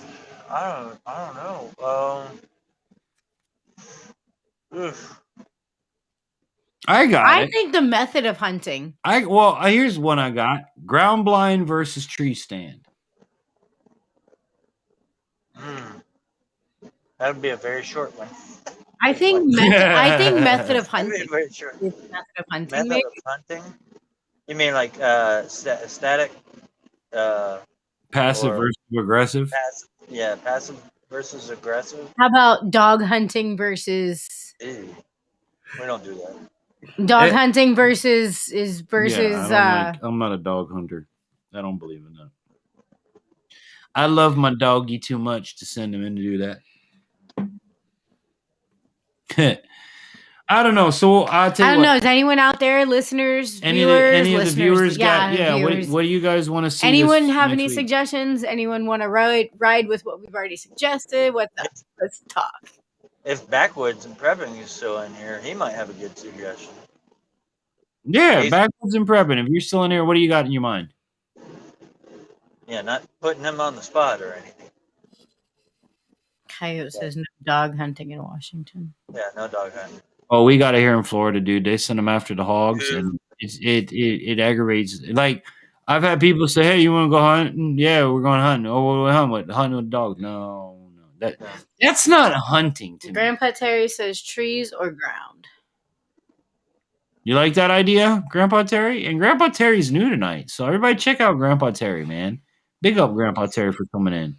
I don't know. Oof. I think the method of hunting. Here's one I got: ground blind versus tree stand. That would be a very short one. I think method of hunting. That'd be very short. Method of hunting. Method maybe? of hunting? You mean like static? Passive versus aggressive. Passive versus aggressive. How about dog hunting versus? Ew. We don't do that. Dog hunting versus. Yeah, I'm not a dog hunter. I don't believe in that. I love my doggy too much to send him in to do that. I don't know. So I don't know. Is anyone out there, listeners, viewers, any of the viewers got? Yeah. Viewers. What do you guys want to see? Anyone have any suggestions? Anyone want to ride with what we've already suggested? Let's talk. If Backwoods and Prepping is still in here, he might have a good suggestion. Yeah, Backwoods and Prepping. If you're still in here, what do you got in your mind? Yeah, not putting him on the spot or anything. Coyote says no dog hunting in Washington. Yeah, no dog hunting. Oh, we got it here in Florida, dude. They send them after the hogs, and it aggravates. Like I've had people say, "Hey, you want to go hunting?" Yeah, we're going hunting. Oh, we're hunting with dogs. No, that's not hunting to me. Grandpa Terry says trees or ground. You like that idea, Grandpa Terry? And Grandpa Terry's new tonight, so everybody check out Grandpa Terry, man. Big up Grandpa Terry for coming in.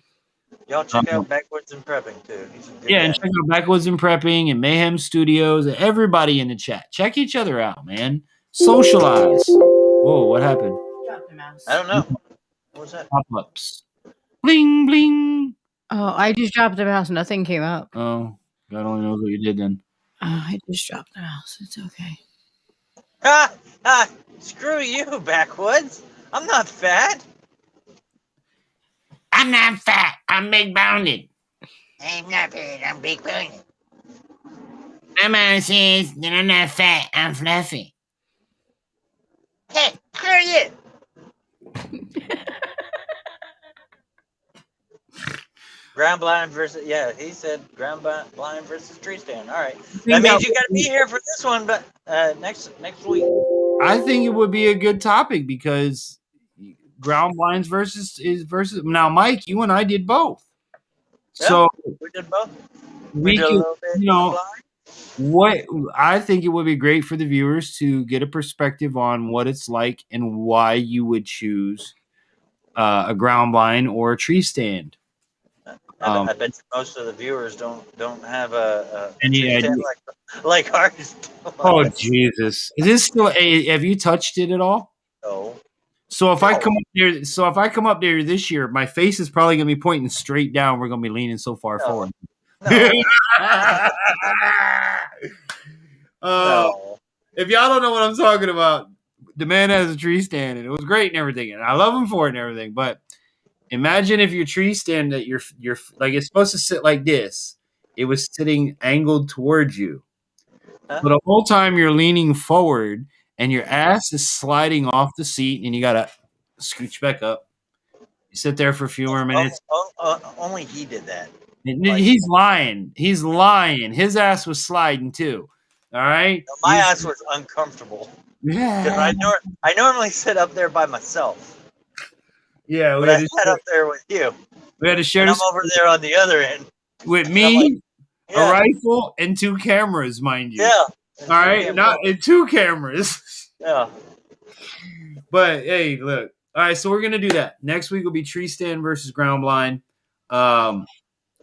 Y'all check out Backwoods and Prepping too. And check out Backwoods and Prepping and Mayhem Studios and everybody in the chat. Check each other out, man. Socialize. Whoa, what happened? Dropped the mouse. I don't know. What was that? Pop-ups. Bling, bling. Oh, I just dropped the mouse. Nothing came up. Oh, God only knows what you did then. I just dropped the mouse. It's okay. Screw you, Backwoods. I'm not fat. I'm not fat. I'm big boned. I'm not fat. I'm big boned. My mom says that I'm not fat. I'm fluffy. Hey, screw you. Ground blind versus he said ground blind versus tree stand. All right, that means you got to be here for this one, but next week. I think it would be a good topic because ground blinds versus. Now, Mike, you and I did both. Yeah, so we did both. We did a little bit what I think it would be great for the viewers to get a perspective on what it's like and why you would choose a ground blind or a tree stand. I bet most of the viewers don't have a any tree idea stand like ours. Oh Jesus! Is this still? Have you touched it at all? No. So if I come up there this year, my face is probably gonna be pointing straight down. We're gonna be leaning so far forward. No. If y'all don't know what I'm talking about, the man has a tree stand, and it was great and everything, and I love him for it and everything. But imagine if your tree stand that you're like it's supposed to sit like this, it was sitting angled towards you, but the whole time you're leaning forward. And your ass is sliding off the seat, and you gotta scooch back up. You sit there for a few more minutes. Only he did that. He's lying. He's lying. His ass was sliding too. All right. No, my ass was uncomfortable. Yeah. I normally sit up there by myself. Yeah, but I sat up there with you. We had to share. And I'm over there on the other end with me, a rifle, and 2 cameras, mind you. Yeah. All right, not in 2 cameras. Yeah. But hey, look. All right, so we're gonna do that. Next week will be tree stand versus ground blind. I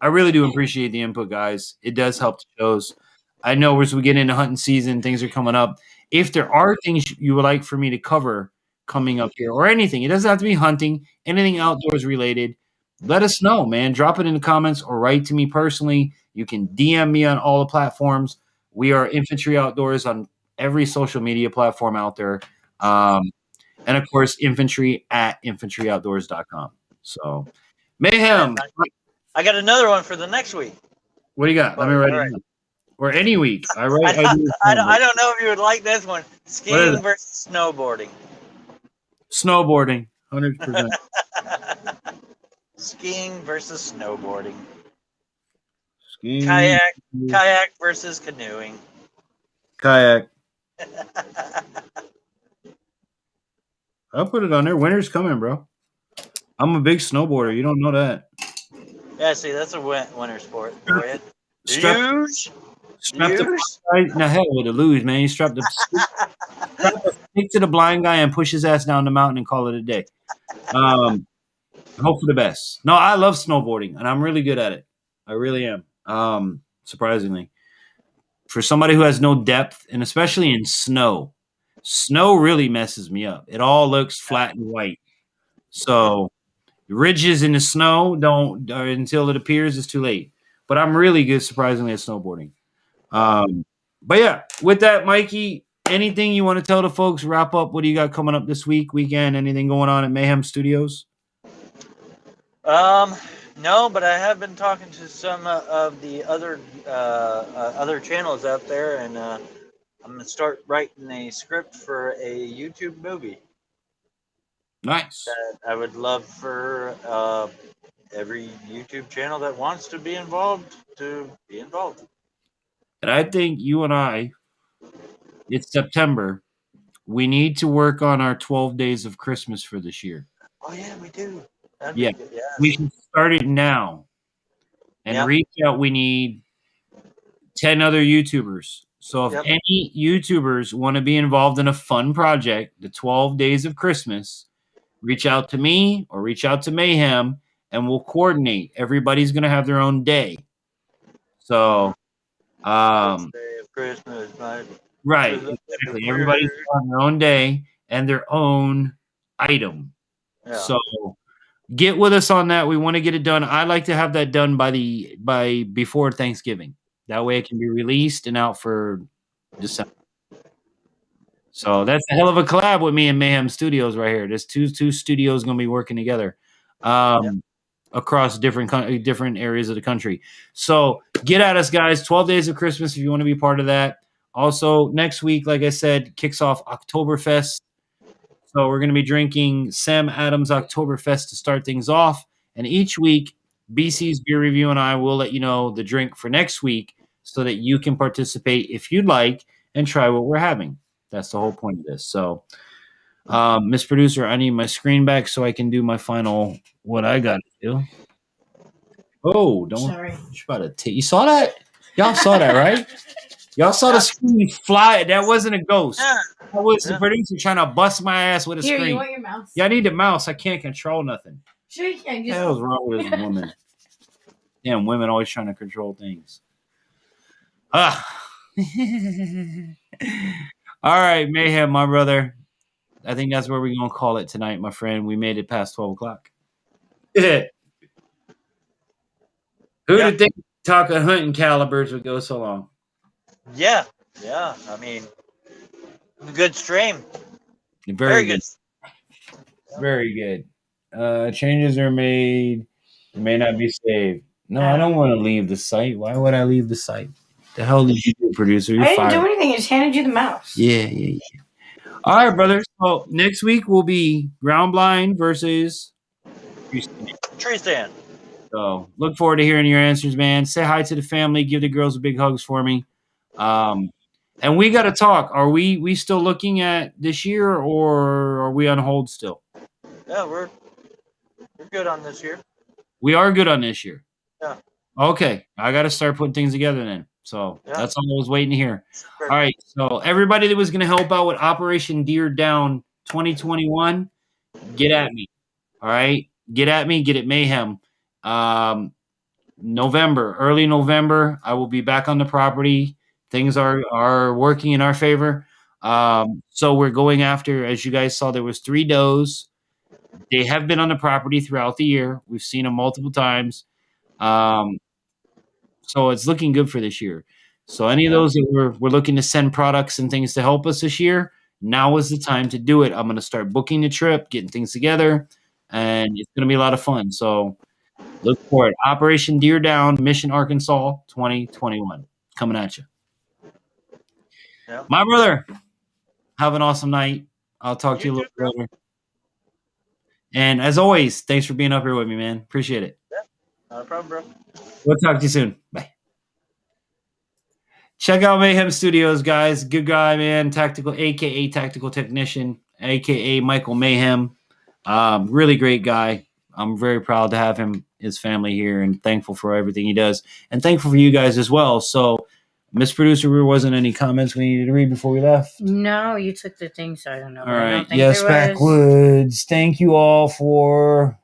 really do appreciate the input, guys. It does help the shows. I know as we get into hunting season, things are coming up. If there are things you would like for me to cover coming up here or anything. It doesn't have to be hunting, anything outdoors related. Let us know, man. Drop it in the comments or write to me personally. You can DM me on all the platforms. We are Infantry Outdoors on every social media platform out there. And of course, infantry at infantryoutdoors.com. So, Mayhem. I got another one for the next week. What do you got? Let me write it down. Or any week. I don't know if you would like this one. Skiing versus snowboarding. Snowboarding, 100%. Skiing versus snowboarding. Skiing. Kayak versus canoeing. Kayak. I'll put it on there. Winter's coming, bro. I'm a big snowboarder. You don't know that. Yeah, see, that's a winter sport. Strap the hell with a luge, man. You strap the stick to the blind guy and push his ass down the mountain and call it a day. Hope for the best. No, I love snowboarding, and I'm really good at it. I really am. Surprisingly. For somebody who has no depth, and especially in snow really messes me up. It all looks flat and white. So ridges in the snow don't until it appears it's too late. But I'm really good, surprisingly, at snowboarding. But yeah, with that, Mikey, anything you want to tell the folks? Wrap up. What do you got coming up this weekend? Anything going on at Mayhem Studios? No, but I have been talking to some of the other channels out there, and I'm gonna start writing a script for a YouTube movie. Nice. That I would love for every YouTube channel that wants to be involved to be involved. And I think you and I, it's September. We need to work on our 12 days of Christmas for this year. Oh yeah, we do. Yeah, we can start it now and reach out. We need 10 other YouTubers. So if any YouTubers want to be involved in a fun project, the 12 days of Christmas, reach out to me or reach out to Mayhem and we'll coordinate. Everybody's going to have their own day. So, Day of Christmas, right, exactly. Everybody's on their own day and their own item. Yeah. So get with us on that. We want to get it done. I like to have that done by before Thanksgiving. That way it can be released and out for December. So that's a hell of a collab with me and Mayhem Studios right here. There's two studios going to be working together across different areas of the country. So get at us, guys. 12 Days of Christmas if you want to be part of that. Also, next week, like I said, kicks off Oktoberfest. So we're going to be drinking Sam Adams Oktoberfest to start things off. And each week, BC's Beer Review and I will let you know the drink for next week so that you can participate if you'd like and try what we're having. That's the whole point of this. So, Miss Producer, I need my screen back so I can do my final what I got to do. Oh, don't. Sorry. You saw that? Y'all saw that, right? Y'all saw the screen fly. That wasn't a ghost. That was the producer trying to bust my ass with a screen. Here, you want your mouse? Yeah, I need the mouse. I can't control nothing. Sure you can. What the hell's wrong with this woman? Damn, women always trying to control things. All right, Mayhem, my brother. I think that's where we're going to call it tonight, my friend. We made it past 12 o'clock. Who'd have think talking hunting calibers would go so long? Yeah. I mean, good stream. Very good. Very good. Changes are made. It may not be saved. No, I don't want to leave the site. Why would I leave the site? The hell did you do, producer? You're I didn't fired. do anything. I just handed you the mouse. Yeah. All right, brother. So next week will be ground blind versus tree stand. So look forward to hearing your answers, man. Say hi to the family. Give the girls a big hugs for me. And we got to talk. Are we still looking at this year, or are we on hold still? Yeah, we're good on this year. We are good on this year. Yeah. Okay, I got to start putting things together then. So that's all I was waiting to hear. All right, so everybody that was going to help out with Operation Deer Down 2021, get at me. All right, get at me. Get at Mayhem. Early November, I will be back on the property. Things are working in our favor. So we're going after, as you guys saw, there was 3 does. They have been on the property throughout the year. We've seen them multiple times. So it's looking good for this year. So any of those that we're looking to send products and things to help us this year, now is the time to do it. I'm going to start booking the trip, getting things together, and it's going to be a lot of fun. So look for it. Operation Deer Down, Mission, Arkansas, 2021. Coming at you. Yeah. My brother, have an awesome night. I'll talk to you a little later. And as always, thanks for being up here with me, man. Appreciate it. Yeah, not a problem, bro. We'll talk to you soon. Bye. Check out Mayhem Studios, guys. Good guy, man. Tactical, a.k.a. Tactical Technician, a.k.a. Michael Mayhem. Really great guy. I'm very proud to have him, his family here, and thankful for everything he does. And thankful for you guys as well. So, Miss Producer, there wasn't any comments we needed to read before we left? No, you took the thing, so I don't know. All right. Yes, Backwoods. Thank you all for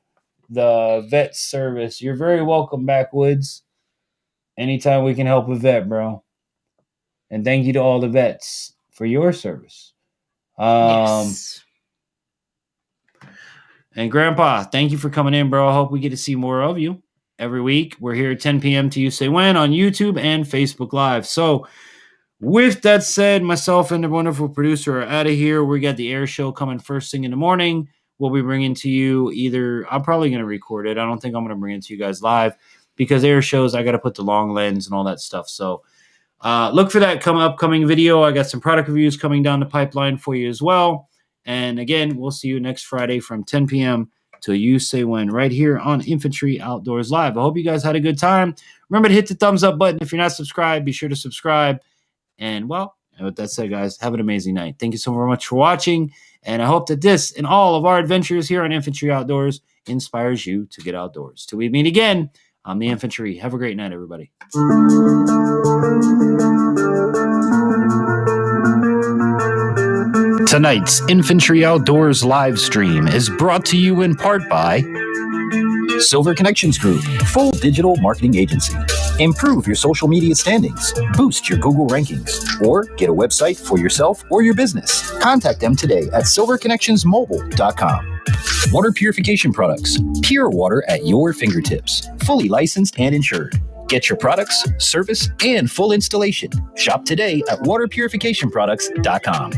the vet service. You're very welcome, Backwoods. Anytime we can help a vet, bro. And thank you to all the vets for your service. Yes. And Grandpa, thank you for coming in, bro. I hope we get to see more of you every week. We're here at 10 p.m. to You Say When on YouTube and Facebook Live. So with that said, myself and the wonderful producer are out of here. We got the air show coming first thing in the morning. We'll be bringing to you either, I'm probably going to record it. I don't think I'm going to bring it to you guys live because air shows, I got to put the long lens and all that stuff. So look for that upcoming video. I got some product reviews coming down the pipeline for you as well. And again, we'll see you next Friday from 10 p.m. till You Say When right here on Infantry Outdoors Live. I hope you guys had a good time. Remember to hit the thumbs up button. If you're not subscribed, be sure to subscribe. And well, with that said, guys, have an amazing night. Thank you so very much for watching. And I hope that this and all of our adventures here on Infantry Outdoors inspires you to get outdoors. Till we meet again, I'm the Infantry. Have a great night, everybody. Tonight's Infantry Outdoors live stream is brought to you in part by Silver Connections Group, full digital marketing agency. Improve your social media standings, boost your Google rankings, or get a website for yourself or your business. Contact them today at silverconnectionsmobile.com. Water purification products, pure water at your fingertips, fully licensed and insured. Get your products, service, and full installation. Shop today at waterpurificationproducts.com.